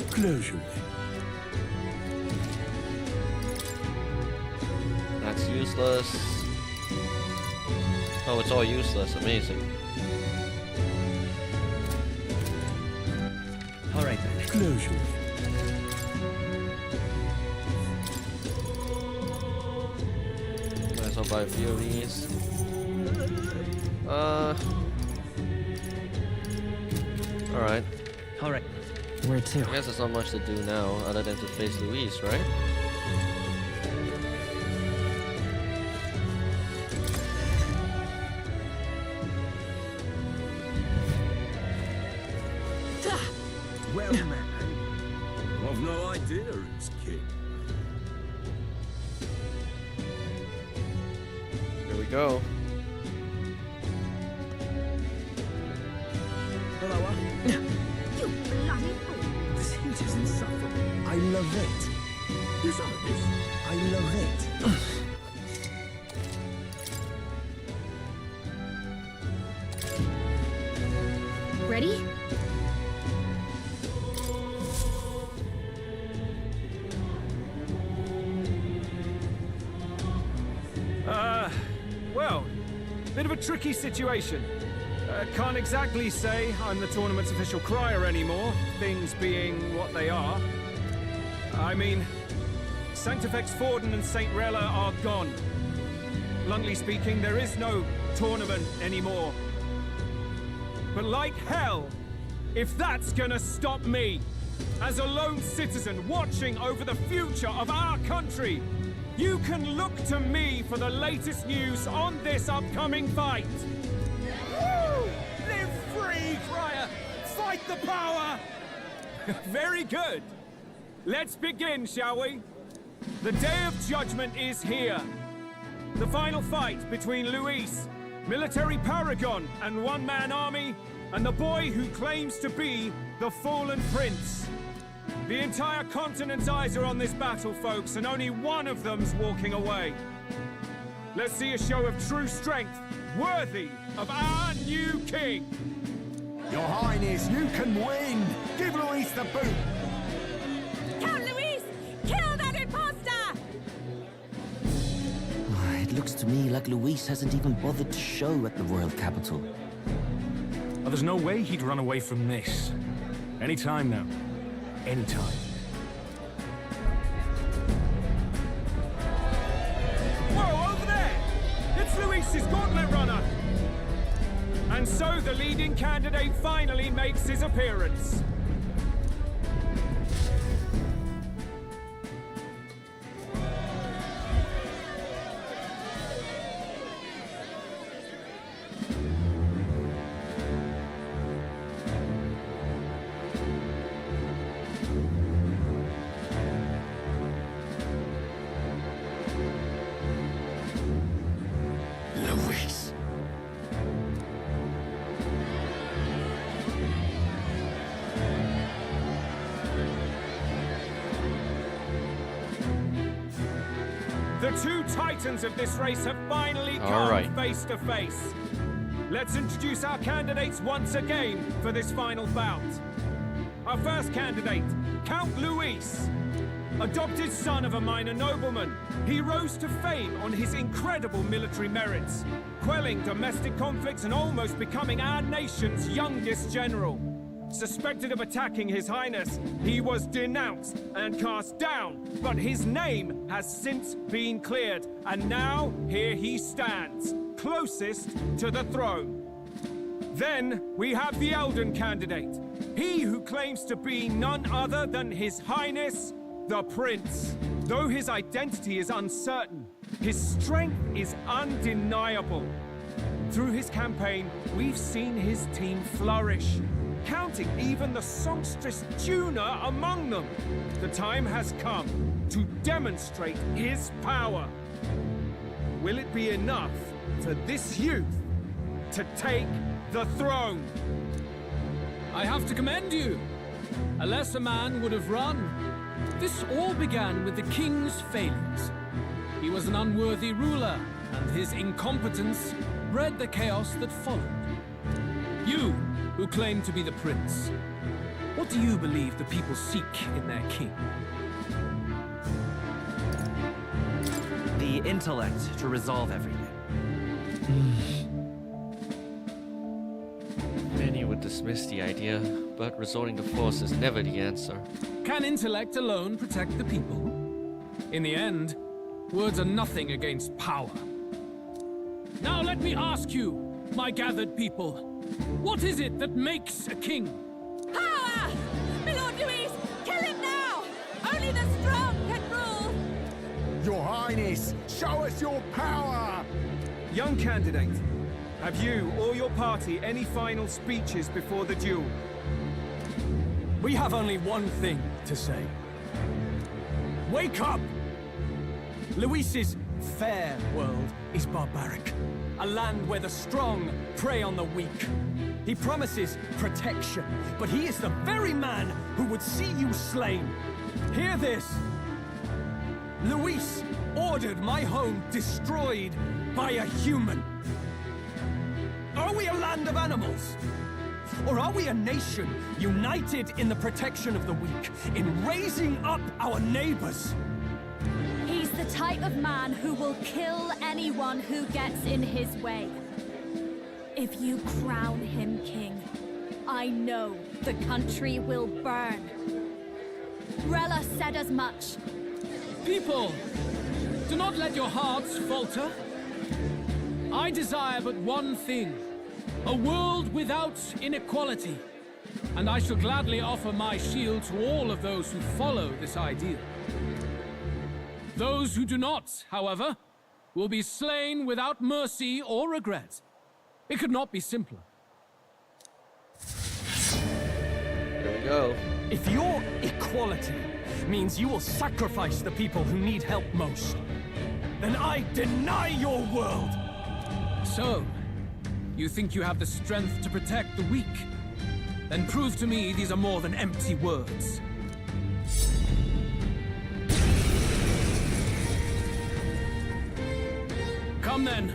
Closure. That's useless. Oh, it's all useless. Amazing. Alright then. Closure. Might as well buy a few of these. Alright. Alright. Where to? I guess there's not much to do now other than to face Louise, right? Well, man, I've no idea it's king. Here we go. service. I love it. Ready? Well, bit of a tricky situation. Can't exactly say I'm the tournament's official crier anymore, things being what they are. I mean, Sanctifex Forden and St. Rella are gone. Bluntly speaking, there is no tournament anymore. But like hell, if that's gonna stop me, as a lone citizen watching over the future of our country, you can look to me for the latest news on this upcoming fight. Woo! Live free, Crier! Fight the power! Very good. Let's begin, shall we? The Day of Judgment is here. The final fight between Luis, military paragon and one-man army, and the boy who claims to be the fallen prince. The entire continent's eyes are on this battle, folks, and only one of them's walking away. Let's see a show of true strength, worthy of our new king. Your Highness, you can win! Give Luis the boot! Count Luis! Kill that imposter! It looks to me like Luis hasn't even bothered to show at the royal capital. Oh, there's no way he'd run away from this. Any time now. Anytime. Whoa, over there! It's Luis's gauntlet runner! And so the leading candidate finally makes his appearance. Luis. The two titans of this race have finally All come right. face to face. Let's introduce our candidates once again for this final bout. Our first candidate, Count Luis. Adopted son of a minor nobleman, he rose to fame on his incredible military merits, quelling domestic conflicts and almost becoming our nation's youngest general. Suspected of attacking His Highness, he was denounced and cast down, but his name has since been cleared, and now here he stands, closest to the throne. Then we have the Elden candidate, he who claims to be none other than His Highness, the Prince. Though his identity is uncertain, his strength is undeniable. Through his campaign, we've seen his team flourish, counting even the songstress Juna among them. The time has come to demonstrate his power. Will it be enough for this youth to take the throne? I have to commend you. A lesser man would have run. This all began with the king's failings. He was an unworthy ruler, and his incompetence bred the chaos that followed. You, who claim to be the prince, what do you believe the people seek in their king? The intellect to resolve everything. Many would dismiss the idea, but resorting to force is never the answer. Can intellect alone protect the people? In the end, words are nothing against power. Now let me ask you, my gathered people, what is it that makes a king? Power! Milord Luis, kill him now! Only the strong can rule! Your Highness, show us your power! Young candidate, have you or your party any final speeches before the duel? We have only one thing to say. Wake up! Luis's fair world is barbaric. A land where the strong prey on the weak. He promises protection, but he is the very man who would see you slain. Hear this. Luis ordered my home destroyed by a human. Are we a land of animals? Or are we a nation united in the protection of the weak, in raising up our neighbors? He's the type of man who will kill anyone who gets in his way. If you crown him king, I know the country will burn. Rella said as much. People, do not let your hearts falter. I desire but one thing, a world without inequality. And I shall gladly offer my shield to all of those who follow this ideal. Those who do not, however, will be slain without mercy or regret. It could not be simpler. There we go. If your equality means you will sacrifice the people who need help most, then I deny your world! So, you think you have the strength to protect the weak? Then prove to me these are more than empty words. Come then,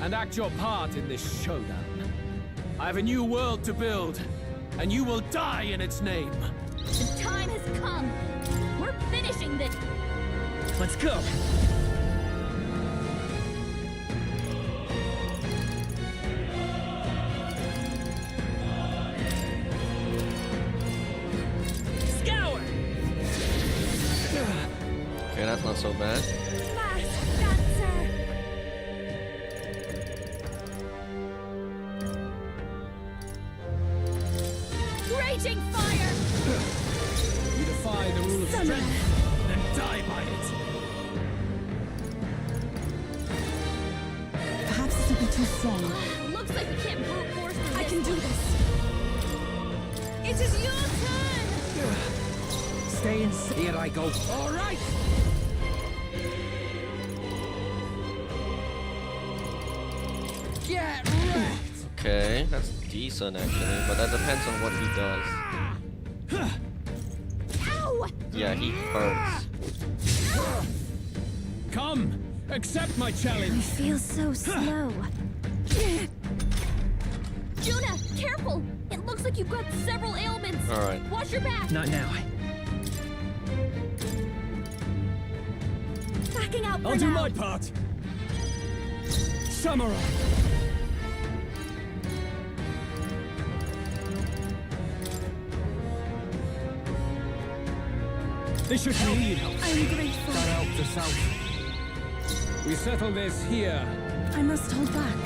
and act your part in this showdown. I have a new world to build, and you will die in its name. The time has come. We're finishing this. Let's go. Scour. Okay, that's not so bad. Masked dancer. Raging fire. You defy the rule of strength, then die by it. Perhaps this will be too strong. Looks like we can't brute force through I can do this. It is your turn. Stay in. Here I go. All right. Get wrecked! Okay, that's decent actually, but that depends on what he does. Ow! Yeah, he burns. Come, accept my challenge. You feel so slow. Juna, careful! It looks like you've got several ailments. All right. Watch your back. Not now. Backing out for I'll do now. my part. Samurai. This should be I'm grateful. Got out to south. We settle this here. I must hold back.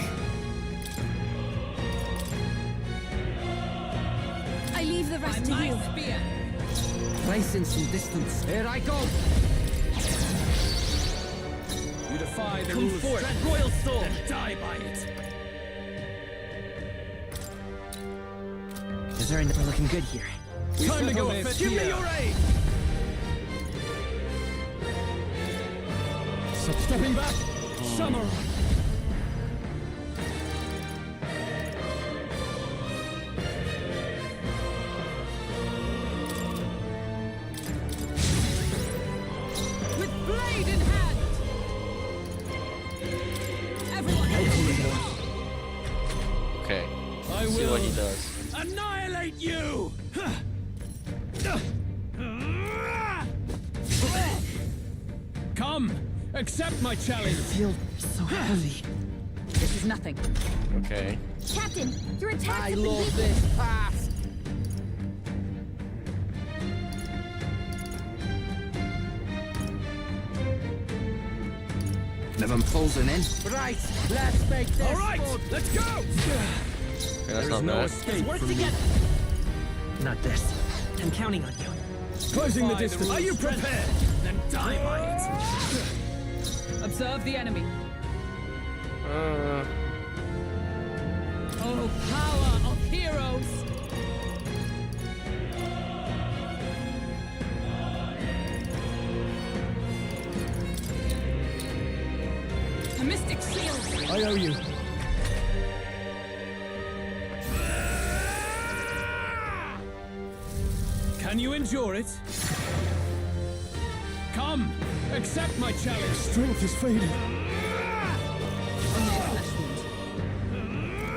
I leave the rest to you. Spear. Placing some distance. Here I go. You defy the Come rule of forth, strength, royal soul. then die by it. Is there anything looking good here? Time to go. Give me your aid. Stepping back, Samurai. With blade in hand. Everyone, Okay. I See will what he does. annihilate you. Come, accept my challenge. feel so heavy. This is nothing. Okay. Captain, your attacks I have been love weakened. this path. Never closing in. Right, let's make this. All right, let's go. Okay, that's not no bad. escape Work from me. together. Not this. I'm counting on you. Closing the distance. Are you prepared? Then die by it. Observe the enemy. Oh, power of heroes! A mystic shield! I owe you. Can you endure it? Come, accept my challenge. Strength is fading.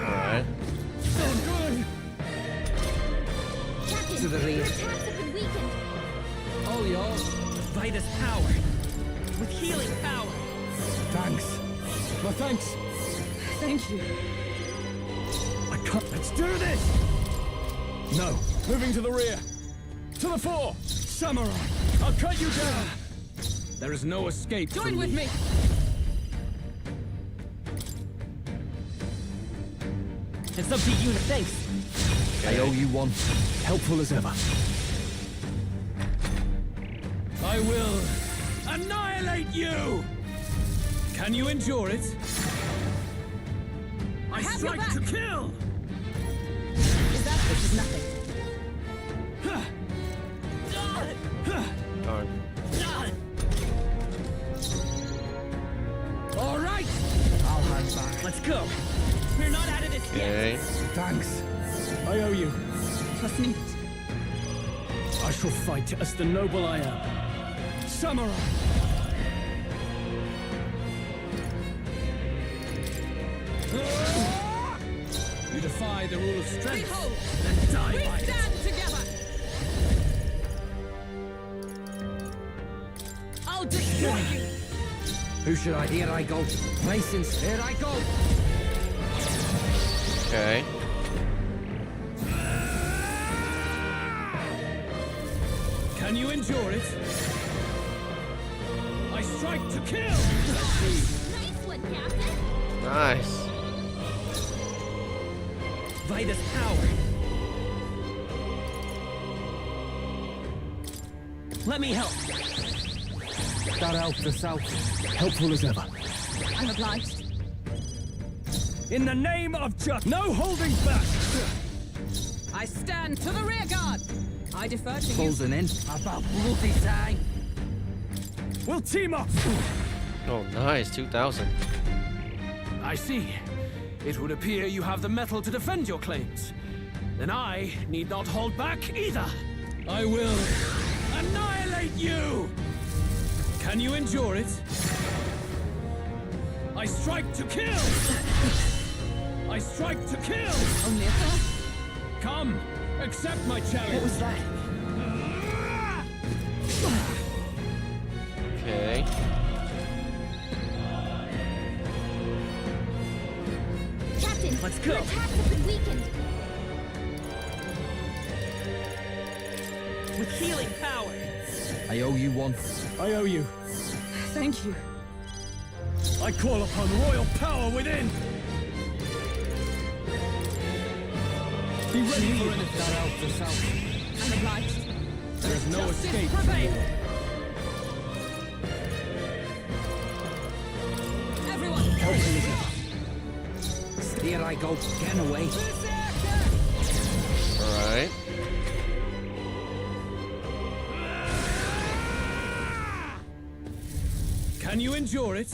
Alright. Captain, To the rear. your attacks have been weakened. All yours. Vitus power. With healing power. Thanks. No thanks. Thank you. I can't. Let's do this! No. Moving to the rear. To the fore! Samurai! I'll cut you down! There is no escape. Join with me. It's up to you. Thanks. I owe you one. Helpful as ever. I will annihilate you! Can you endure it? I have your strike back. to kill! This is nothing. Darn. All right! I'll hang back. Let's go. We're not out of this Okay. yet. Thanks. I owe you. Trust me. I shall fight as the noble I am. Samurai! You defy the rule of strength. Behold, Then die we by it. stand together. I'll destroy you. Who should I? Here I go. Masons, here I go. Okay. Can you endure it? I strike to kill! Nice one, Captain. Nice. Vitus power. Let me help. That helped us out. Helpful as ever. I'm obliged. In the name of no holding back! I stand to the rear guard. I defer to you. Closing in. About bloody time. We'll team up! Oh, nice. 2,000. I see. It would appear you have the metal to defend your claims. Then I need not hold back either. I will annihilate you! Can you endure it? I strike to kill! I strike to kill! Only a thought. Come, accept my challenge! What was that? Okay. Captain, Let's go. your attacks have been weakened. With healing power. I owe you one. I owe you. Thank you. I call upon royal power within! Be ready for anything. That helped us out. I'm obliged. There is no Justice escape. prevail. Everyone, Here I go. Get away. Alright. Can you endure it?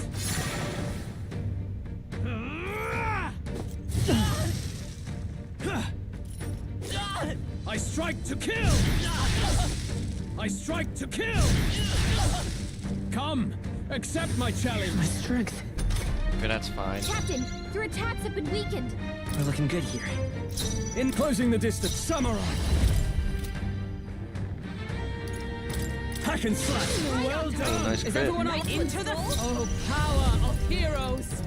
I strike to kill! I strike to kill! Come, accept my challenge! My strength. Okay, that's fine. Captain, your attacks have been weakened. We're looking good here. In closing the distance, samurai! Hack and slash! Well done! Oh, nice is crit. everyone right into the power of heroes?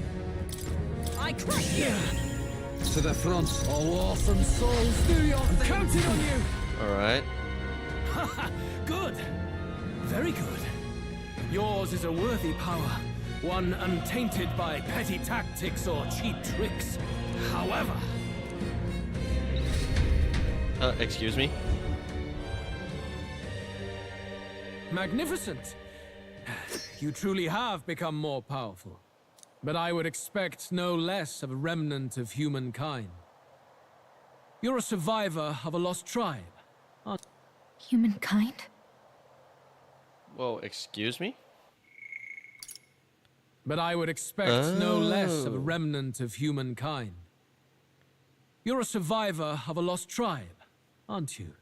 I crush you. To the front. Oh, awesome souls. Do your thing. Counting on you! Alright. Good! Very good. Yours is a worthy power, one untainted by petty tactics or cheap tricks. However... Excuse me? Magnificent! You truly have become more powerful. But I would expect no less of a remnant of humankind. You're a survivor of a lost tribe. Humankind? Whoa, excuse me? But I would expect no less of a remnant of humankind. You're a survivor of a lost tribe, aren't you?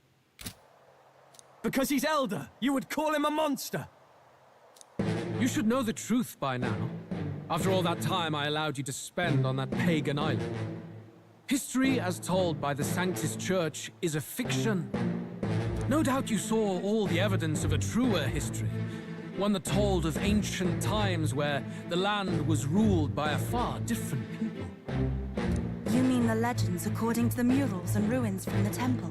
Because he's elder, you would call him a monster. You should know the truth by now. After all that time I allowed you to spend on that pagan island. History, as told by the Sanctus Church, is a fiction. No doubt you saw all the evidence of a truer history. One that told of ancient times where the land was ruled by a far different people. You mean the legends according to the murals and ruins from the temple?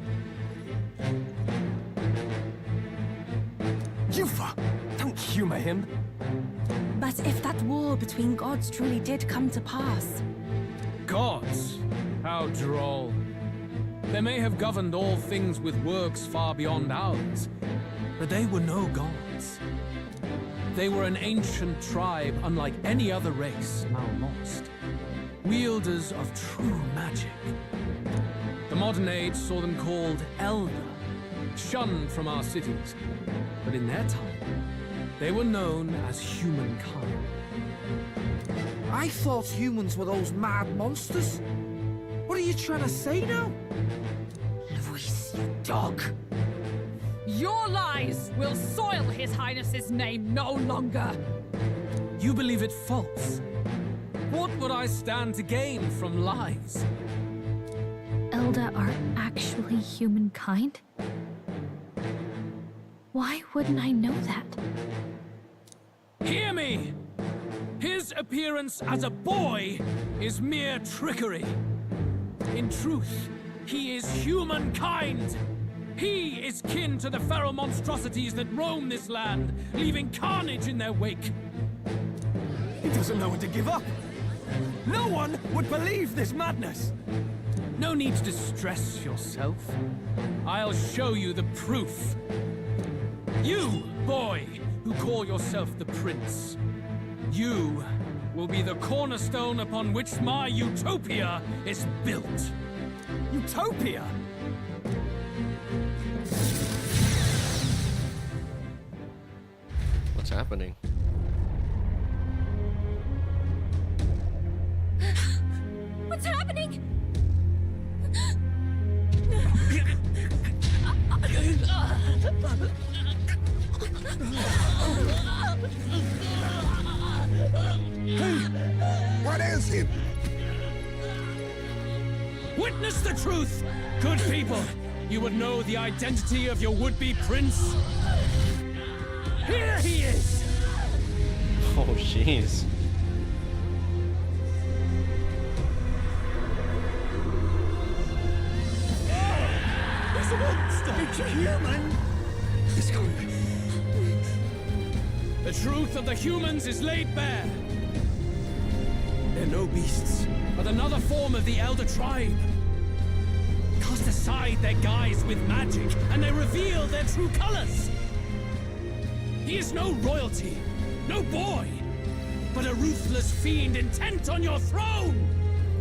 Yufa! Don't humor him. But if that war between gods truly did come to pass... Gods? How droll. They may have governed all things with works far beyond ours, but they were no gods. They were an ancient tribe unlike any other race now lost. Wielders of true magic. The modern age saw them called Elder, shunned from our cities. But in their time, they were known as humankind. I thought humans were those mad monsters. What are you trying to say now? Luis, you dog. Your lies will soil His Highness's name no longer. You believe it false? What would I stand to gain from lies? Elder are actually humankind? Why wouldn't I know that? Hear me! His appearance as a boy is mere trickery. In truth, he is humankind. He is kin to the feral monstrosities that roam this land, leaving carnage in their wake. He doesn't know when to give up. No one would believe this madness. No need to distress yourself. I'll show you the proof. You, boy, who call yourself the prince. You will be the cornerstone upon which my utopia is built. Utopia? What's happening? What's happening? What is it? Witness the truth, good people. You would know the identity of your would-be prince. Here he is! Oh, jeez. It's a monster! It's a human! It's gone. The truth of the humans is laid bare. They're no beasts, but another form of the Elder Tribe. Cast aside their guise with magic, and they reveal their true colors. He is no royalty, no boy, but a ruthless fiend intent on your throne!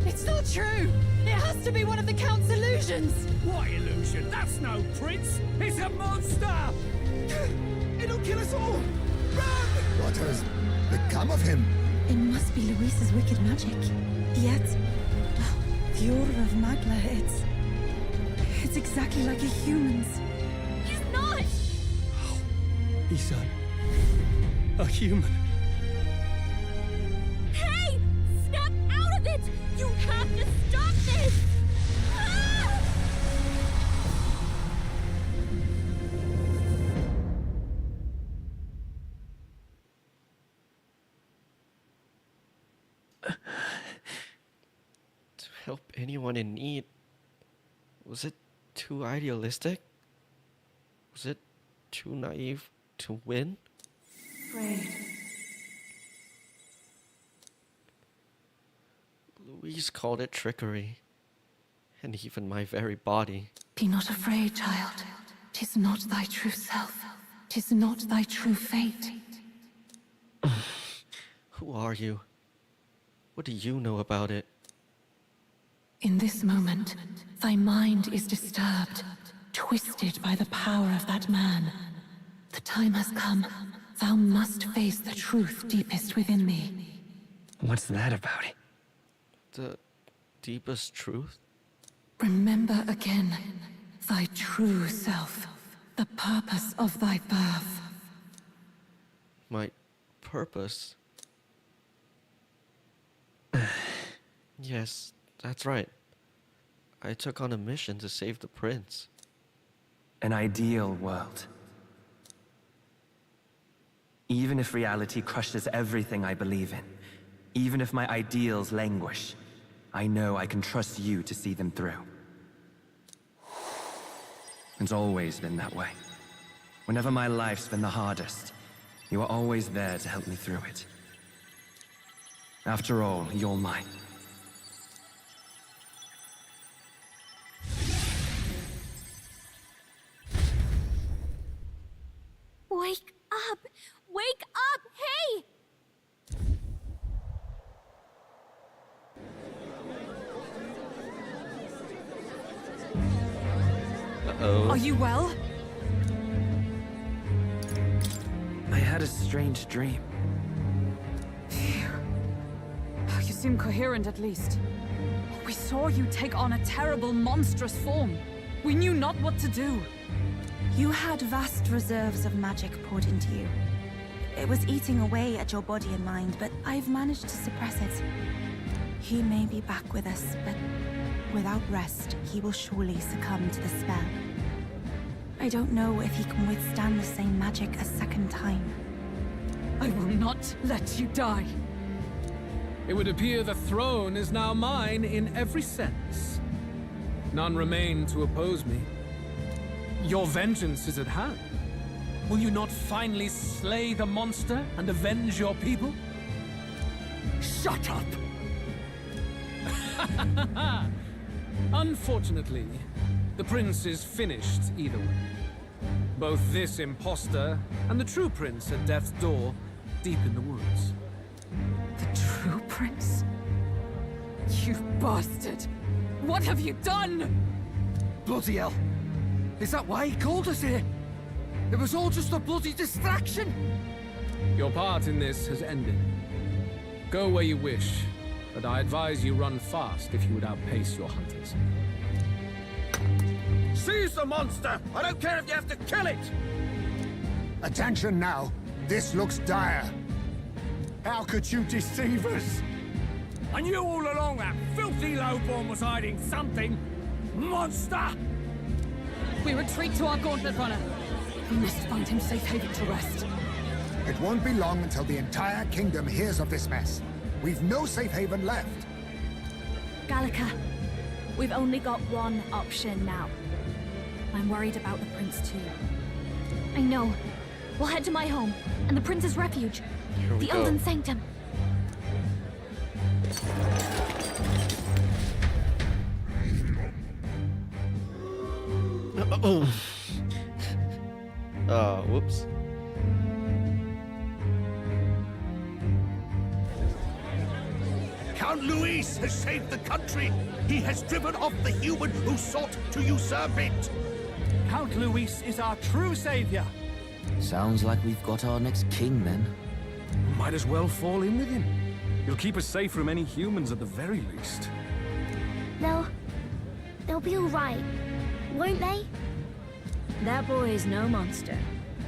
It's not true! It has to be one of the Count's illusions! What illusion? That's no prince! It's a monster! It'll kill us all! Run! What has become of him? It must be Luis's wicked magic. Yet, the aura of Magla, it's exactly like a human's. He's not! He's a human. Hey! Snap out of it! You have to stop this! Ah! To help anyone in need. Was it too idealistic? Was it too naive to win? Afraid. Louise called it trickery. And even my very body. Be not afraid, child. 'Tis not thy true self. 'Tis not thy true fate. Who are you? What do you know about it? In this moment, thy mind is disturbed, twisted by the power of that man. The time has come. Thou must face the truth deepest within thee. What's that about? The deepest truth? Remember again thy true self, the purpose of thy birth. My purpose. Yes, that's right. I took on a mission to save the prince. An ideal world. Even if reality crushes everything I believe in, even if my ideals languish, I know I can trust you to see them through. It's always been that way. Whenever my life's been the hardest, you are always there to help me through it. After all, you're mine. Wake up! Wake up! Hey! Uh-oh. Are you well? I had a strange dream. You seem coherent at least. We saw you take on a terrible, monstrous form. We knew not what to do. You had vast reserves of magic poured into you. It was eating away at your body and mind, but I've managed to suppress it. He may be back with us, but without rest, he will surely succumb to the spell. I don't know if he can withstand the same magic a second time. I will not let you die. It would appear the throne is now mine in every sense. None remain to oppose me. Your vengeance is at hand. Will you not finally slay the monster and avenge your people? Shut up! Unfortunately, the prince is finished either way. Both this imposter and the true prince at death's door, deep in the woods. The true prince? You bastard! What have you done? Bloody hell! Is that why he called us here? It was all just a bloody distraction! Your part in this has ended. Go where you wish, but I advise you run fast if you would outpace your hunters. Seize the monster! I don't care if you have to kill it! Attention now. This looks dire. How could you deceive us? I knew all along that filthy lowborn was hiding something. Monster! We retreat to our gauntlet runner. We must find him safe haven to rest. It won't be long until the entire kingdom hears of this mess. We've no safe haven left. Gallica, we've only got one option now. I'm worried about the prince too. I know. We'll head to my home, and the prince's refuge. The Elden Sanctum. Oh, whoops. Count Luis has saved the country. He has driven off the human who sought to usurp it. Count Luis is our true savior. Sounds like we've got our next king, then. Might as well fall in with him. He'll keep us safe from any humans at the very least. They'll be all right, won't they? That boy is no monster.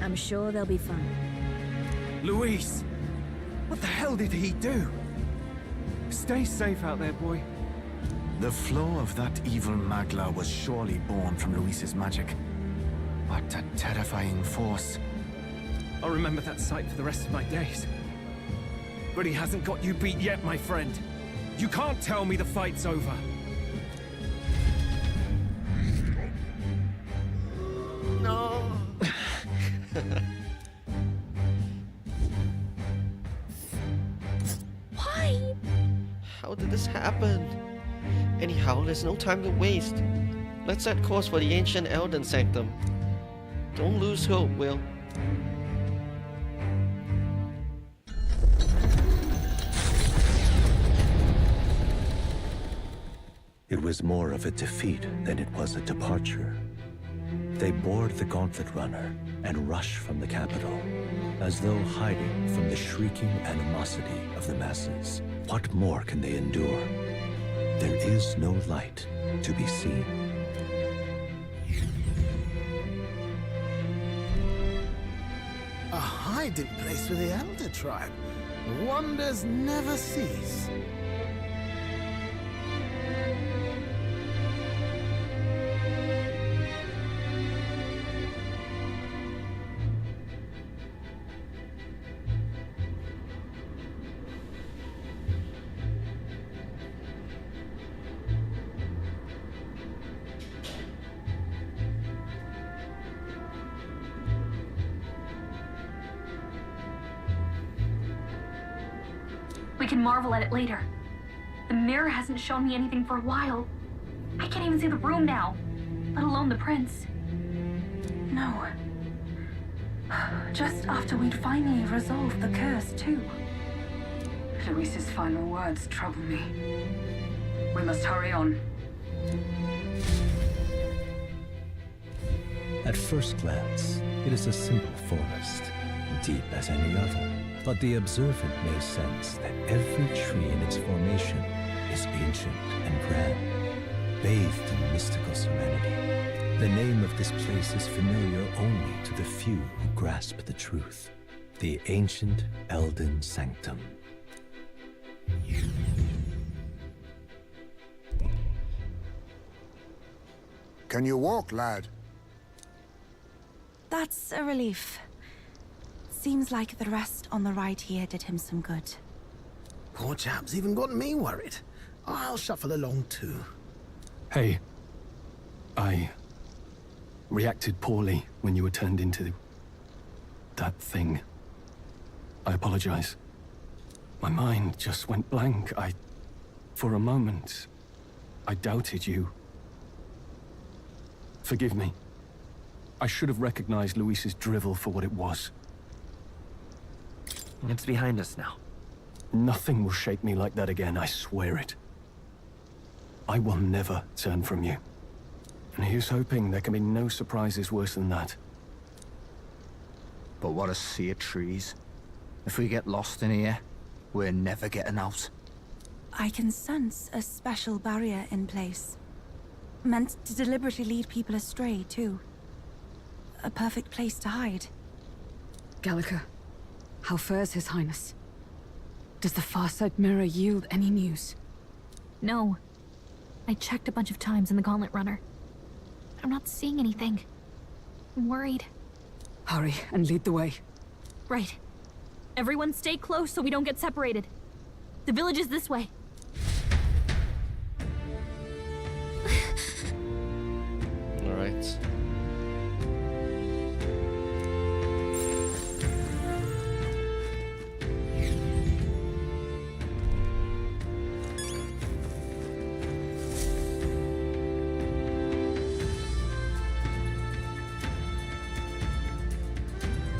I'm sure they'll be fine. Luis! What the hell did he do? Stay safe out there, boy. The flow of that evil Magla was surely born from Luis's magic. What a terrifying force. I'll remember that sight for the rest of my days. But he hasn't got you beat yet, my friend. You can't tell me the fight's over. No. Why? How did this happen? Anyhow, there's no time to waste. Let's set course for the ancient Elden Sanctum. Don't lose hope, Will. It was more of a defeat than it was a departure. They board the gauntlet runner and rush from the capital, as though hiding from the shrieking animosity of the masses. What more can they endure? There is no light to be seen. A hiding place for the Elder Tribe. Wonders never cease. We can marvel at it later. The mirror hasn't shown me anything for a while. I can't even see the room now, let alone the prince. No. Just after we'd finally resolved the curse, too. Luis's final words trouble me. We must hurry on. At first glance, it is a simple forest, deep as any other. But the observant may sense that every tree in its formation is ancient and grand, bathed in mystical serenity. The name of this place is familiar only to the few who grasp the truth. The ancient Elden Sanctum. Can you walk, lad? That's a relief. Seems like the rest on the ride here did him some good. Poor chap's even got me worried. I'll shuffle along too. Hey, I reacted poorly when you were turned into that thing. I apologize. My mind just went blank. For a moment, I doubted you. Forgive me. I should have recognized Luis's drivel for what it was. It's behind us now. Nothing will shake me like that again, I swear it. I will never turn from you. And here's hoping there can be no surprises worse than that. But what a sea of trees. If we get lost in here, we're never getting out. I can sense a special barrier in place. Meant to deliberately lead people astray, too. A perfect place to hide. Gallica, how fares His Highness? Does the Farsight Mirror yield any news? No. I checked a bunch of times in the Gauntlet Runner. I'm not seeing anything. I'm worried. Hurry and lead the way. Right. Everyone stay close so we don't get separated. The village is this way. All right.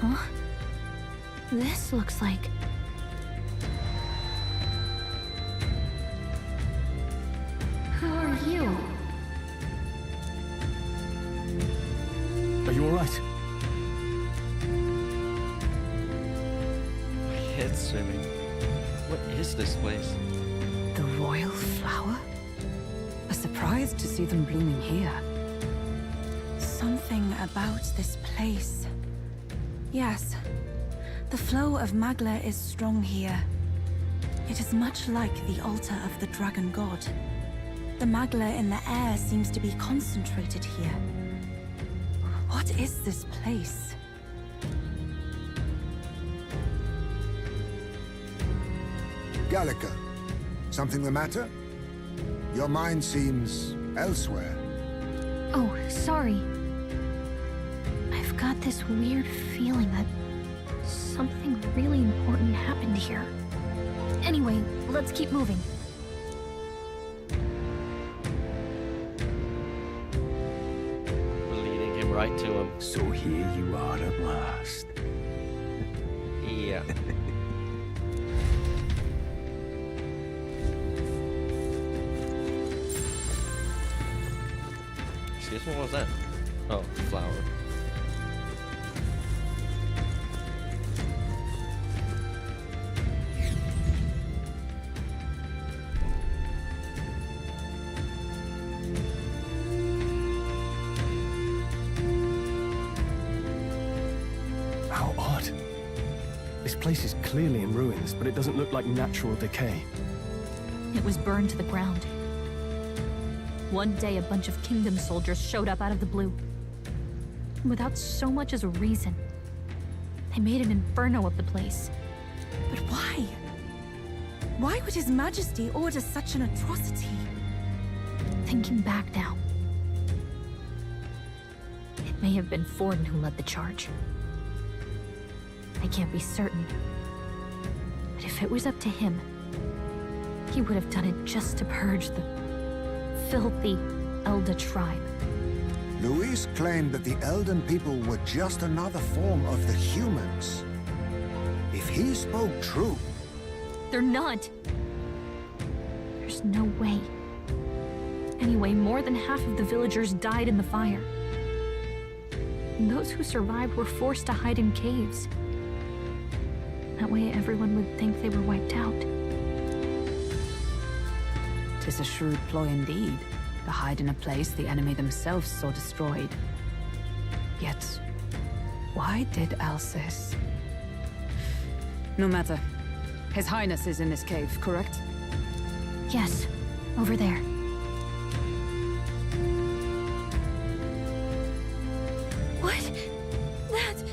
Huh? This looks like... Who are you? Are you alright? My head's swimming. What is this place? The royal flower? A surprise to see them blooming here. Something about this place. Yes. The flow of Magla is strong here. It is much like the altar of the dragon god. The Magla in the air seems to be concentrated here. What is this place? Gallica, something the matter? Your mind seems elsewhere. Oh, sorry. I've got this weird feeling that something really important happened here. Anyway, let's keep moving. We're leading him right to him. So here you are at last. Yeah. Excuse me, what was that? Oh, flower. How odd. This place is clearly in ruins, but it doesn't look like natural decay. It was burned to the ground. One day, a bunch of kingdom soldiers showed up out of the blue. Without so much as a reason. They made an inferno of the place. But why? Why would His Majesty order such an atrocity? Thinking back now, it may have been Forden who led the charge. I can't be certain. But if it was up to him, he would have done it just to purge the filthy Elda tribe. Luis claimed that the Elden people were just another form of the humans. If he spoke true... They're not. There's no way. Anyway, more than half of the villagers died in the fire. And those who survived were forced to hide in caves. That way everyone would think they were wiped out. 'Tis a shrewd ploy indeed, to hide in a place the enemy themselves saw destroyed. Yet, why did Alcest? No matter. His Highness is in this cave, correct? Yes, over there. What? That...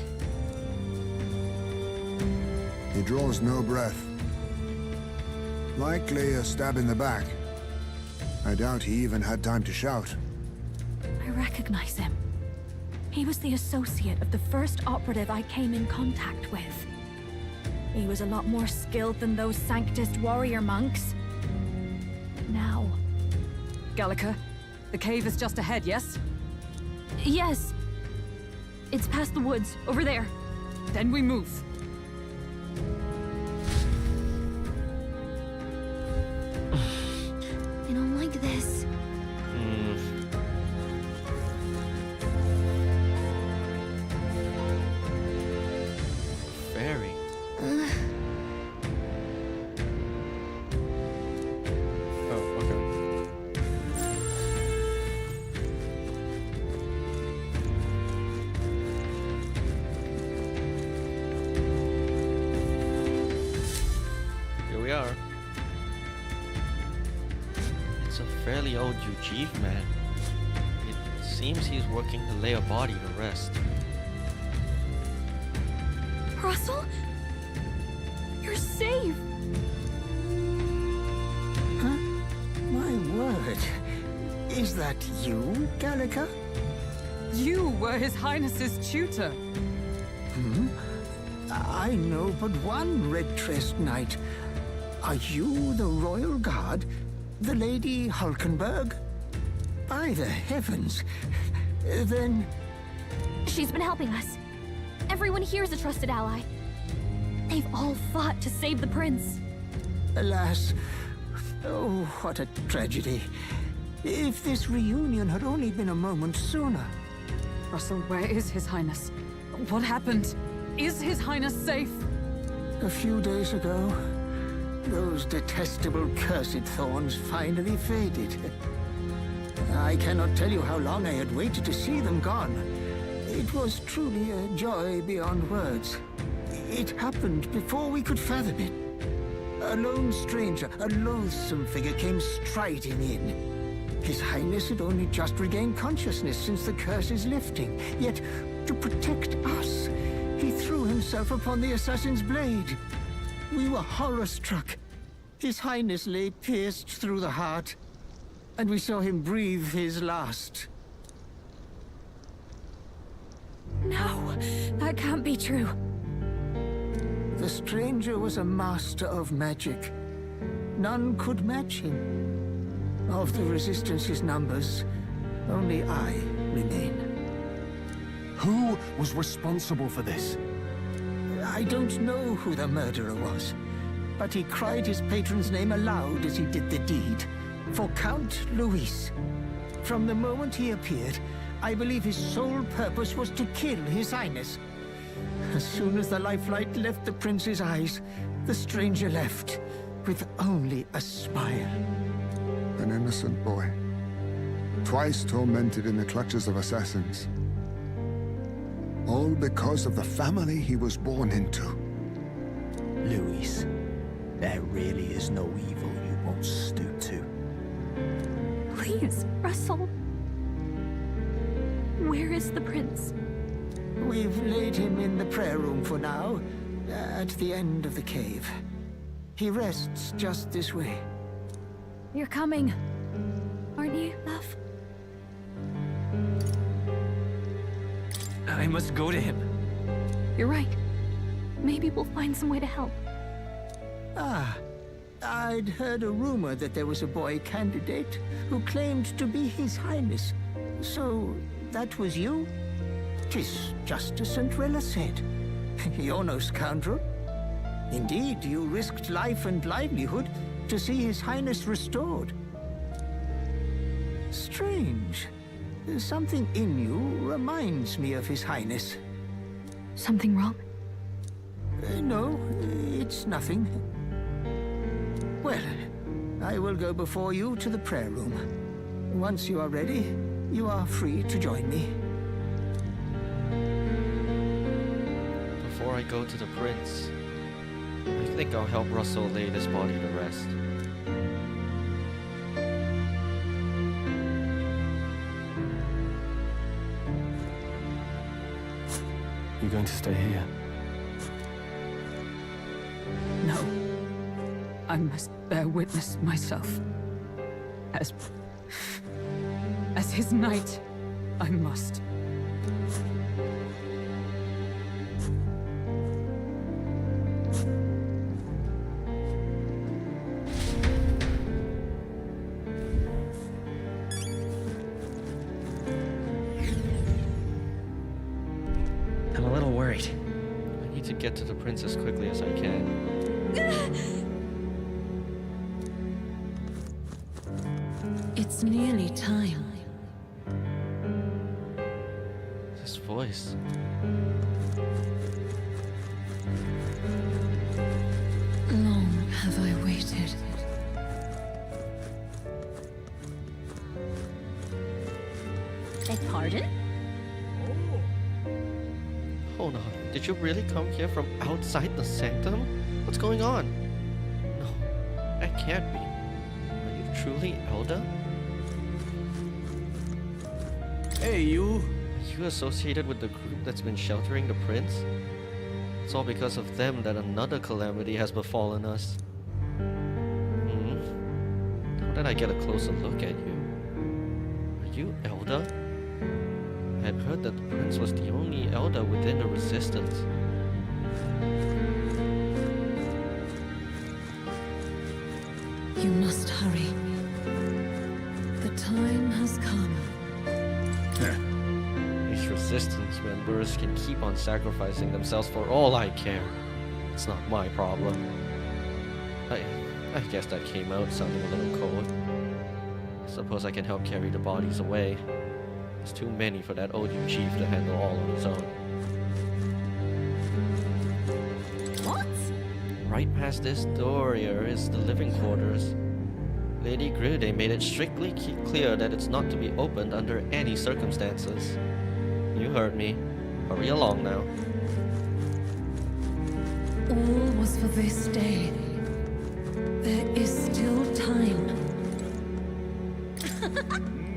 He draws no breath. Likely a stab in the back. I doubt he even had time to shout. I recognize him. He was the associate of the first operative I came in contact with. He was a lot more skilled than those Sanctist warrior monks. Now... Gallica, the cave is just ahead, yes? Yes. It's past the woods, over there. Then we move. I don't like this. Fairy. Oh, okay. Here we are. It's a fairly old Ujiv man. It seems he's working to lay a body to rest. Russell? You're safe! Huh? My word. Is that you, Gallica? You were His Highness's tutor. Hmm? I know but one red-tressed knight. Are you the royal guard? The Lady Hulkenberg? By the heavens. Then... She's been helping us. Everyone here is a trusted ally. They've all fought to save the prince. Alas. Oh, what a tragedy. If this reunion had only been a moment sooner. Russell, where is His Highness? What happened? Is His Highness safe? A few days ago, those detestable cursed thorns finally faded. I cannot tell you how long I had waited to see them gone. It was truly a joy beyond words. It happened before we could fathom it. A lone stranger, a loathsome figure came striding in. His Highness had only just regained consciousness since the curse's lifting. Yet, to protect us, he threw himself upon the assassin's blade. We were horror-struck. His Highness lay pierced through the heart, and we saw him breathe his last. No, that can't be true. The stranger was a master of magic. None could match him. Of the Resistance's numbers, only I remain. Who was responsible for this? I don't know who the murderer was, but he cried his patron's name aloud as he did the deed. For Count Luis. From the moment he appeared, I believe his sole purpose was to kill His Highness. As soon as the lifelight left the prince's eyes, the stranger left, with only a smile. An innocent boy. Twice tormented in the clutches of assassins. All because of the family he was born into. Luis, there really is no evil you won't stoop to. Please, Russell. Where is the prince? We've laid him in the prayer room for now, at the end of the cave. He rests just this way. You're coming, aren't you, love? I must go to him. You're right. Maybe we'll find some way to help. Ah, I'd heard a rumor that there was a boy candidate who claimed to be His Highness. So, that was you? 'Tis just as St. Rilla said. You're no scoundrel. Indeed, you risked life and livelihood to see His Highness restored. Strange. Something in you reminds me of His Highness. Something wrong? No, it's nothing. Well, I will go before you to the prayer room. Once you are ready, you are free to join me. Before I go to the prince, I think I'll help Russell lay this body to rest. You're going to stay here? No. I must bear witness myself. As his knight, I must. I'm a little worried. I need to get to the prince as quickly as I can. It's nearly time. This voice. Long have I waited. Beg pardon? Hold on, did you really come here from outside the sanctum? What's going on? No, that can't be. Are you truly Elda? Hey, you! Are you associated with the group that's been sheltering the prince? It's all because of them that another calamity has befallen us. How did I get a closer look at you? Are you Elda? I had heard that the prince was the only Elder within the resistance. You must hurry. The time has come. These resistance members can keep on sacrificing themselves for all I care. It's not my problem. I guess that came out sounding a little cold. I suppose I can help carry the bodies away. There's too many for that old chief to handle all on his own. What? Right past this door here is the living quarters. Lady Grude made it strictly clear that it's not to be opened under any circumstances. You heard me. Hurry along now. All was for this day. There is still time.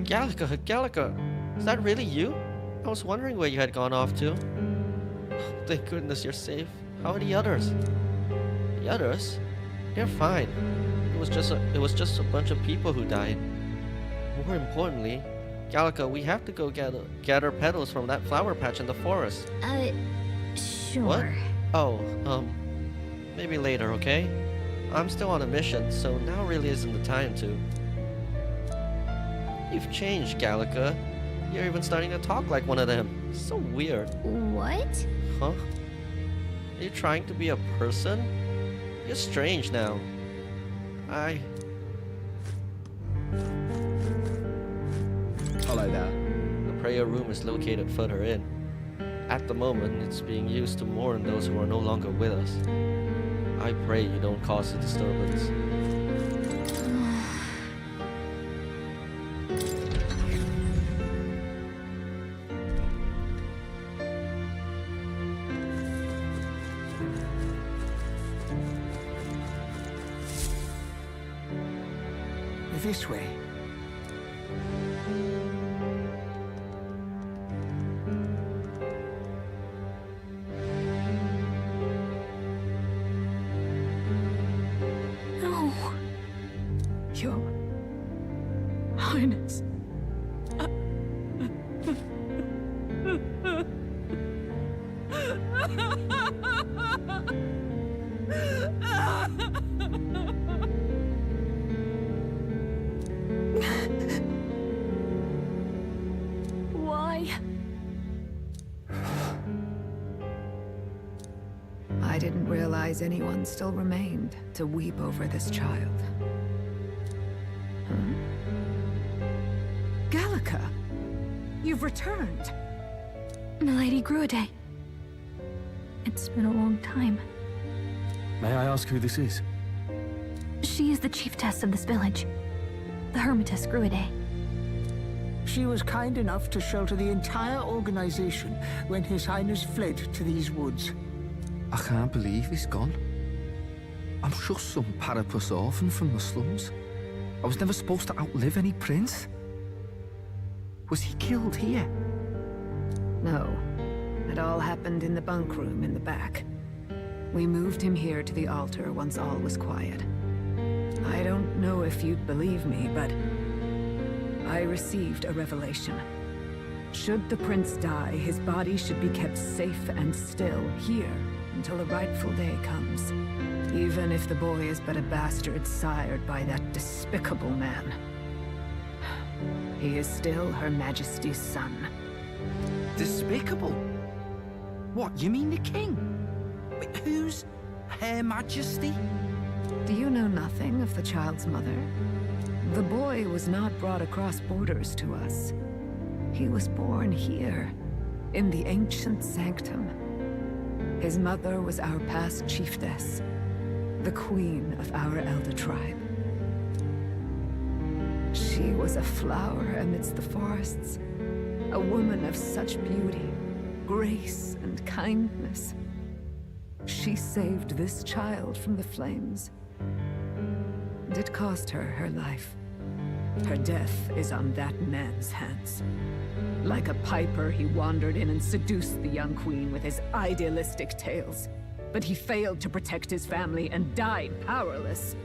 Gallica, is that really you? I was wondering where you had gone off to. Thank goodness you're safe. How are the others? The others? They're fine. It was just a bunch of people who died. More importantly, Gallica, we have to go gather petals from that flower patch in the forest. Sure. What? Oh, maybe later, okay? I'm still on a mission, so now really isn't the time to. You've changed, Gallica. You're even starting to talk like one of them. So weird. What? Huh? Are you trying to be a person? You're strange now. Hello there. The prayer room is located further in. At the moment, it's being used to mourn those who are no longer with us. I pray you don't cause a disturbance. this way. No. Your Highness. Why? I didn't realize anyone still remained to weep over this child. Gallica, you've returned. Milady Gruade. It's been a long time. May I ask who this is? She is the chiefess of this village. The Hermitess Gruade. She was kind enough to shelter the entire organization when His Highness fled to these woods. I can't believe he's gone. I'm just some parapus orphan from the slums. I was never supposed to outlive any prince. Was he killed here? No. It all happened in the bunk room in the back. We moved him here to the altar once all was quiet. I don't know if you'd believe me, but I received a revelation. Should the prince die, his body should be kept safe and still here until the rightful day comes. Even if the boy is but a bastard sired by that despicable man. He is still Her Majesty's son. Despicable? What, you mean the king? Wait, who's Her Majesty? Do you know nothing of the child's mother? The boy was not brought across borders to us. He was born here, in the ancient sanctum. His mother was our past chiefess, the queen of our elder tribe. She was a flower amidst the forests, a woman of such beauty, grace, and kindness. She saved this child from the flames. And it cost her her life. Her death is on that man's hands. Like a piper, he wandered in and seduced the young queen with his idealistic tales. But he failed to protect his family and died powerless.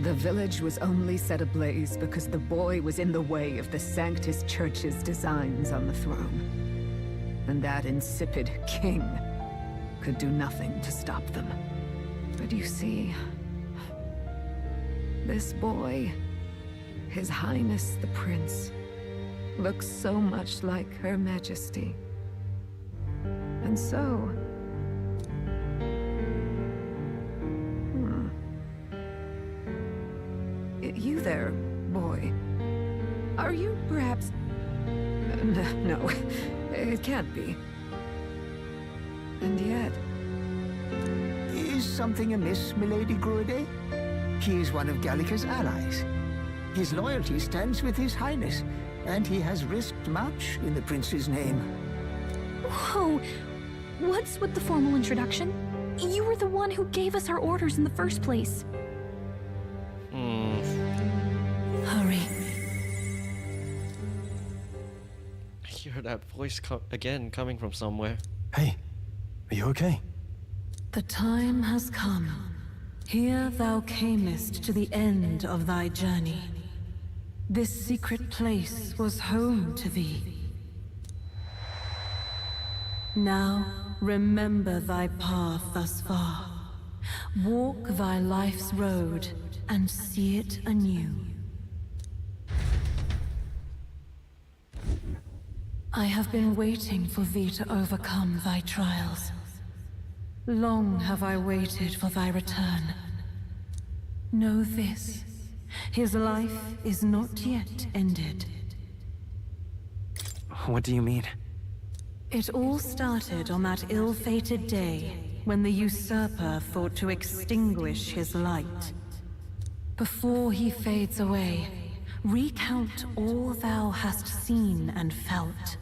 The village was only set ablaze because the boy was in the way of the Sanctus Church's designs on the throne. And that insipid king could do nothing to stop them. But you see, this boy, His Highness the Prince, looks so much like Her Majesty. And so... You there, boy. Are you perhaps... No, it can't be. And yet... Is something amiss, Milady Gruade? He is one of Gallica's allies. His loyalty stands with His Highness, and he has risked much in the prince's name. Whoa! What's with the formal introduction? You were the one who gave us our orders in the first place. Hurry. I hear that voice again coming from somewhere. Hey, are you okay? The time has come. Here thou camest to the end of thy journey. This secret place was home to thee. Now, remember thy path thus far. Walk thy life's road and see it anew. I have been waiting for thee to overcome thy trials. Long have I waited for thy return. Know this, his life is not yet ended. What do you mean? It all started on that ill-fated day when the usurper thought to extinguish his light. Before he fades away, recount all thou hast seen and felt,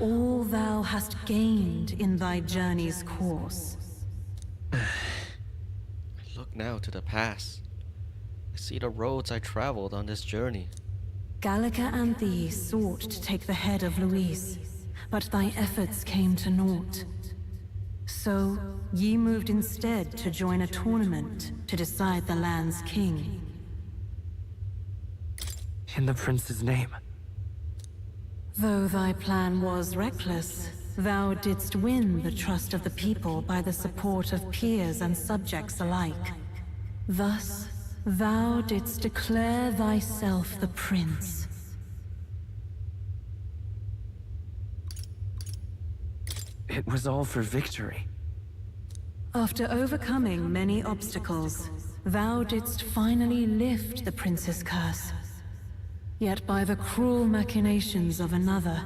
all thou hast gained in thy journey's course. I look now to the past. see the roads I traveled on this journey. Gallica and thee sought to take the head of Luis, but thy efforts came to naught. So, ye moved instead to join a tournament to decide the land's king. In the prince's name. Though thy plan was reckless, thou didst win the trust of the people by the support of peers and subjects alike. Thus, thou didst declare thyself the prince. It was all for victory. After overcoming many obstacles, thou didst finally lift the prince's curse. Yet by the cruel machinations of another,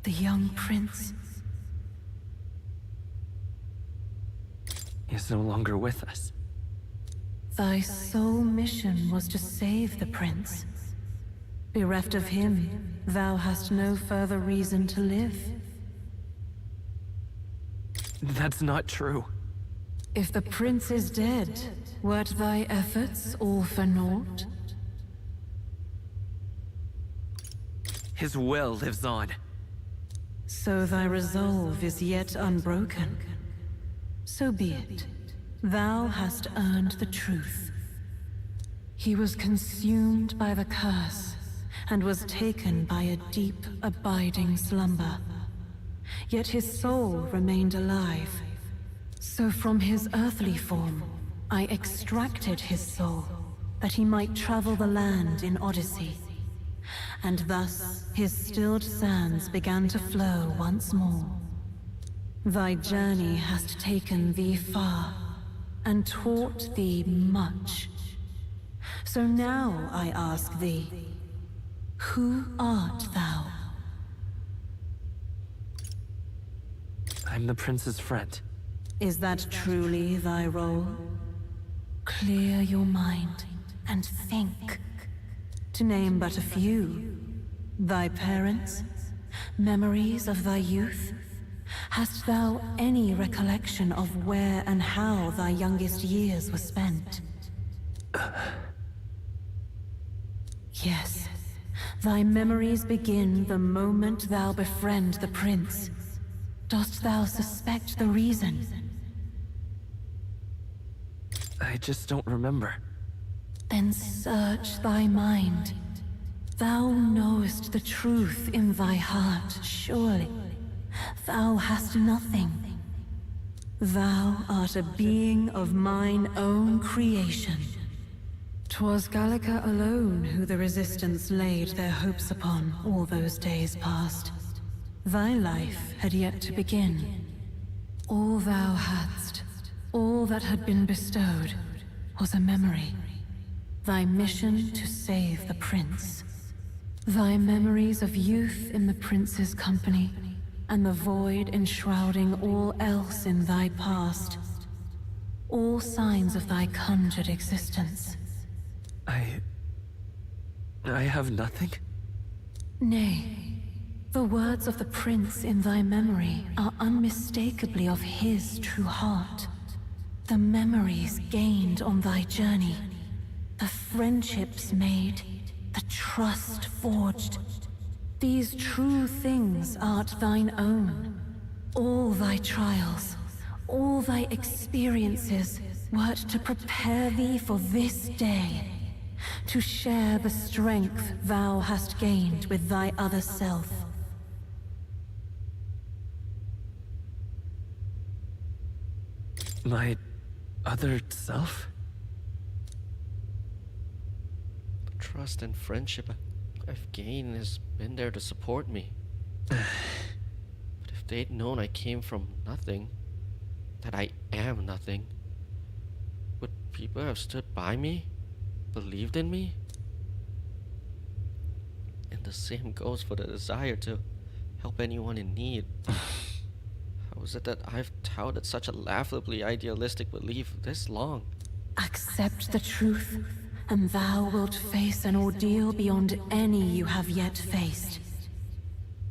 the young prince is no longer with us. Thy sole mission was to save the prince. Bereft of him, thou hast no further reason to live. That's not true. If the prince is dead, wert thy efforts all for naught? His will lives on. So thy resolve is yet unbroken. So be it. Thou hast earned the truth. He was consumed by the curse, and was taken by a deep, abiding slumber. Yet his soul remained alive. So from his earthly form, I extracted his soul, that he might travel the land in Odyssey. And thus his stilled sands began to flow once more. Thy journey hast taken thee far, and taught thee much. So now I ask thee, who art thou? I'm the prince's friend. Is that truly thy role? Clear your mind and think. To name but a few, thy parents, memories of thy youth. Hast thou any recollection of where and how thy youngest years were spent? Yes, thy memories begin the moment thou befriend the prince. Dost thou suspect the reason? I just don't remember. Then search thy mind. Thou knowest the truth in thy heart, surely. Thou hast nothing. Thou art a being of mine own creation. 'Twas Gallica alone who the Resistance laid their hopes upon all those days past. Thy life had yet to begin. All thou hadst, all that had been bestowed, was a memory. Thy mission to save the prince. Thy memories of youth in the prince's company, and the void enshrouding all else in thy past. All signs of thy conjured existence. I have nothing? Nay, the words of the prince in thy memory are unmistakably of his true heart. The memories gained on thy journey, the friendships made, the trust forged. These true things art thine own. All thy trials, all thy experiences wert to prepare thee for this day, to share the strength thou hast gained with thy other self. My other self? The trust and friendship I've gained has been there to support me. But if they'd known I came from nothing, that I am nothing, would people have stood by me? Believed in me? And the same goes for the desire to help anyone in need. How is it that I've touted such a laughably idealistic belief this long? Accept the truth, and thou wilt face an ordeal beyond any you have yet faced.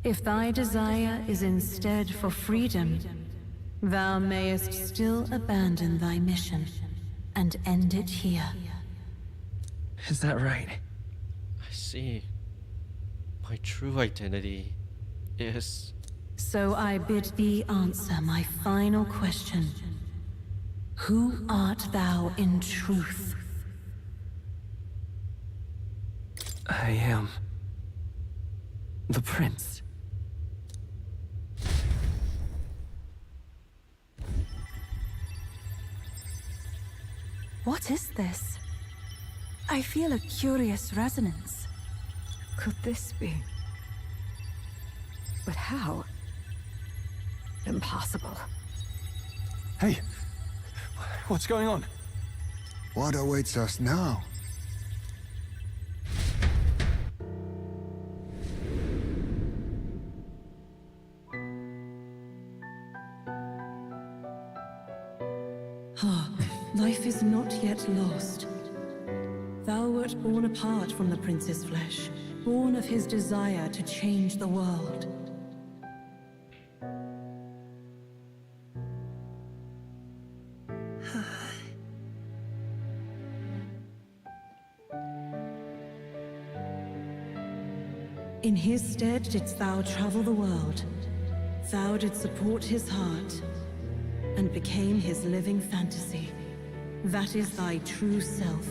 If thy desire is instead for freedom, thou mayest still abandon thy mission and end it here. Is that right? I see. My true identity is... So I bid thee answer my final question. Who art thou in truth? I am... the prince. What is this? I feel a curious resonance. Could this be? But how? Impossible. Hey, what's going on? What awaits us now? Ah, life is not yet lost. Thou wert born apart from the prince's flesh, born of his desire to change the world. In his stead didst thou travel the world. Thou didst support his heart, and became his living fantasy. That is thy true self.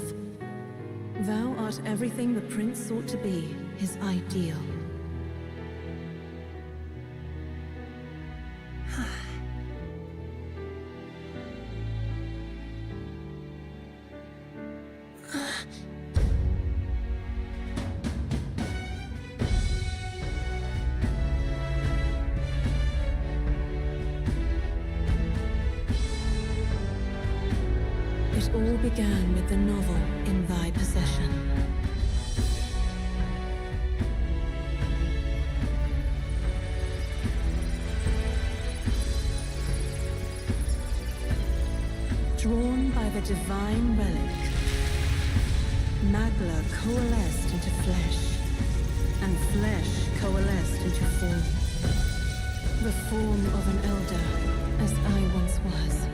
Thou art everything the prince sought to be, his ideal. It all began with the novel in thy possession. Drawn by the divine relic, Magla coalesced into flesh, and flesh coalesced into form. The form of an elder, as I once was.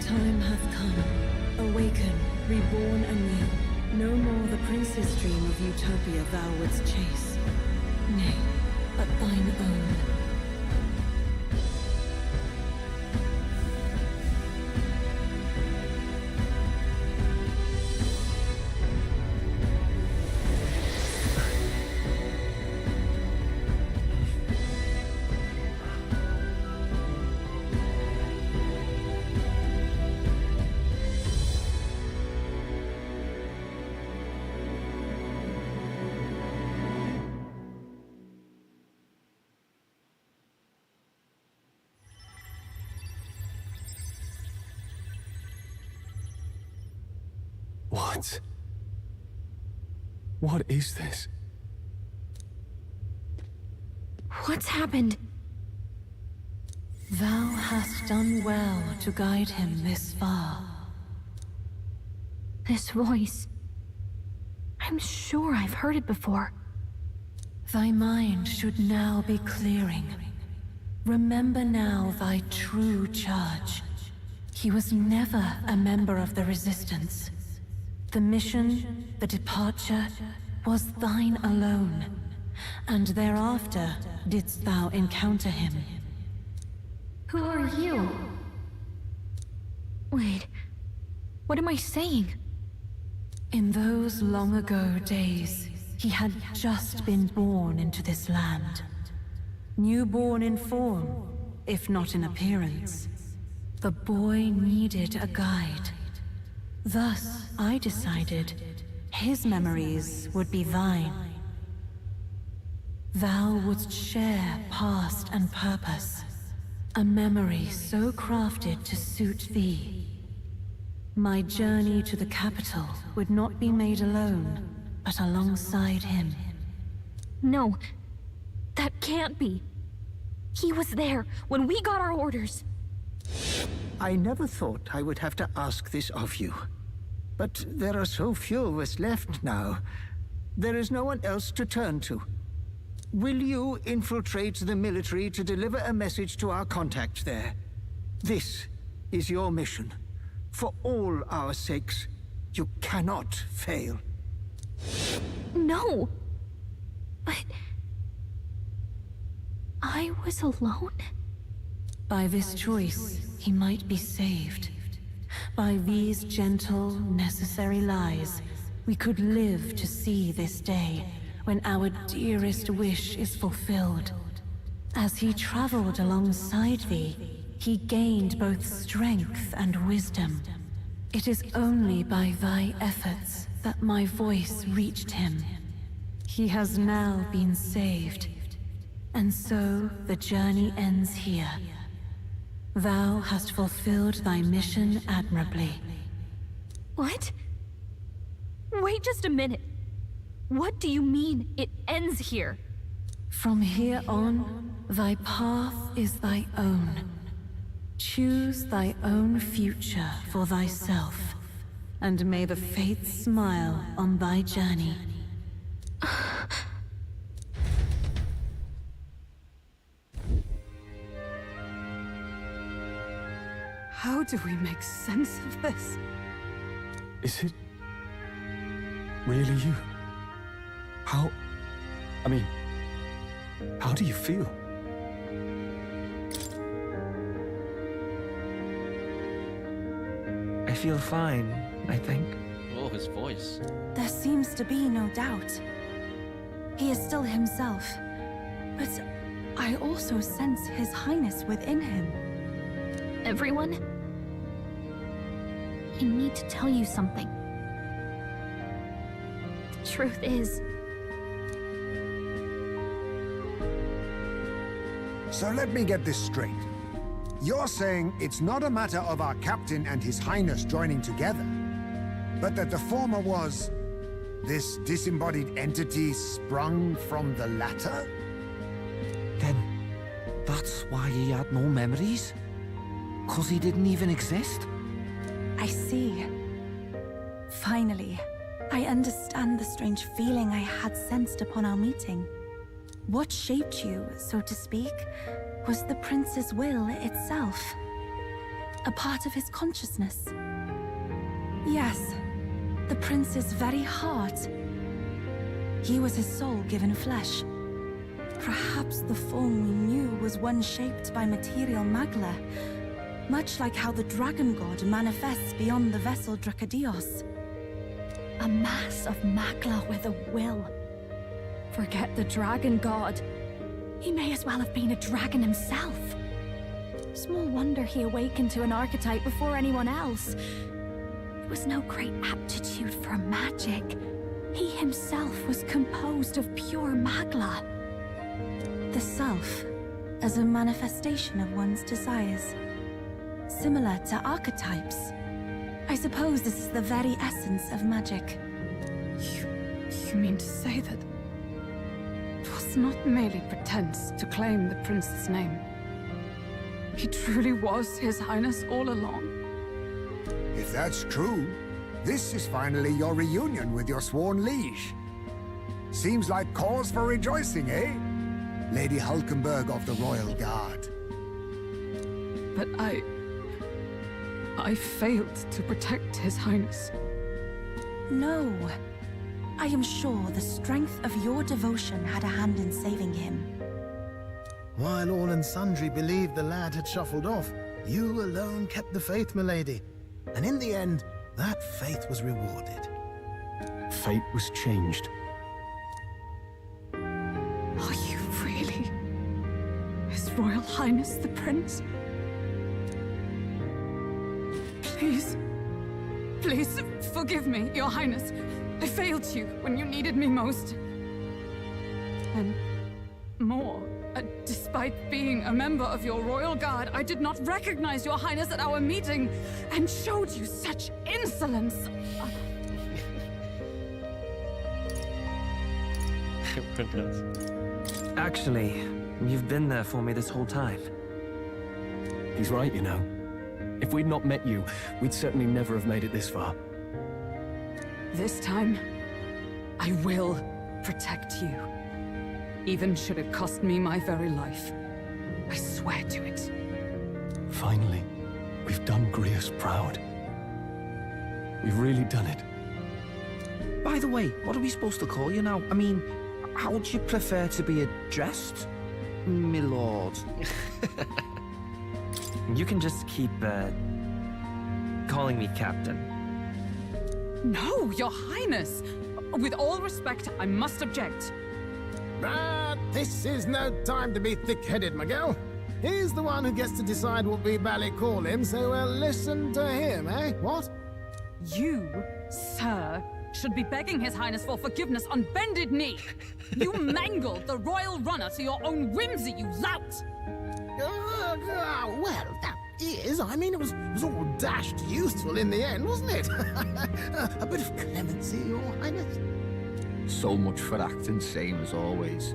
Time hath come. Awaken, reborn anew. No more the prince's dream of utopia thou wouldst chase. Nay, but thine own. What? What is this? What's happened? Thou hast done well to guide him this far. This voice. I'm sure I've heard it before. Thy mind should now be clearing. Remember now thy true charge. He was never a member of the Resistance. The mission, the departure, was thine alone, and thereafter didst thou encounter him. Who are you? Wait, what am I saying? In those long ago days, he had just been born into this land. Newborn in form, if not in appearance. The boy needed a guide. Thus, I decided his memories would be thine. Thou wouldst share past and purpose, a memory so crafted to suit thee. My journey to the capital would not be made alone, but alongside him. No, that can't be. He was there when we got our orders. I never thought I would have to ask this of you. But there are so few of us left now. There is no one else to turn to. Will you infiltrate the military to deliver a message to our contact there? This is your mission. For all our sakes, you cannot fail. No! But... I was alone? By this choice, he might be saved. By these gentle, necessary lies, we could live to see this day when our dearest wish is fulfilled. As he traveled alongside thee, he gained both strength and wisdom. It is only by thy efforts that my voice reached him. He has now been saved, and so the journey ends here. Thou hast fulfilled thy mission admirably. What? Wait just a minute. What do you mean, it ends here? From here on, thy path is thy own. Choose thy own future for thyself, and may the fates smile on thy journey. How do we make sense of this? Is it really you? How do you feel? I feel fine, I think. Oh, his voice. There seems to be no doubt. He is still himself, but I also sense His Highness within him. Everyone? I need to tell you something. The truth is... So let me get this straight. You're saying it's not a matter of our captain and His Highness joining together, but that the former was this disembodied entity sprung from the latter? Then, that's why he had no memories? 'Cause he didn't even exist? I see. Finally, I understand the strange feeling I had sensed upon our meeting. What shaped you, so to speak, was the prince's will itself. A part of his consciousness. Yes, the prince's very heart. He was his soul given flesh. Perhaps the form we knew was one shaped by material magla, much like how the dragon god manifests beyond the vessel Drakadios. A mass of magla with a will. Forget the dragon god. He may as well have been a dragon himself. Small wonder he awakened to an archetype before anyone else. It was no great aptitude for magic. He himself was composed of pure magla. The self, as a manifestation of one's desires. Similar to archetypes. I suppose this is the very essence of magic. You mean to say that it was not merely pretense to claim the prince's name? He truly was His Highness all along? If that's true, this is finally your reunion with your sworn liege. Seems like cause for rejoicing, eh? Lady Hulkenberg of the Royal Guard. But I failed to protect His Highness. No. I am sure the strength of your devotion had a hand in saving him. While all and sundry believed the lad had shuffled off, you alone kept the faith, milady. And in the end, that faith was rewarded. Fate was changed. Are you really His Royal Highness the Prince? Please, forgive me, Your Highness. I failed you when you needed me most. And more, despite being a member of your Royal Guard, I did not recognize Your Highness at our meeting and showed you such insolence. Actually, you've been there for me this whole time. He's right, you know. If we'd not met you, we'd certainly never have made it this far. This time, I will protect you. Even should it cost me my very life. I swear to it. Finally, we've done Grius proud. We've really done it. By the way, what are we supposed to call you now? I mean, how would you prefer to be addressed, my lord? You can just keep, calling me Captain. No, Your Highness! With all respect, I must object. But this is no time to be thick-headed, Miguel. He's the one who gets to decide what we bally call him, so we'll listen to him, eh? What? You, sir, should be begging His Highness for forgiveness on bended knee. You mangled the royal runner to your own whimsy, you lout! Well, that is. I mean, it was all dashed useful in the end, wasn't it? A bit of clemency, Your Highness. So much for acting same as always.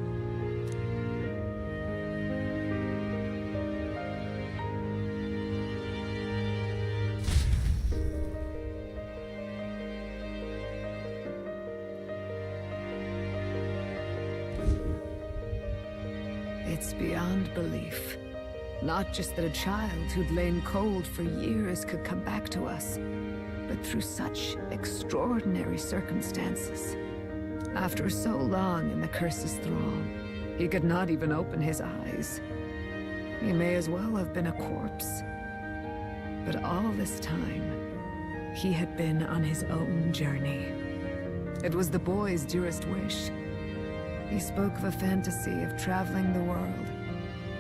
It's beyond belief. Not just that a child who'd lain cold for years could come back to us, but through such extraordinary circumstances. After so long in the curse's thrall, he could not even open his eyes. He may as well have been a corpse. But all this time, he had been on his own journey. It was the boy's dearest wish. He spoke of a fantasy of traveling the world,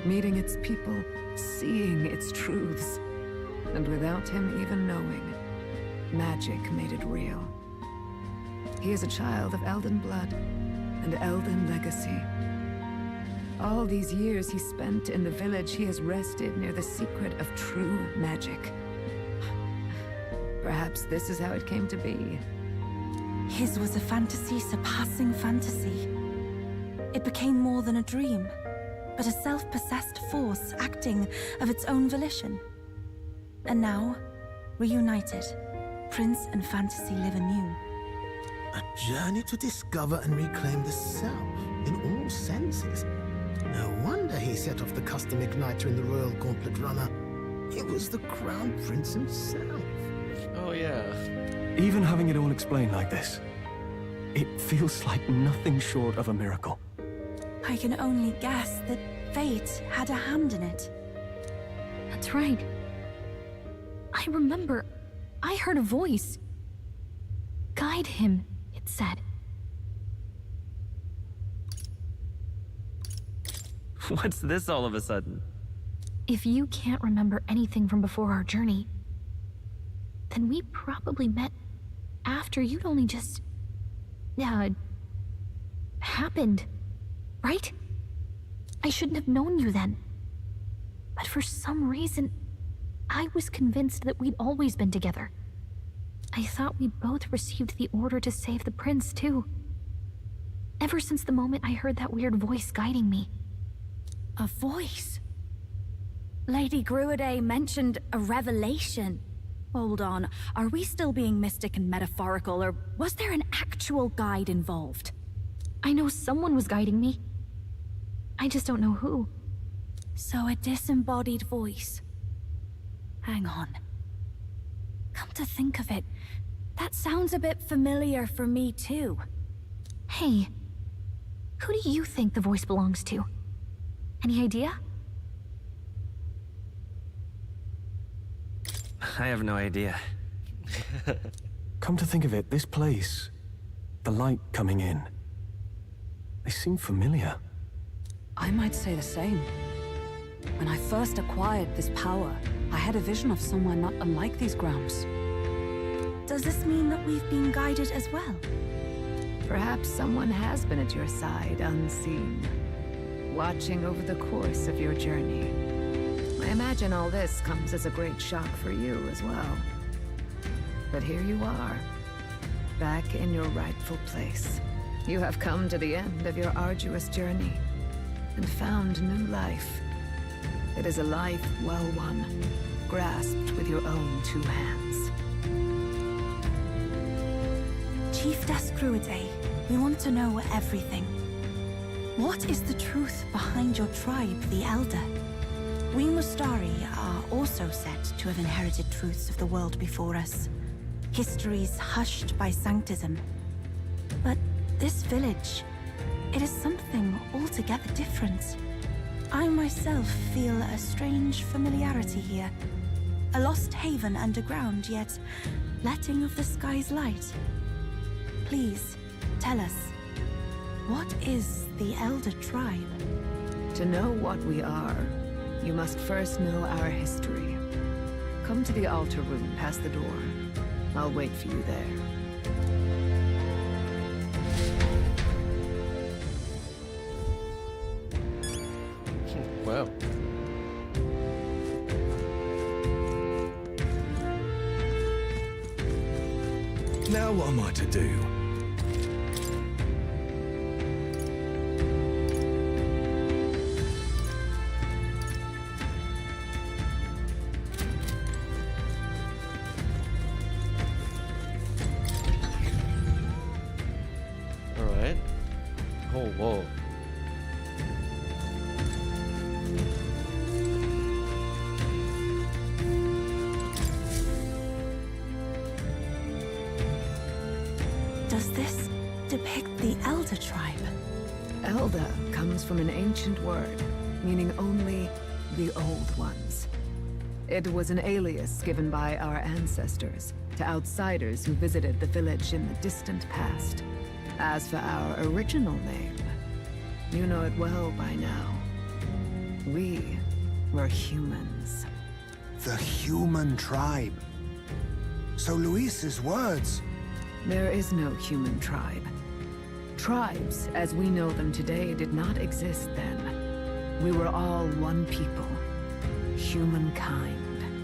meeting its people, seeing its truths. And without him even knowing, magic made it real. He is a child of Elden blood and Elden legacy. All these years he spent in the village, he has rested near the secret of true magic. Perhaps this is how it came to be. His was a fantasy surpassing fantasy. It became more than a dream, but a self-possessed force acting of its own volition. And now, reunited, Prince and fantasy live anew. A journey to discover and reclaim the self, in all senses. No wonder he set off the custom igniter in the Royal Gauntlet Runner. It was the Crown Prince himself. Oh yeah. Even having it all explained like this, it feels like nothing short of a miracle. I can only guess that fate had a hand in it. That's right. I remember, I heard a voice. Guide him, it said. What's this all of a sudden? If you can't remember anything from before our journey, then we probably met after you'd only just... happened, right? I shouldn't have known you then. But for some reason, I was convinced that we'd always been together. I thought we'd both received the order to save the prince, too. Ever since the moment I heard that weird voice guiding me. A voice? Lady Gruaday mentioned a revelation. Hold on, are we still being mystic and metaphorical, or was there an actual guide involved? I know someone was guiding me. I just don't know who. So a disembodied voice. Hang on. Come to think of it, that sounds a bit familiar for me too. Hey, who do you think the voice belongs to? Any idea? I have no idea. Come to think of it, this place, the light coming in, they seem familiar. I might say the same. When I first acquired this power, I had a vision of someone not unlike these grounds. Does this mean that we've been guided as well? Perhaps someone has been at your side unseen, watching over the course of your journey. I imagine all this comes as a great shock for you as well. But here you are, back in your rightful place. You have come to the end of your arduous journey and found new life. It is a life well won, grasped with your own two hands. Chief Descruidae, we want to know everything. What is the truth behind your tribe, the Elder? We Mustari are also said to have inherited truths of the world before us. Histories hushed by sanctism. But this village, it is something altogether different. I myself feel a strange familiarity here. A lost haven underground, yet letting of the sky's light. Please, tell us, what is the Elder Tribe? To know what we are, you must first know our history. Come to the altar room past the door. I'll wait for you there. Wow. Now what am I to do? Alright. Oh, whoa. Does this depict the Elder Tribe? Elder comes from an ancient word, meaning only the Old Ones. It was an alias given by our ancestors to outsiders who visited the village in the distant past. As for our original name, you know it well by now. We were humans. The human tribe. So Luis's words... There is no human tribe. Tribes, as we know them today, did not exist then. We were all one people. Humankind.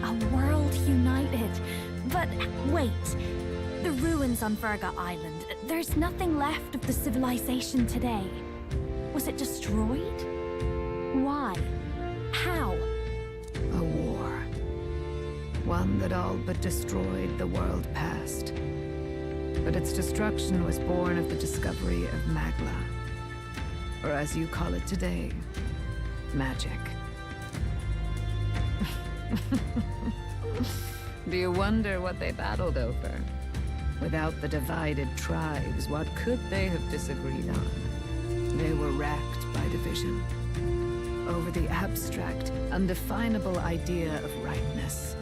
A world united. But wait. The ruins on Virga Island. There's nothing left of the civilization today. Was it destroyed? Why? How? A war. One that all but destroyed the world past. But its destruction was born of the discovery of Magla. Or as you call it today, magic. Do you wonder what they battled over? Without the divided tribes, what could they have disagreed on? They were racked by division. Over the abstract, undefinable idea of rightness.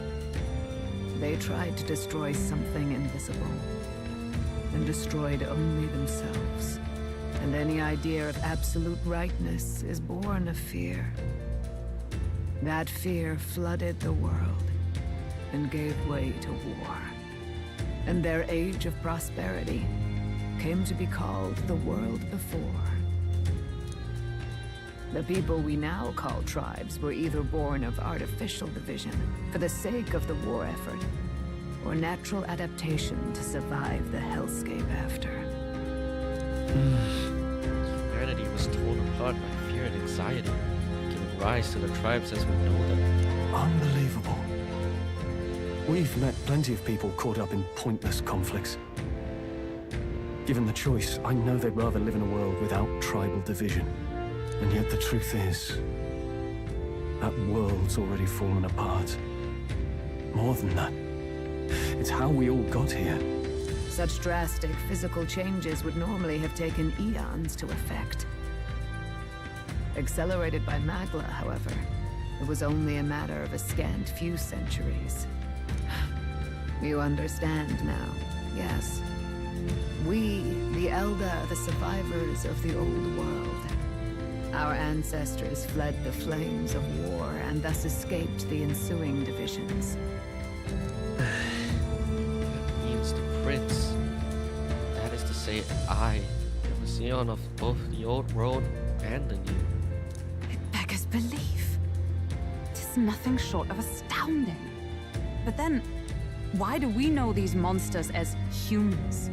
They tried to destroy something invisible, and destroyed only themselves. And any idea of absolute rightness is born of fear. That fear flooded the world, and gave way to war. And their age of prosperity came to be called the world before. The people we now call tribes were either born of artificial division for the sake of the war effort, or natural adaptation to survive the hellscape after. Humanity was torn apart by fear and anxiety, giving rise to the tribes as we know them. Unbelievable. We've met plenty of people caught up in pointless conflicts. Given the choice, I know they'd rather live in a world without tribal division. And yet the truth is, that world's already fallen apart. More than that, it's how we all got here. Such drastic physical changes would normally have taken eons to effect. Accelerated by Magla, however, it was only a matter of a scant few centuries. You understand now, yes. We, the Elder, the survivors of the old world. Our ancestors fled the flames of war and thus escaped the ensuing divisions. That means the prince. That is to say, I am a scion of both the old world and the new. It beggars belief. Tis nothing short of astounding. But then, why do we know these monsters as humans?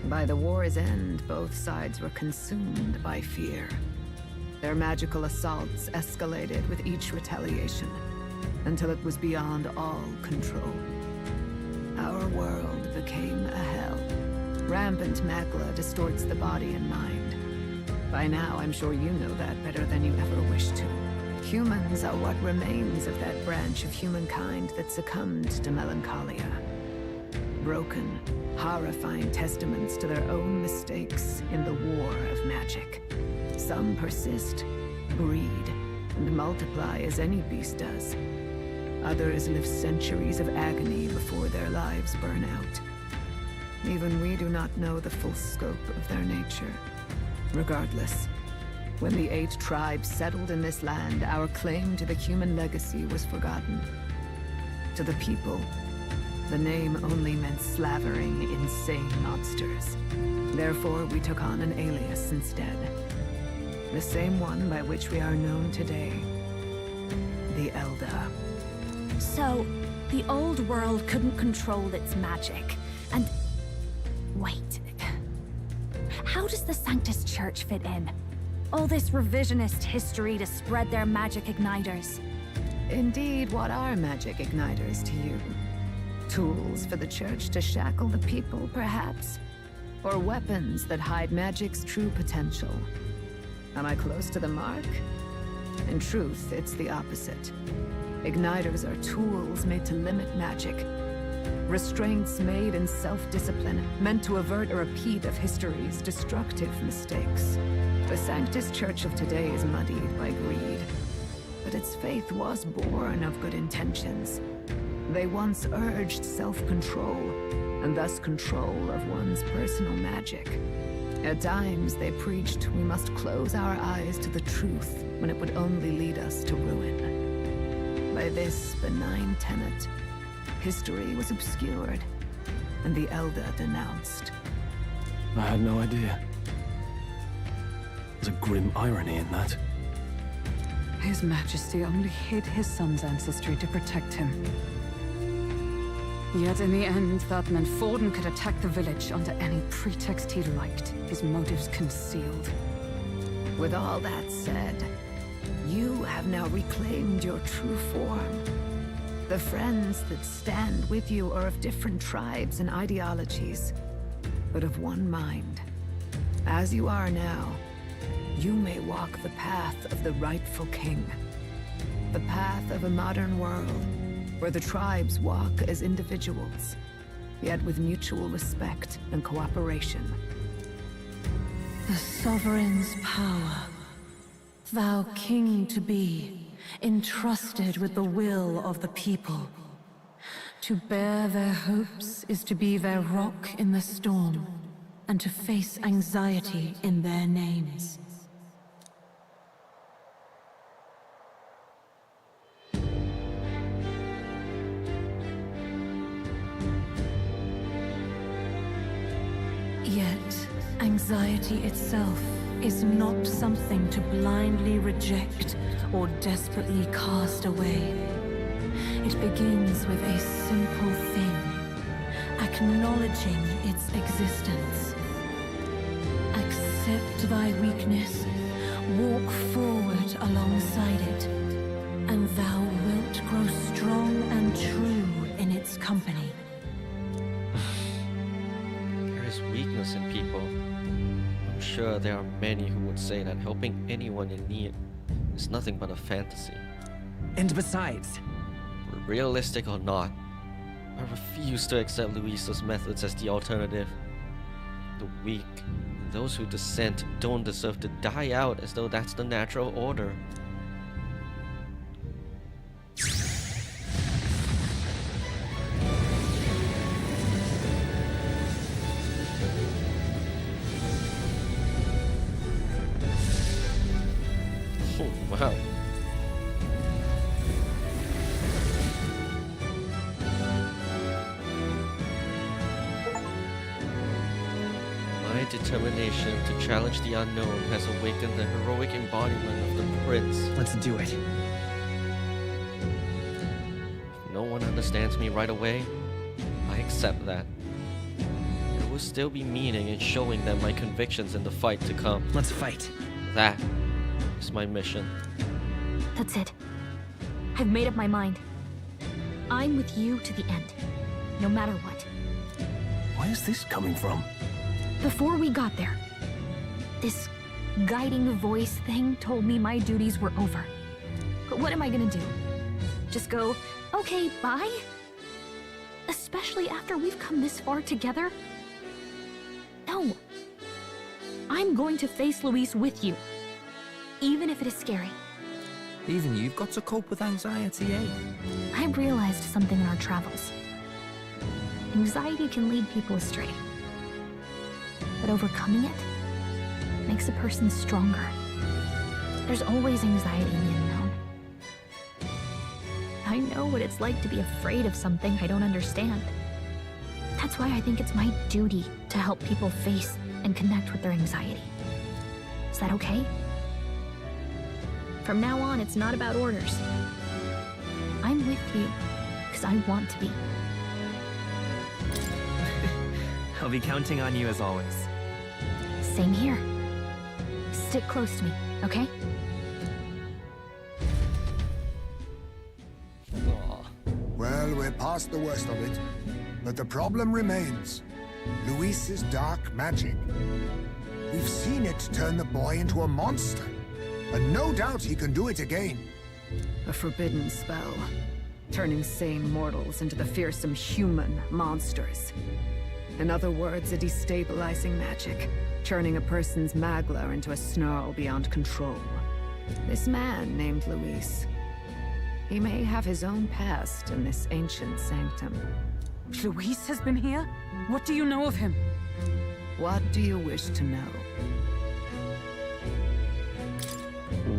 By the war's end, both sides were consumed by fear. Their magical assaults escalated with each retaliation, until it was beyond all control. our world became a hell. Rampant magla distorts the body and mind. By now, I'm sure you know that better than you ever wished to. Humans are what remains of that branch of humankind that succumbed to melancholia. Broken, horrifying testaments to their own mistakes in the war of magic. Some persist, breed, and multiply as any beast does. Others live centuries of agony before their lives burn out. Even we do not know the full scope of their nature. Regardless, when the 8 tribes settled in this land, our claim to the human legacy was forgotten. To the people, the name only meant slavering, insane monsters. Therefore, we took on an alias instead. The same one by which we are known today. The Elder. So, the old world couldn't control its magic, and... Wait. How does the Sanctus Church fit in? All this revisionist history to spread their magic igniters. Indeed, what are magic igniters to you? Tools for the Church to shackle the people, perhaps? Or weapons that hide magic's true potential? Am I close to the mark? In truth, it's the opposite. Igniters are tools made to limit magic. Restraints made in self-discipline, meant to avert a repeat of history's destructive mistakes. The Sanctus Church of today is muddied by greed, but its faith was born of good intentions. They once urged self-control, and thus control of one's personal magic. At times, they preached we must close our eyes to the truth when it would only lead us to ruin. By this benign tenet, history was obscured, and the Elder denounced. I had no idea. There's a grim irony in that. His Majesty only hid his son's ancestry to protect him. Yet in the end, that meant Forden could attack the village under any pretext he liked, his motives concealed. With all that said, you have now reclaimed your true form. The friends that stand with you are of different tribes and ideologies, but of one mind. As you are now, you may walk the path of the rightful king. The path of a modern world, where the tribes walk as individuals, yet with mutual respect and cooperation. The sovereign's power, thou king to be, entrusted with the will of the people. To bear their hopes is to be their rock in the storm, and to face anxiety in their names. Yet, anxiety itself is not something to blindly reject or desperately cast away. It begins with a simple thing, acknowledging its existence. Accept thy weakness, walk forward alongside it, and thou wilt grow strong and true in its company. There is weakness in people. I'm sure there are many who would say that helping anyone in need is nothing but a fantasy. And besides, realistic or not, I refuse to accept Luisa's methods as the alternative. The weak, those who dissent, don't deserve to die out as though that's the natural order. Oh, wow. My determination to challenge the unknown has awakened the heroic embodiment of the prince. Let's do it. If no one understands me right away, I accept that. There will still be meaning in showing them my convictions in the fight to come. Let's fight. That is my mission. That's it. I've made up my mind. I'm with you to the end. no matter what. Where's this coming from? Before we got there, this guiding voice thing told me my duties were over. But what am I gonna do? Just go, okay, bye? Especially after we've come this far together? No. I'm going to face Luis with you, even if it is scary. Even you've got to cope with anxiety, eh? I realized something in our travels. Anxiety can lead people astray. But overcoming it makes a person stronger. There's always anxiety in the unknown. I know what it's like to be afraid of something I don't understand. That's why I think it's my duty to help people face and connect with their anxiety. Is that okay? From now on, it's not about orders. I'm with you because I want to be. I'll be counting on you as always. Same here. Stick close to me, okay? Well, we're past the worst of it. But the problem remains. Luis's dark magic. We've seen it turn the boy into a monster. And no doubt he can do it again. A forbidden spell, turning sane mortals into the fearsome human monsters. In other words, a destabilizing magic, turning a person's magla into a snarl beyond control. This man named Luis, he may have his own past in this ancient sanctum. Luis has been here? What do you know of him? What do you wish to know?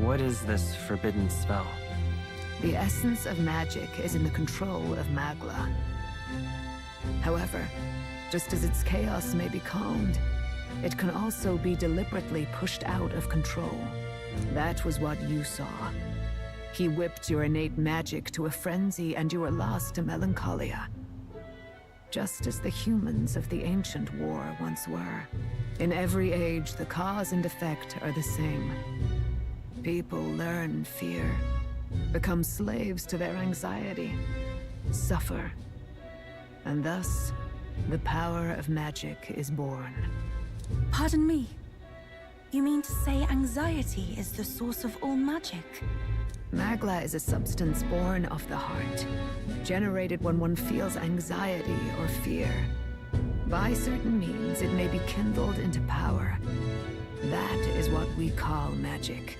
What is this forbidden spell? The essence of magic is in the control of magla. However, just as its chaos may be calmed, it can also be deliberately pushed out of control. That was what you saw. He whipped your innate magic to a frenzy and you were lost to melancholia. Just as the humans of the ancient war once were. In every age, the cause and effect are the same. People learn fear, become slaves to their anxiety, suffer, and thus, the power of magic is born. Pardon me. You mean to say anxiety is the source of all magic? Magla is a substance born of the heart, generated when one feels anxiety or fear. By certain means, it may be kindled into power. That is what we call magic.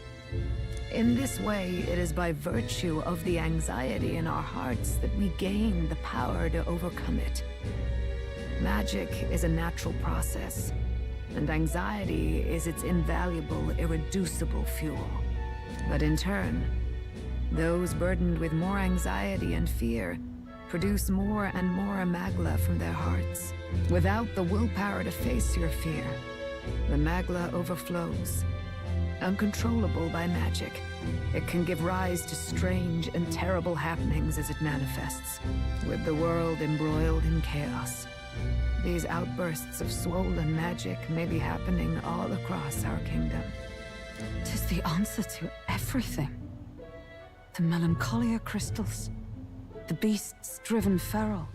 In this way, it is by virtue of the anxiety in our hearts that we gain the power to overcome it. Magic is a natural process, and anxiety is its invaluable, irreducible fuel. But in turn, those burdened with more anxiety and fear produce more and more magla from their hearts. Without the willpower to face your fear, the magla overflows. Uncontrollable by magic, it can give rise to strange and terrible happenings as it manifests, with the world embroiled in chaos. These outbursts of swollen magic may be happening all across our kingdom. 'Tis the answer to everything. The melancholia crystals, the beasts driven feral.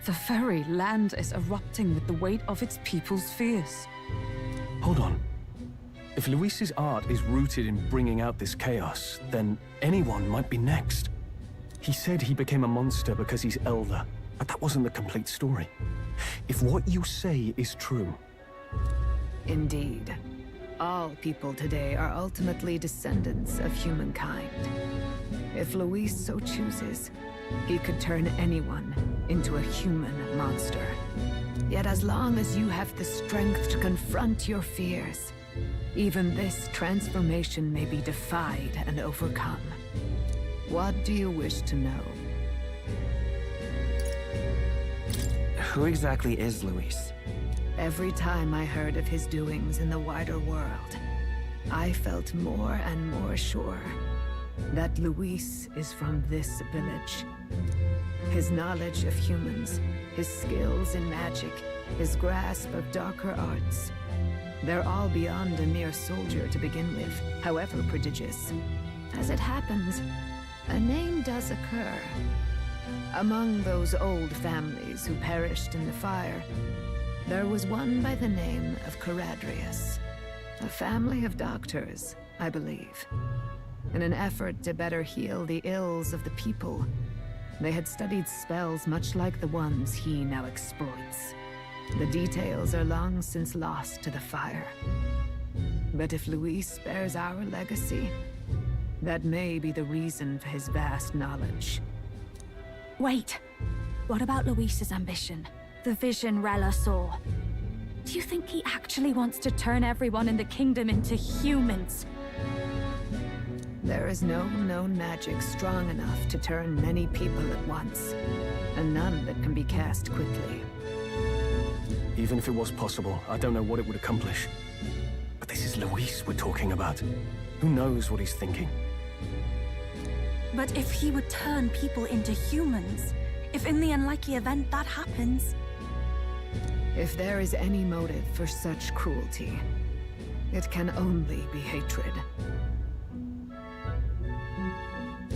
The very land is erupting with the weight of its people's fears. Hold on. If Luis's art is rooted in bringing out this chaos, then anyone might be next. He said he became a monster because he's elder, but that wasn't the complete story. If what you say is true... Indeed. All people today are ultimately descendants of humankind. If Luis so chooses, he could turn anyone into a human monster. Yet as long as you have the strength to confront your fears, even this transformation may be defied and overcome. What do you wish to know? Who exactly is Luis? Every time I heard of his doings in the wider world, I felt more and more sure that Luis is from this village. His knowledge of humans, his skills in magic, his grasp of darker arts, they're all beyond a mere soldier to begin with, however prodigious. As it happens, a name does occur. Among those old families who perished in the fire, there was one by the name of Caradrius. A family of doctors, I believe. In an effort to better heal the ills of the people, they had studied spells much like the ones he now exploits. The details are long since lost to the fire. But if Luis bears our legacy, that may be the reason for his vast knowledge. Wait. What about Luis's ambition? The vision Rella saw? Do you think he actually wants to turn everyone in the kingdom into humans? There is no known magic strong enough to turn many people at once, and none that can be cast quickly. Even if it was possible, I don't know what it would accomplish. But this is Luis we're talking about. Who knows what he's thinking? But if he would turn people into humans, if in the unlikely event that happens... If there is any motive for such cruelty, it can only be hatred.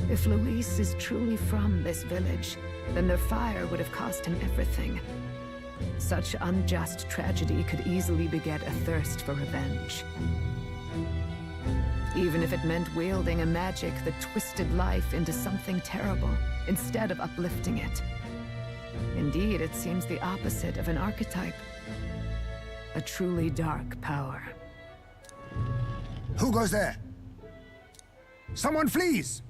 If Luis is truly from this village, then the fire would have cost him everything. Such unjust tragedy could easily beget a thirst for revenge. Even if it meant wielding a magic that twisted life into something terrible, instead of uplifting it. Indeed, it seems the opposite of an archetype. A truly dark power. Who goes there? Someone flees!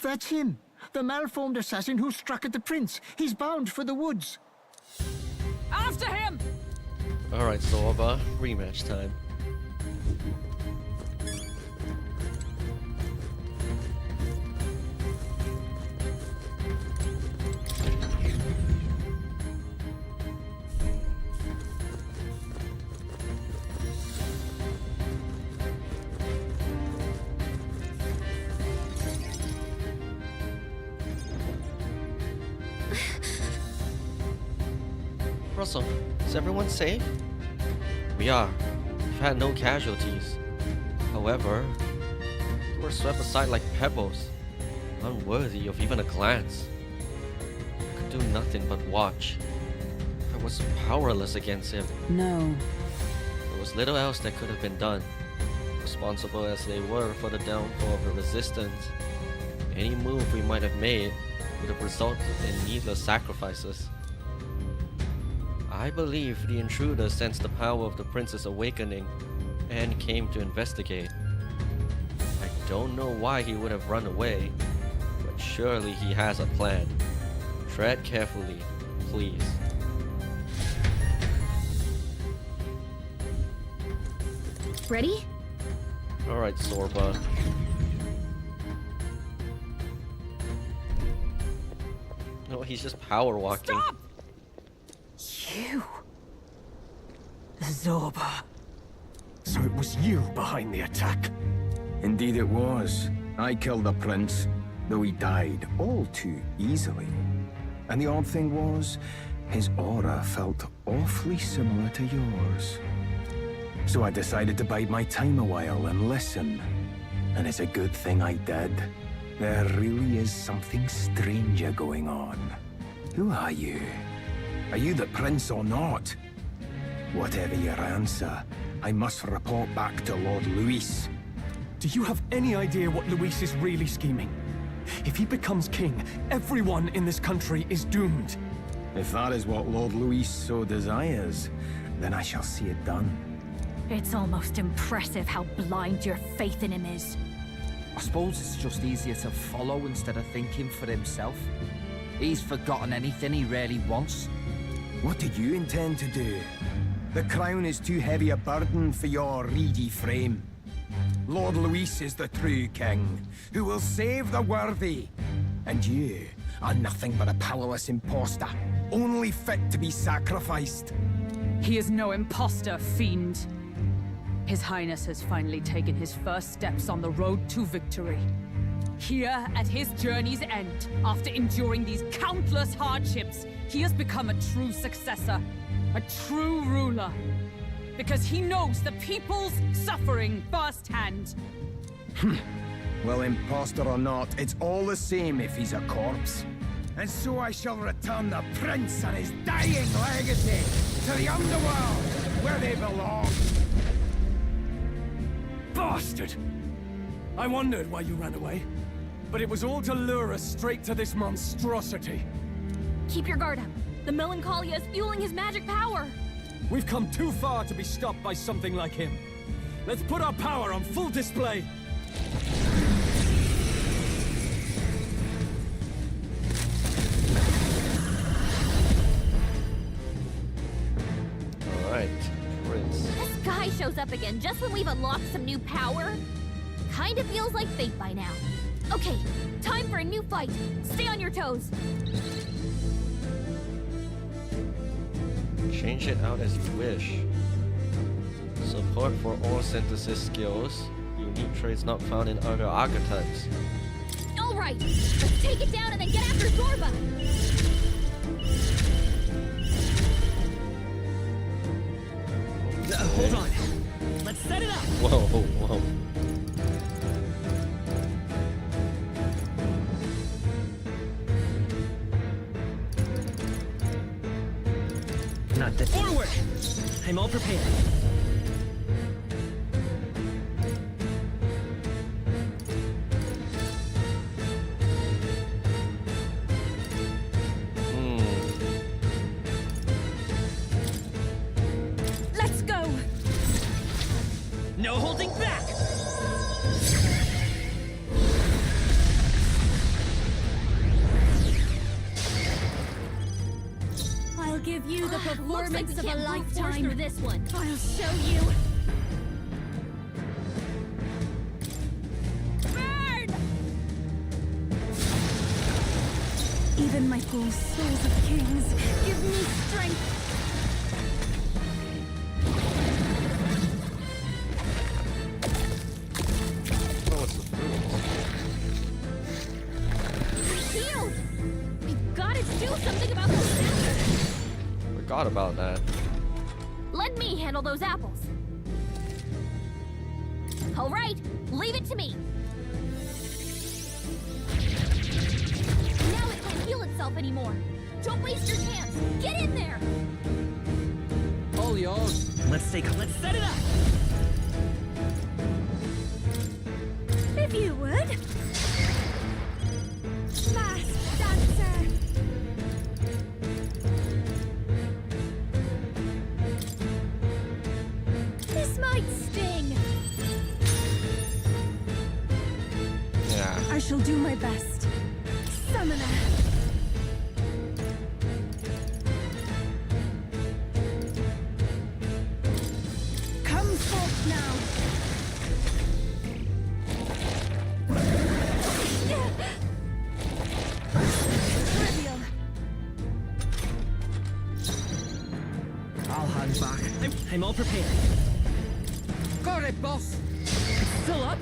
That's him, the malformed assassin who struck at the prince. He's bound for the woods. After him! Alright, Zorba, rematch time. Russell, is everyone safe? We are. We've had no casualties. However, we were swept aside like pebbles, unworthy of even a glance. I could do nothing but watch. I was powerless against him. No. There was little else that could have been done. Responsible as they were for the downfall of the resistance, any move we might have made would have resulted in needless sacrifices. I believe the intruder sensed the power of the prince's awakening and came to investigate. I don't know why he would have run away, but surely he has a plan. Tread carefully, please. Ready? Alright, Zorba. No, he's just power walking. Stop! You... Zorba. So it was you behind the attack? Indeed it was. I killed the prince, though he died all too easily. And the odd thing was, his aura felt awfully similar to yours. So I decided to bide my time a while and listen. And it's a good thing I did. There really is something stranger going on. Who are you? Are you the prince or not? Whatever your answer, I must report back to Lord Luis. Do you have any idea what Luis is really scheming? If he becomes king, everyone in this country is doomed. If that is what Lord Luis so desires, then I shall see it done. It's almost impressive how blind your faith in him is. I suppose it's just easier to follow instead of thinking for himself. He's forgotten anything he really wants. What did you intend to do? The crown is too heavy a burden for your reedy frame. Lord Luis is the true king, who will save the worthy. And you are nothing but a powerless imposter, only fit to be sacrificed. He is no imposter, fiend. His Highness has finally taken his first steps on the road to victory. Here, at his journey's end, after enduring these countless hardships, he has become a true successor, a true ruler. Because he knows the people's suffering firsthand. Well, imposter or not, it's all the same if he's a corpse. And so I shall return the prince and his dying legacy to the underworld, where they belong. Bastard! I wondered why you ran away, but it was all to lure us straight to this monstrosity. Keep your guard up. The Melancholia is fueling his magic power. We've come too far to be stopped by something like him. Let's put our power on full display. Alright, Prince. This guy shows up again just when we've unlocked some new power. Kinda feels like fate by now. Okay, time for a new fight. Stay on your toes. Change it out as you wish. Support for all synthesis skills. Unique traits not found in other archetypes. Alright, let's take it down and then get after Zorba. Hold on. Let's set it up. Whoa, whoa. Not this. Forward! I'm all prepared. Let's go! No holding back! I'll give you the performance of a lifetime. through this one. I'll show you. Burn! Even my fool souls of kings give me strength. Oh, it's the fruits. Healed! We've gotta do something about those apples. Forgot about that. Let me handle those apples. All right, leave it to me. Now it can't heal itself anymore. Don't waste your chance. Get in there. All yours. Let's set it up. If you would. Fast dancer. This might sting. Yeah. I shall do my best. Summoner. Come forth now. Trivial. I'll hang back. I'm all prepared. Got it, boss. Still up?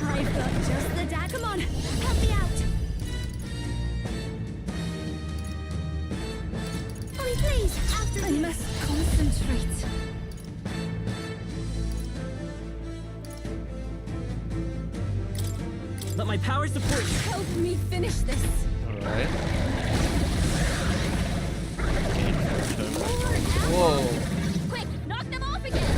I've got just the dagger. Come on, help me out. Hurry, please. After I must concentrate. Let my power support you. Help me finish this. Alright. Whoa. Quick, knock them off again.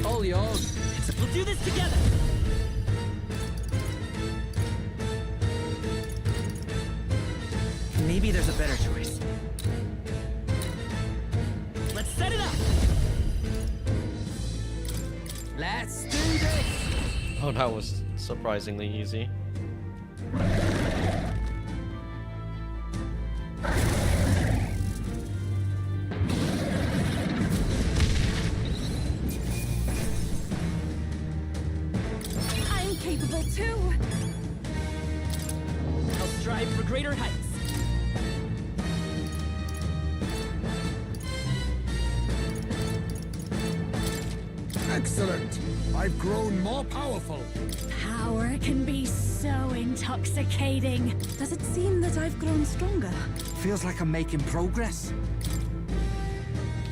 All yours. We'll do this together. Maybe there's a better choice. Let's set it up. Let's do this. Oh, that was surprisingly easy. I'm capable too. I'll strive for greater heights. Excellent! I've grown more powerful. Power can be so intoxicating. Does it seem that I've grown stronger? Feels like I'm making progress.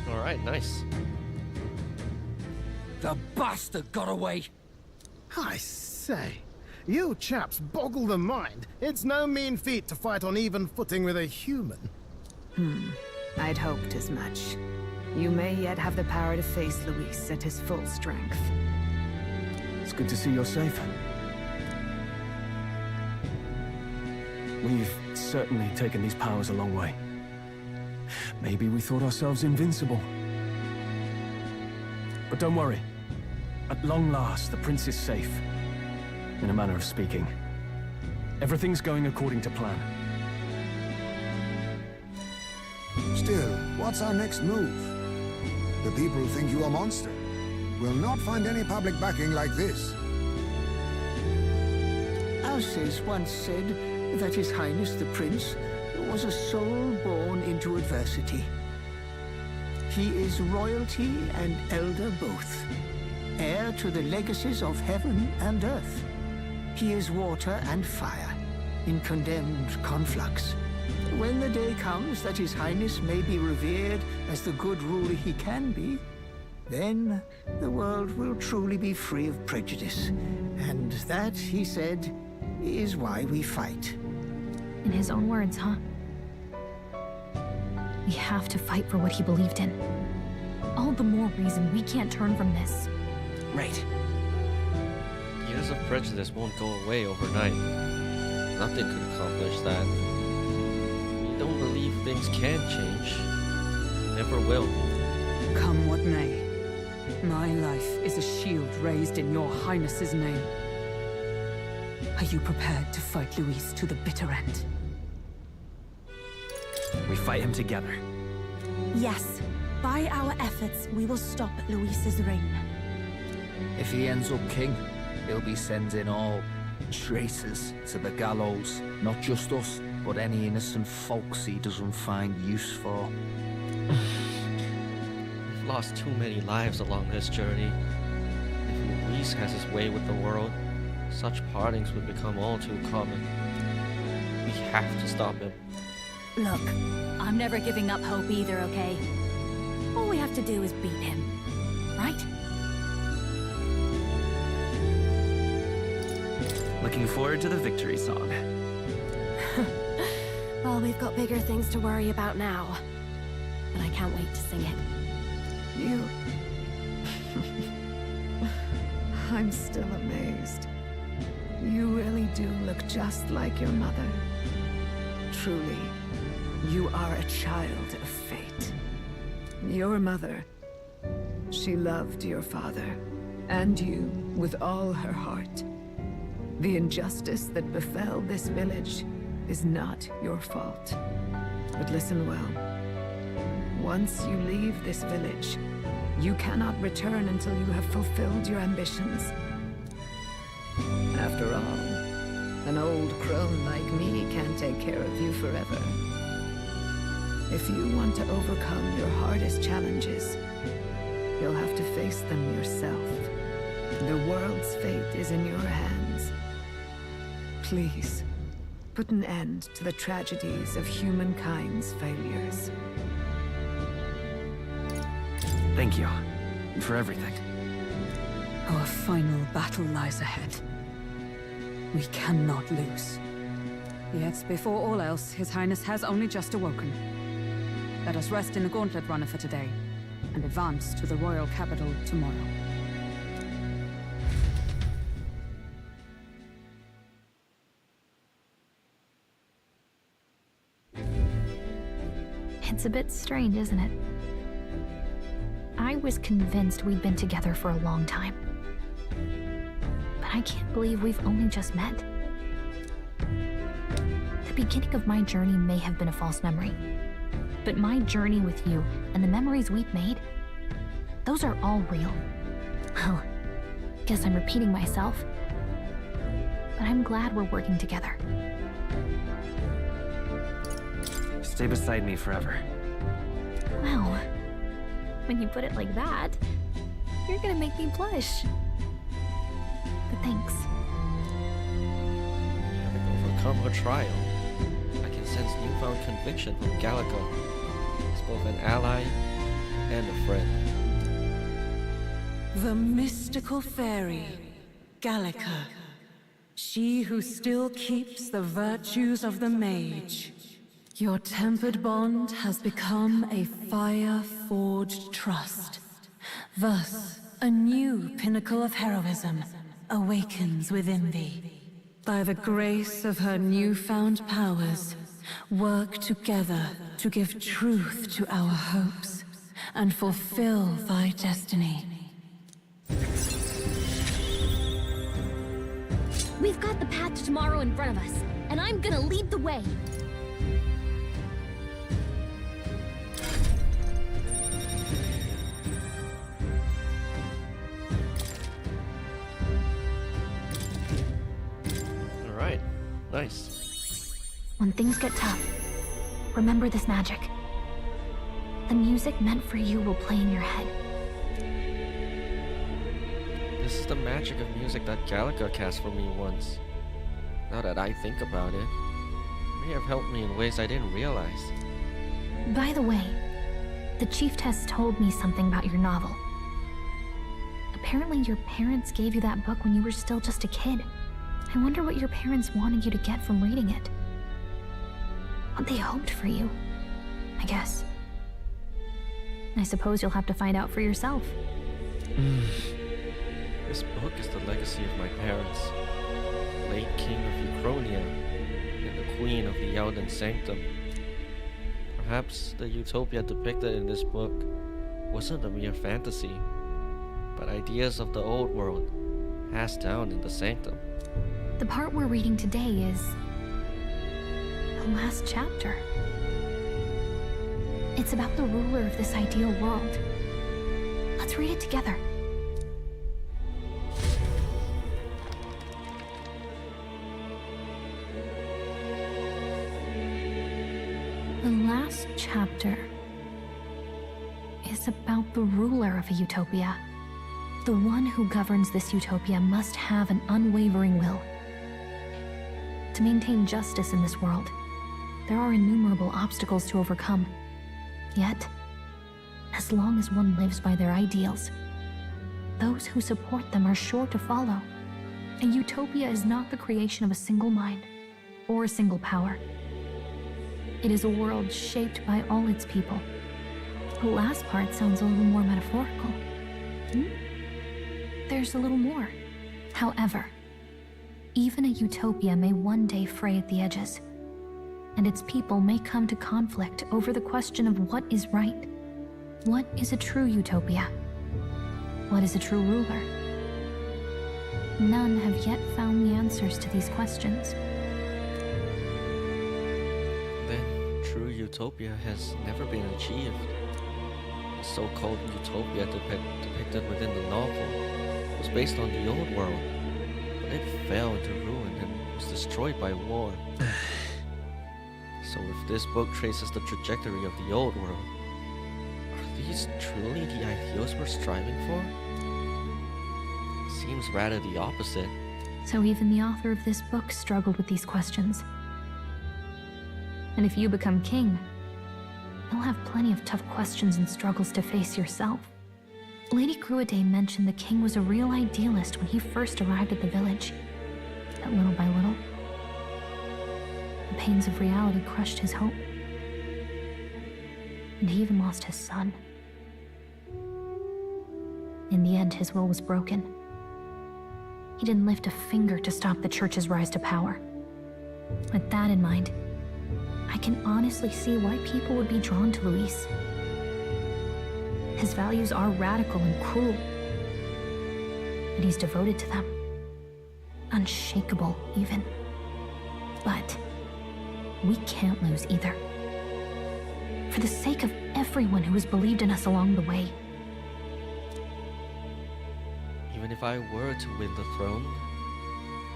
Alright, nice. The bastard got away! I say, you chaps boggle the mind. It's no mean feat to fight on even footing with a human. I'd hoped as much. You may yet have the power to face Luis at his full strength. It's good to see you're safe. We've certainly taken these powers a long way. Maybe we thought ourselves invincible. But don't worry. At long last, the prince is safe. In a manner of speaking. Everything's going according to plan. Still, what's our next move? The people think you a monster. We'll not find any public backing like this. Alces once said that His Highness the Prince was a soul born into adversity. He is royalty and elder both, heir to the legacies of heaven and earth. He is water and fire, in condemned conflux. When the day comes that His Highness may be revered as the good ruler he can be, then the world will truly be free of prejudice. And that, he said, is why we fight. In his own words, huh? We have to fight for what he believed in. All the more reason we can't turn from this. Right. Years of prejudice won't go away overnight. Nothing could accomplish that. We don't believe things can change. Never will. Come what may. My life is a shield raised in your highness's name. Are you prepared to fight Luis to the bitter end? We fight him together. Yes. By our efforts, we will stop Luis's reign. If he ends up king, he'll be sending all traitors to the gallows. Not just us, but any innocent folks he doesn't find use for. We've lost too many lives along this journey. If Luis has his way with the world, such partings would become all too common. We have to stop him. Look, I'm never giving up hope either, okay? All we have to do is beat him, right? Looking forward to the victory song. Well, we've got bigger things to worry about now. But I can't wait to sing it. You... I'm still amazed. You really do look just like your mother. Truly, you are a child of fate. Your mother, she loved your father, and you with all her heart. The injustice that befell this village is not your fault. But listen well. Once you leave this village, you cannot return until you have fulfilled your ambitions. After all, an old crone like me can't take care of you forever. If you want to overcome your hardest challenges, you'll have to face them yourself. The world's fate is in your hands. Please, put an end to the tragedies of humankind's failures. Thank you for everything. Our final battle lies ahead. We cannot lose. Yet, before all else, His Highness has only just awoken. Let us rest in the Gauntlet Runner for today, and advance to the royal capital tomorrow. It's a bit strange, isn't it? I was convinced we'd been together for a long time. But I can't believe we've only just met. The beginning of my journey may have been a false memory. But my journey with you and the memories we've made, those are all real. Well, guess I'm repeating myself. But I'm glad we're working together. Stay beside me forever. Well, when you put it like that, You're gonna make me blush. But thanks. Having overcome her trial, I can sense newfound conviction from Gallica as both an ally and a friend. The mystical fairy, Gallica. She who still keeps the virtues of the mage. Your tempered bond has become a fire-forged trust. Thus, a new pinnacle of heroism awakens within thee. By the grace of her newfound powers, work together to give truth to our hopes and fulfill thy destiny. We've got the path to tomorrow in front of us, and I'm gonna lead the way. Alright, nice. When things get tough, remember this magic. The music meant for you will play in your head. This is the magic of music that Gallica cast for me once. Now that I think about it, it may have helped me in ways I didn't realize. By the way, the chiefess told me something about your novel. Apparently your parents gave you that book when you were still just a kid. I wonder what your parents wanted you to get from reading it. What they hoped for you, I guess. I suppose you'll have to find out for yourself. This book is the legacy of my parents, the late king of Uchronia and the queen of the Elden Sanctum. Perhaps the utopia depicted in this book wasn't a mere fantasy, but ideas of the old world passed down in the Sanctum. The part we're reading today is the last chapter. It's about the ruler of this ideal world. Let's read it together. The last chapter is about the ruler of a utopia. The one who governs this utopia must have an unwavering will. To maintain justice in this world, there are innumerable obstacles to overcome. Yet, as long as one lives by their ideals, those who support them are sure to follow. A utopia is not the creation of a single mind or a single power. It is a world shaped by all its people. The last part sounds a little more metaphorical. There's a little more. However, even a utopia may one day fray at the edges, and its people may come to conflict over the question of what is right. What is a true utopia? What is a true ruler? None have yet found the answers to these questions. Then, true utopia has never been achieved. The so-called utopia depicted within the novel was based on the old world, but it fell into ruin and was destroyed by war. So if this book traces the trajectory of the old world, are these truly the ideals we're striving for? Seems rather the opposite. So even the author of this book struggled with these questions. And if you become king, you'll have plenty of tough questions and struggles to face yourself. Lady Gruaday mentioned the king was a real idealist when he first arrived at the village. But little by little, the pains of reality crushed his hope. And he even lost his son. In the end, his will was broken. He didn't lift a finger to stop the church's rise to power. With that in mind, I can honestly see why people would be drawn to Luis. His values are radical and cruel, but he's devoted to them. Unshakable, even. But we can't lose either. For the sake of everyone who has believed in us along the way. Even if I were to win the throne,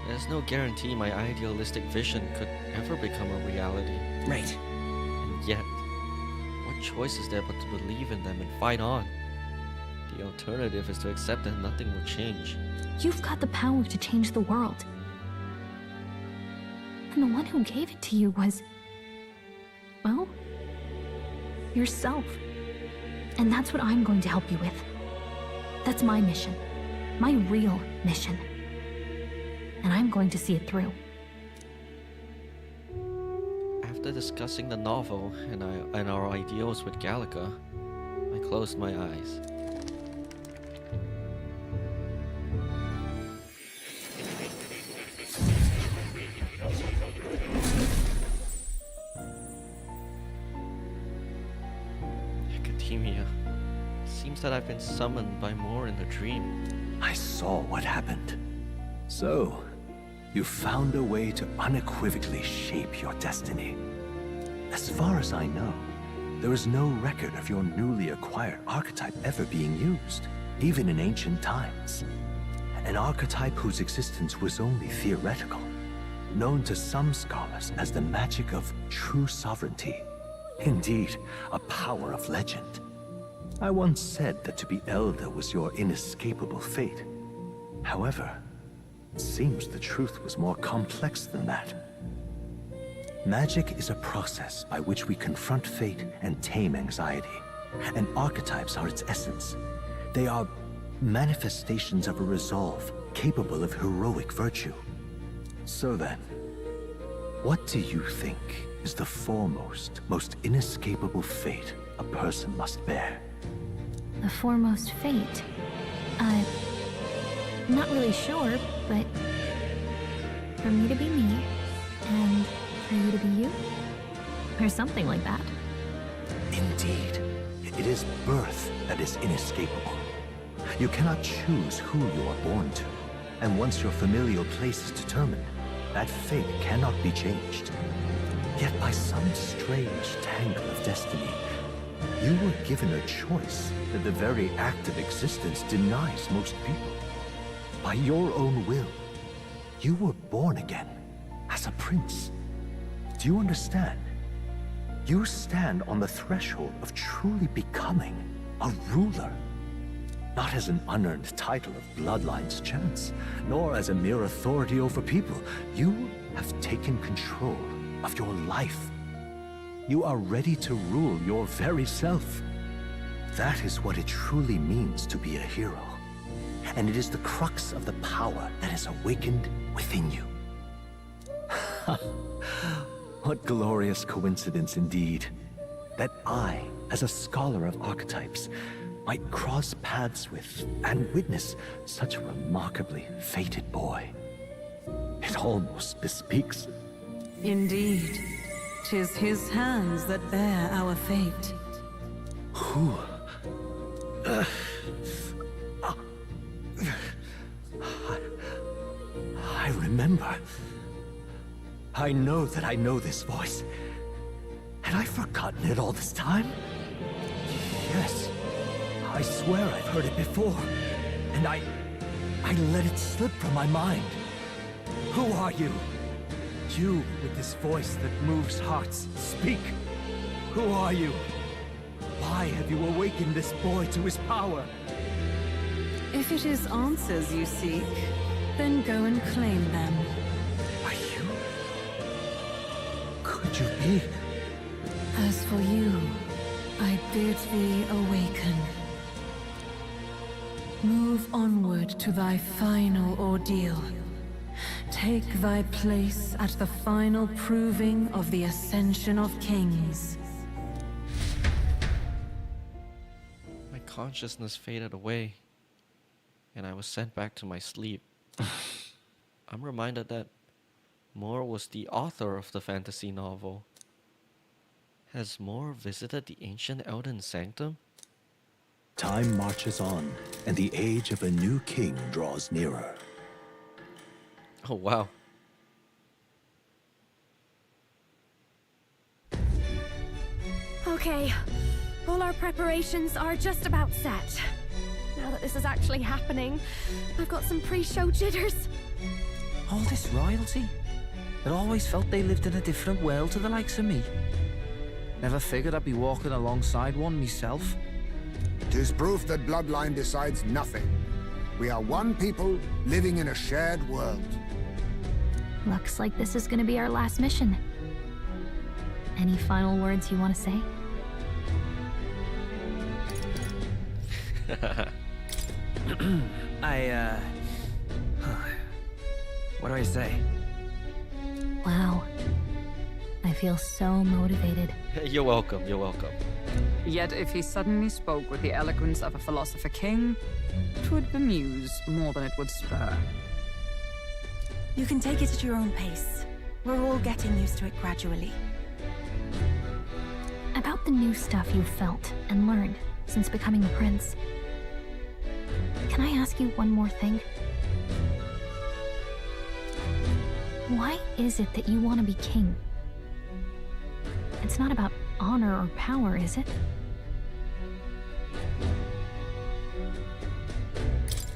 there's no guarantee my idealistic vision could ever become a reality. Right. And yet, what choice is there but to believe in them and fight on? The alternative is to accept that nothing will change. You've got the power to change the world. And the one who gave it to you was, well, yourself. And that's what I'm going to help you with. That's my mission. My real mission. And I'm going to see it through. After discussing the novel and our ideals with Gallica, I closed my eyes. Academia. Seems that I've been summoned by more in the dream. I saw what happened. So, you found a way to unequivocally shape your destiny. As far as I know, there is no record of your newly acquired archetype ever being used, even in ancient times. An archetype whose existence was only theoretical, known to some scholars as the magic of true sovereignty. Indeed, a power of legend. I once said that to be elder was your inescapable fate. However, it seems the truth was more complex than that. Magic is a process by which we confront fate and tame anxiety, and archetypes are its essence. They are manifestations of a resolve capable of heroic virtue. So then, what do you think is the foremost, most inescapable fate a person must bear? The foremost fate? I'm not really sure, but for me to be me, and for you to be you? Or something like that. Indeed. It is birth that is inescapable. You cannot choose who you are born to, and once your familial place is determined, that fate cannot be changed. Yet by some strange tangle of destiny, you were given a choice that the very act of existence denies most people. By your own will, you were born again as a prince. Do you understand? You stand on the threshold of truly becoming a ruler. Not as an unearned title of bloodline's chance, nor as a mere authority over people. You have taken control of your life. You are ready to rule your very self. That is what it truly means to be a hero. And it is the crux of the power that is awakened within you. What glorious coincidence indeed, that I, as a scholar of archetypes, might cross paths with and witness such a remarkably fated boy. It almost bespeaks... Indeed, 'tis his hands that bear our fate. Who? I remember. I know that I know this voice. Had I forgotten it all this time? Yes. I swear I've heard it before. And I let it slip from my mind. Who are you? You with this voice that moves hearts. Speak. Who are you? Why have you awakened this boy to his power? If it is answers you seek, then go and claim them. Are you? Could you be? As for you, I bid thee awaken. Move onward to thy final ordeal. Take thy place at the final proving of the Ascension of Kings. My consciousness faded away, and I was sent back to my sleep. I'm reminded that Moore was the author of the fantasy novel. Has Moore visited the ancient Elden Sanctum? Time marches on, and the age of a new king draws nearer. Oh, wow. Okay, all our preparations are just about set. Now that this is actually happening, I've got some pre-show jitters. All this royalty? I'd always felt they lived in a different world to the likes of me. Never figured I'd be walking alongside one myself. 'Tis proof that bloodline decides nothing. We are one people living in a shared world. Looks like this is gonna be our last mission. Any final words you want to say? What do I say? Wow. I feel so motivated. You're welcome, you're welcome. Yet if he suddenly spoke with the eloquence of a philosopher king, it would bemuse more than it would spur. You can take it at your own pace. We're all getting used to it gradually. About the new stuff you've felt and learned since becoming the prince. Can I ask you one more thing? Why is it that you want to be king? It's not about honor or power, is it?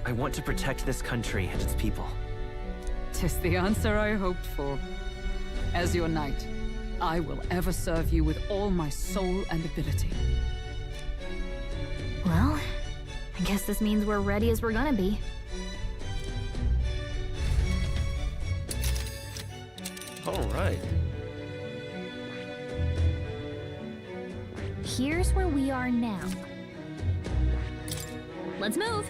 I want to protect this country and its people. 'Tis the answer I hoped for. As your knight, I will ever serve you with all my soul and ability. Well, I guess this means we're ready as we're gonna be. All right. Here's where we are now. Let's move!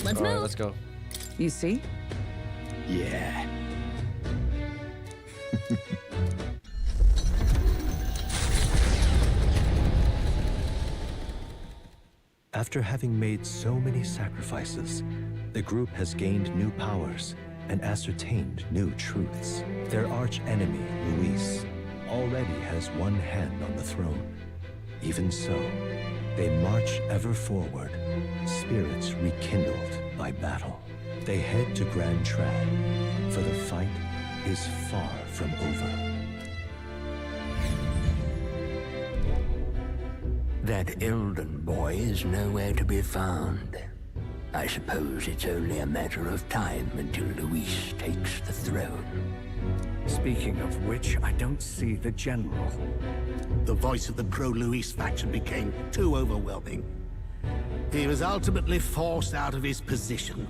Let's move! Let's go. You see? Yeah. After having made so many sacrifices, the group has gained new powers and ascertained new truths. Their arch-enemy, Luis, already has one hand on the throne. Even so, they march ever forward, spirits rekindled by battle. They head to Grand Trad, for the fight is far from over. That Elden boy is nowhere to be found. I suppose it's only a matter of time until Luis takes the throne. Speaking of which, I don't see the general. The voice of the pro-Luis faction became too overwhelming. He was ultimately forced out of his position.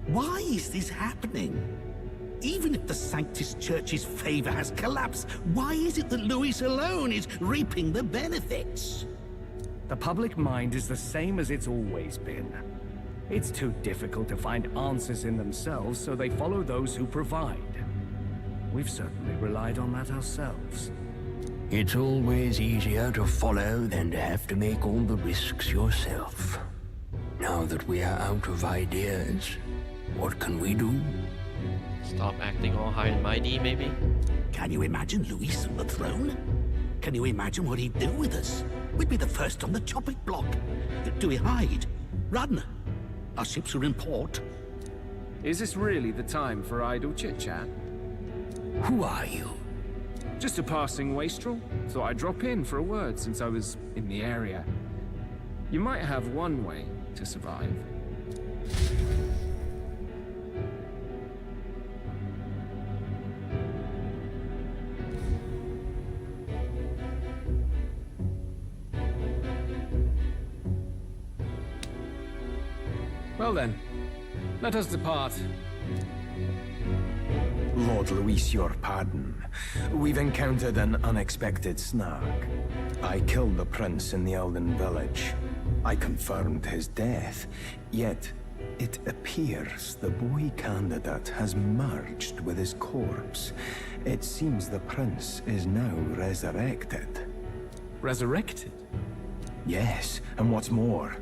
Why is this happening? Even if the Sanctus Church's favor has collapsed, why is it that Luis alone is reaping the benefits? The public mind is the same as it's always been. It's too difficult to find answers in themselves, so they follow those who provide. We've certainly relied on that ourselves. It's always easier to follow than to have to make all the risks yourself. Now that we are out of ideas, what can we do? Stop acting all high and mighty, maybe? Can you imagine Luis on the throne? Can you imagine what he'd do with us? We'd be the first on the chopping block. Do we hide? Run! Our ships are in port. Is this really the time for idle chit-chat? Who are you? Just a passing wastrel. Thought I'd drop in for a word since I was in the area. You might have one way to survive. Well then, let us depart. Lord Luis, your pardon. We've encountered an unexpected snag. I killed the prince in the Elden village. I confirmed his death, yet it appears the boy candidate has merged with his corpse. It seems the prince is now resurrected. Resurrected? Yes, and what's more,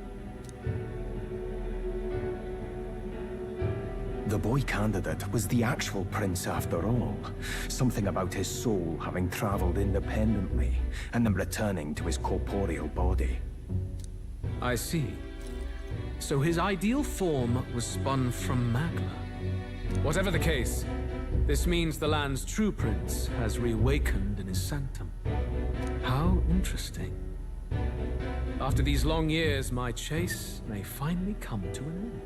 the boy candidate was the actual prince after all. Something about his soul having traveled independently, and then returning to his corporeal body. I see. So his ideal form was spun from magma. Whatever the case, this means the land's true prince has reawakened in his sanctum. How interesting. After these long years, my chase may finally come to an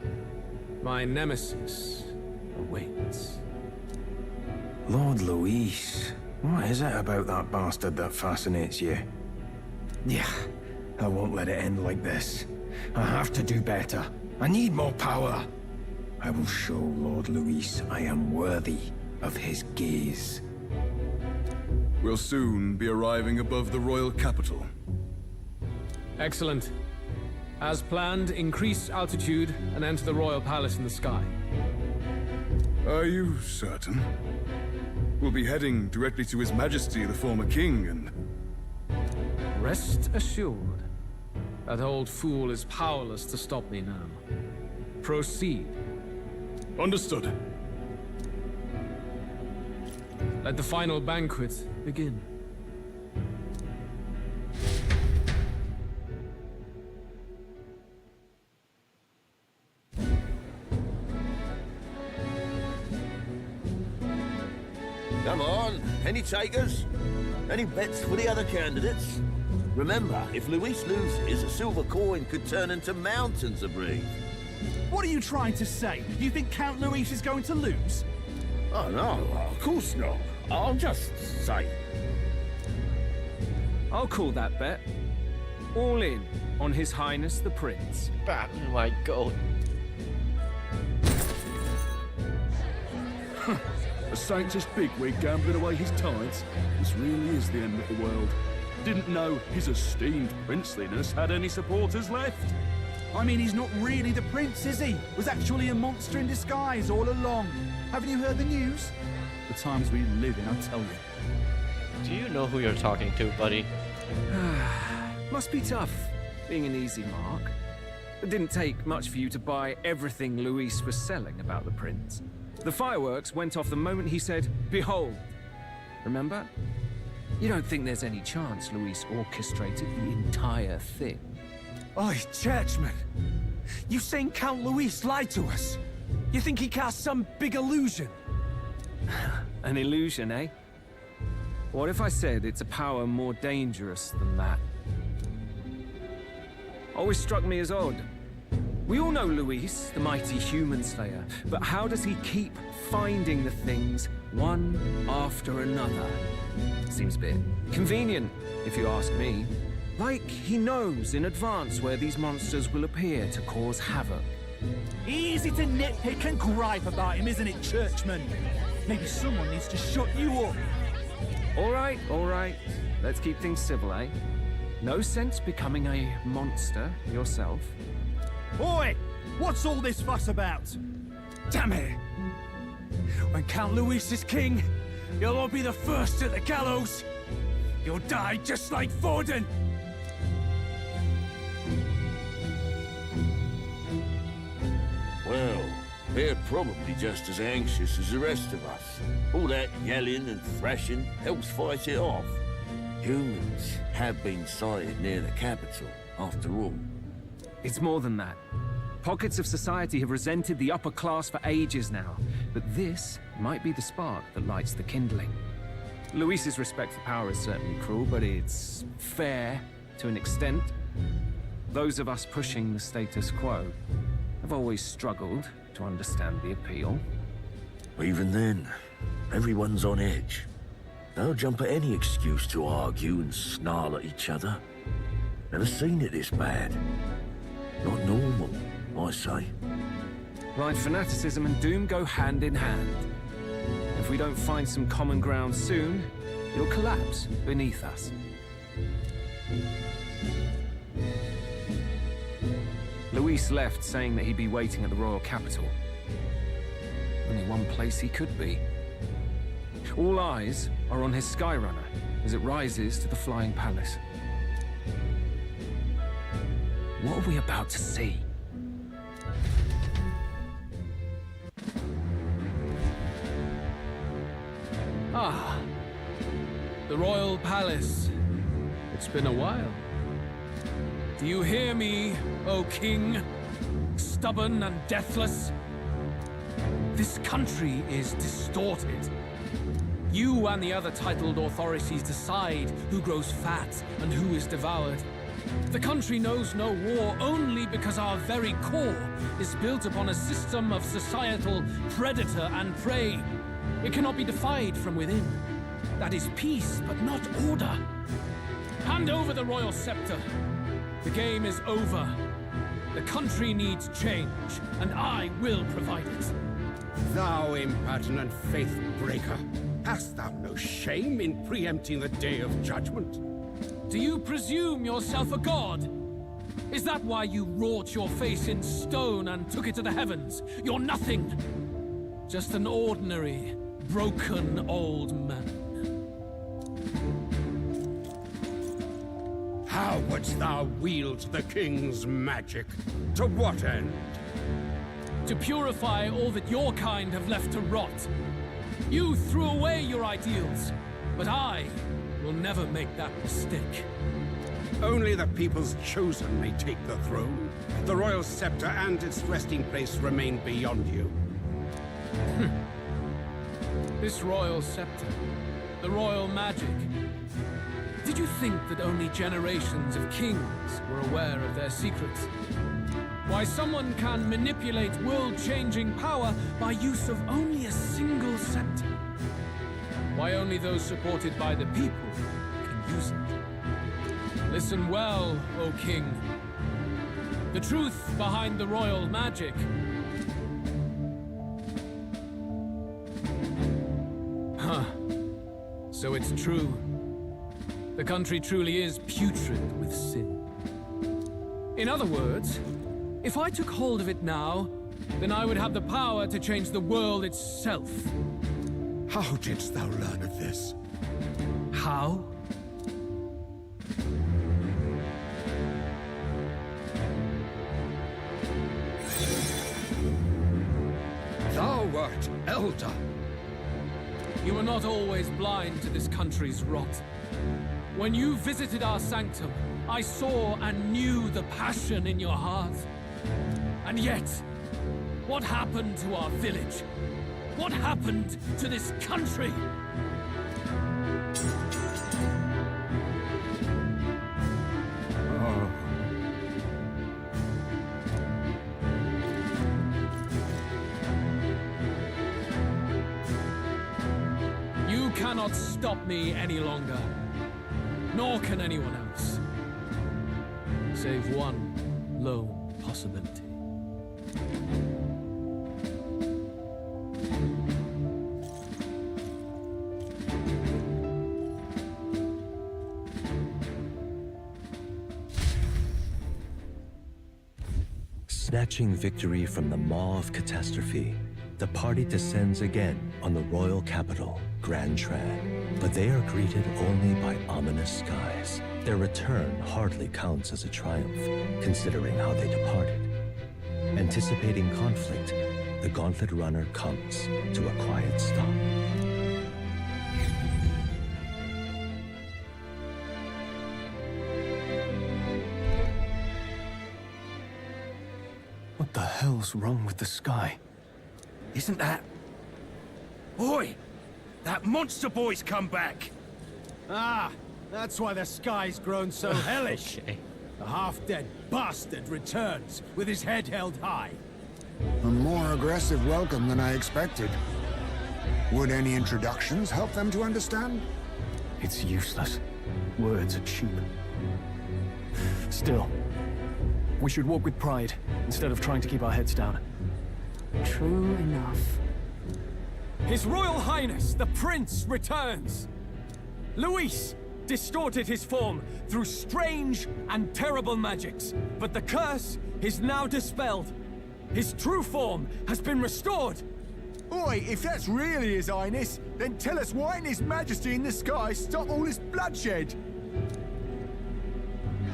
end. My nemesis awaits. Lord Luis, what is it about that bastard that fascinates you? Yeah, I won't let it end like this. I have to do better. I need more power. I will show Lord Luis I am worthy of his gaze. We'll soon be arriving above the royal capital. Excellent. As planned, increase altitude and enter the royal palace in the sky. Are you certain? We'll be heading directly to His Majesty the former king and... Rest assured, that old fool is powerless to stop me now. Proceed. Understood. Let the final banquet begin. Come on, any takers? Any bets for the other candidates? Remember, if Luis loses, a silver coin could turn into mountains of breeze. What are you trying to say? You think Count Luis is going to lose? Oh no, of course not. I'll just say. I'll call that bet. All in on His Highness the Prince. Oh my god. A Sanctus bigwig gambling away his tides? This really is the end of the world. Didn't know his esteemed princeliness had any supporters left. I mean, he's not really the prince, is he? Was actually a monster in disguise all along. Haven't you heard the news? The times we live in, I tell you. Do you know who you're talking to, buddy? Must be tough, being an easy mark. It didn't take much for you to buy everything Luis was selling about the prince. The fireworks went off the moment he said, "Behold." Remember? You don't think there's any chance Luis orchestrated the entire thing? Oi, churchman! You saying Count Luis lied to us? You think he cast some big illusion? An illusion, eh? What if I said it's a power more dangerous than that? Always struck me as odd. We all know Luis, the mighty human slayer, but how does he keep finding the things one after another? Seems a bit convenient, if you ask me. Like he knows in advance where these monsters will appear to cause havoc. Easy to nitpick and gripe about him, isn't it, churchman? Maybe someone needs to shut you up. All right. Let's keep things civil, eh? No sense becoming a monster yourself. Oi! What's all this fuss about? Damn it! When Count Luis is king, you'll all be the first at the gallows. You'll die just like Forden. Well, they're probably just as anxious as the rest of us. All that yelling and thrashing helps fight it off. Humans have been sighted near the capital, after all. It's more than that. Pockets of society have resented the upper class for ages now, but this might be the spark that lights the kindling. Luis's respect for power is certainly cruel, but it's fair to an extent. Those of us pushing the status quo have always struggled to understand the appeal. Even then, everyone's on edge. They'll jump at any excuse to argue and snarl at each other. Never seen it this bad. Not normal, I say. Blind fanaticism and doom go hand in hand. If we don't find some common ground soon, it'll collapse beneath us. Luis left saying that he'd be waiting at the royal capital. Only one place he could be. All eyes are on his Skyrunner as it rises to the flying palace. What are we about to see? Ah, the royal palace. It's been a while. Do you hear me, O king? Stubborn and deathless? This country is distorted. You and the other titled authorities decide who grows fat and who is devoured. The country knows no war only because our very core is built upon a system of societal predator and prey. It cannot be defied from within. That is peace, but not order. Hand over the royal scepter. The game is over. The country needs change, and I will provide it. Thou impertinent faith breaker, hast thou no shame in preempting the day of judgment? Do you presume yourself a god? Is that why you wrought your face in stone and took it to the heavens? You're nothing. Just an ordinary, broken old man. How wouldst thou wield the king's magic? To what end? To purify all that your kind have left to rot. You threw away your ideals, but I will never make that mistake. Only the people's chosen may take the throne. The royal scepter and its resting place remain beyond you. This royal scepter, the royal magic. Did you think that only generations of kings were aware of their secrets? Why someone can manipulate world-changing power by use of only a single scepter? Why only those supported by the people can use it? Listen well, O king. The truth behind the royal magic. Huh. So it's true. The country truly is putrid with sin. In other words, if I took hold of it now, then I would have the power to change the world itself. How didst thou learn of this? How? Thou wert elder. You were not always blind to this country's rot. When you visited our sanctum, I saw and knew the passion in your heart. And yet, what happened to our village? What happened to this country? Oh. You cannot stop me any longer. Nor can anyone else. Save one lone possibility. Snatching victory from the maw of catastrophe, the party descends again on the royal capital, Grand Tran. But they are greeted only by ominous skies. Their return hardly counts as a triumph, considering how they departed. Anticipating conflict, the Gauntlet Runner comes to a quiet stop. What the hell's wrong with the sky? Isn't that... Oi! That monster boy's come back! Ah, that's why the sky's grown so hellish. The half-dead bastard returns with his head held high. A more aggressive welcome than I expected. Would any introductions help them to understand? It's useless. Words are cheap. Still, we should walk with pride instead of trying to keep our heads down. True enough. His Royal Highness, the Prince, returns! Luis distorted his form through strange and terrible magics, but the curse is now dispelled. His true form has been restored! Oi, if that's really His Highness, then tell us why in His Majesty in the sky stop all this bloodshed?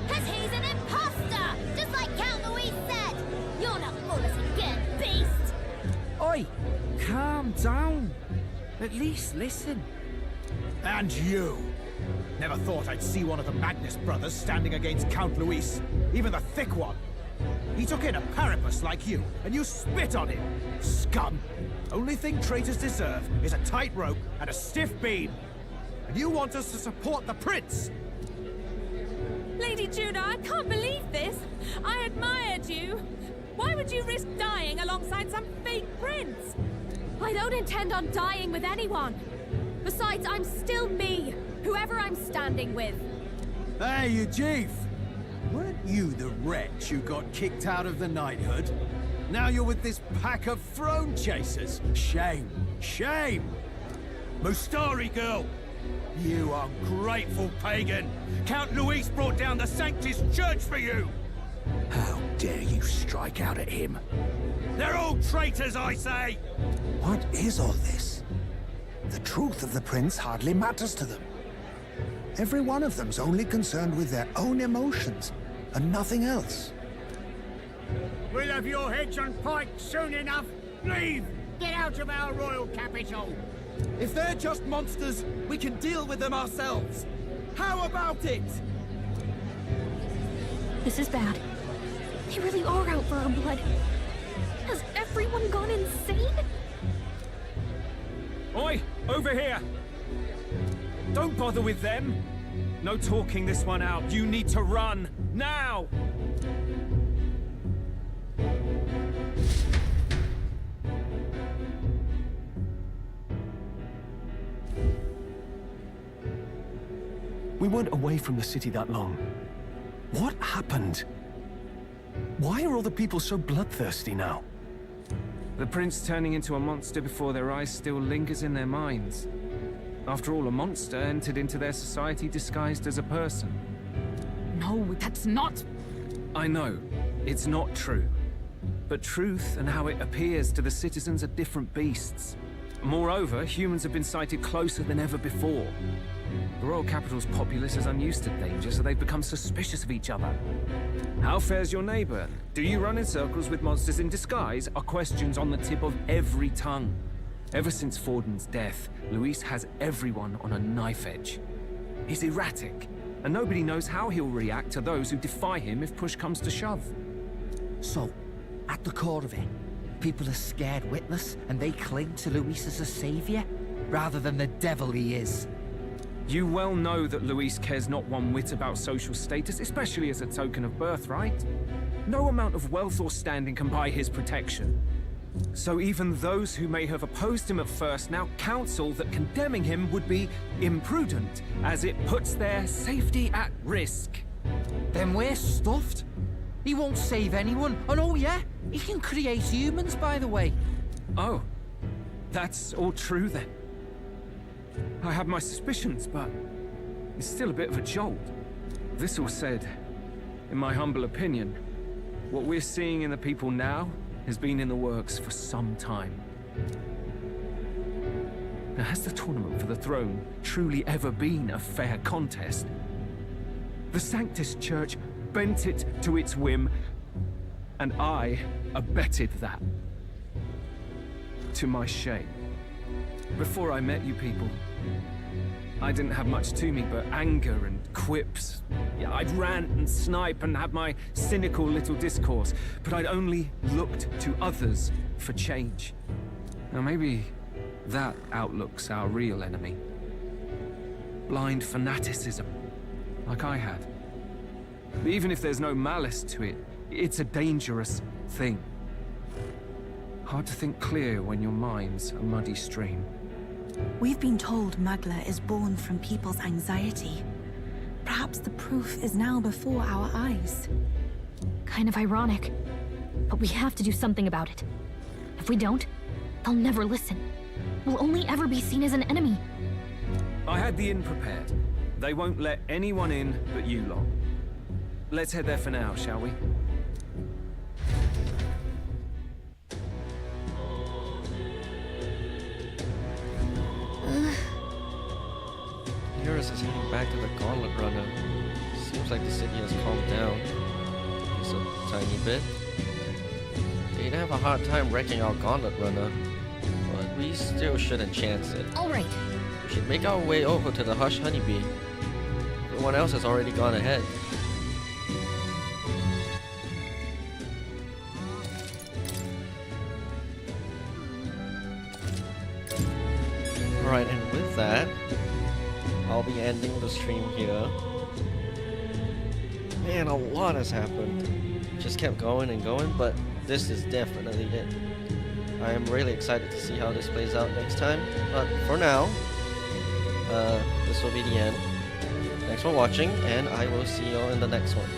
'Cause he's an imposter! Just like Count Louis said! You'll not fool us again, beast! Oi! Calm down. At least listen. And you! Never thought I'd see one of the Magnus brothers standing against Count Luis, even the thick one. He took in a Paripus like you, and you spit on him! Scum! Only thing traitors deserve is a tight rope and a stiff beam. And you want us to support the Prince! Lady Judah, I can't believe this. I admired you. Why would you risk dying alongside some fake prince? I don't intend on dying with anyone. Besides, I'm still me, whoever I'm standing with. Hey, you chief! Weren't you the wretch who got kicked out of the knighthood? Now you're with this pack of throne chasers. Shame. Shame! Mustari girl! You ungrateful pagan! Count Luis brought down the Sanctus Church for you! How dare you strike out at him? They're all traitors, I say! What is all this? The truth of the prince hardly matters to them. Every one of them's only concerned with their own emotions, and nothing else. We'll have your heads on pike soon enough. Leave! Get out of our royal capital! If they're just monsters, we can deal with them ourselves. How about it? This is bad. They really are out for our blood. Has everyone gone insane? Oi, over here! Don't bother with them. No talking this one out. You need to run, now! We weren't away from the city that long. What happened? Why are all the people so bloodthirsty now? The prince turning into a monster before their eyes still lingers in their minds. After all, a monster entered into their society disguised as a person. No, that's not... I know, it's not true. But truth and how it appears to the citizens are different beasts. Moreover, humans have been sighted closer than ever before. The royal capital's populace is unused to danger, so they've become suspicious of each other. How fares your neighbor? Do you run in circles with monsters in disguise? Are questions on the tip of every tongue. Ever since Forden's death, Luis has everyone on a knife edge. He's erratic, and nobody knows how he'll react to those who defy him if push comes to shove. So, at the core of it, people are scared witless, and they cling to Luis as a savior, rather than the devil he is. You well know that Luis cares not one whit about social status, especially as a token of birthright. No amount of wealth or standing can buy his protection. So even those who may have opposed him at first now counsel that condemning him would be imprudent, as it puts their safety at risk. Then we're stuffed. He won't save anyone, and oh yeah, he can create humans, by the way. Oh, that's all true then. I have my suspicions, but it's still a bit of a jolt. This all said, in my humble opinion, what we're seeing in the people now has been in the works for some time. Now, has the tournament for the throne truly ever been a fair contest? The Sanctus Church bent it to its whim, and I abetted that. To my shame. Before I met you people, I didn't have much to me but anger and quips. Yeah, I'd rant and snipe and have my cynical little discourse, but I'd only looked to others for change. Now maybe that outlook's our real enemy. Blind fanaticism, like I had. Even if there's no malice to it, it's a dangerous thing. Hard to think clear when your mind's a muddy stream. We've been told Magla is born from people's anxiety. Perhaps the proof is now before our eyes. Kind of ironic, but we have to do something about it. If we don't, they'll never listen. We'll only ever be seen as an enemy. I had the inn prepared. They won't let anyone in but you lot. Let's head there for now, shall we? Eurus is heading back to the Gauntlet Runner. Seems like the city has calmed down. Just a tiny bit. They'd have a hard time wrecking our Gauntlet Runner, but we still shouldn't chance it. Alright. We should make our way over to the Hush Honeybee. Everyone else has already gone ahead. Alright, and with that, I'll be ending the stream here. man, a lot has happened. Just kept going and going, but this is definitely it. I am really excited to see how this plays out next time, but for now, this will be the end. Thanks for watching, and I will see you all in the next one.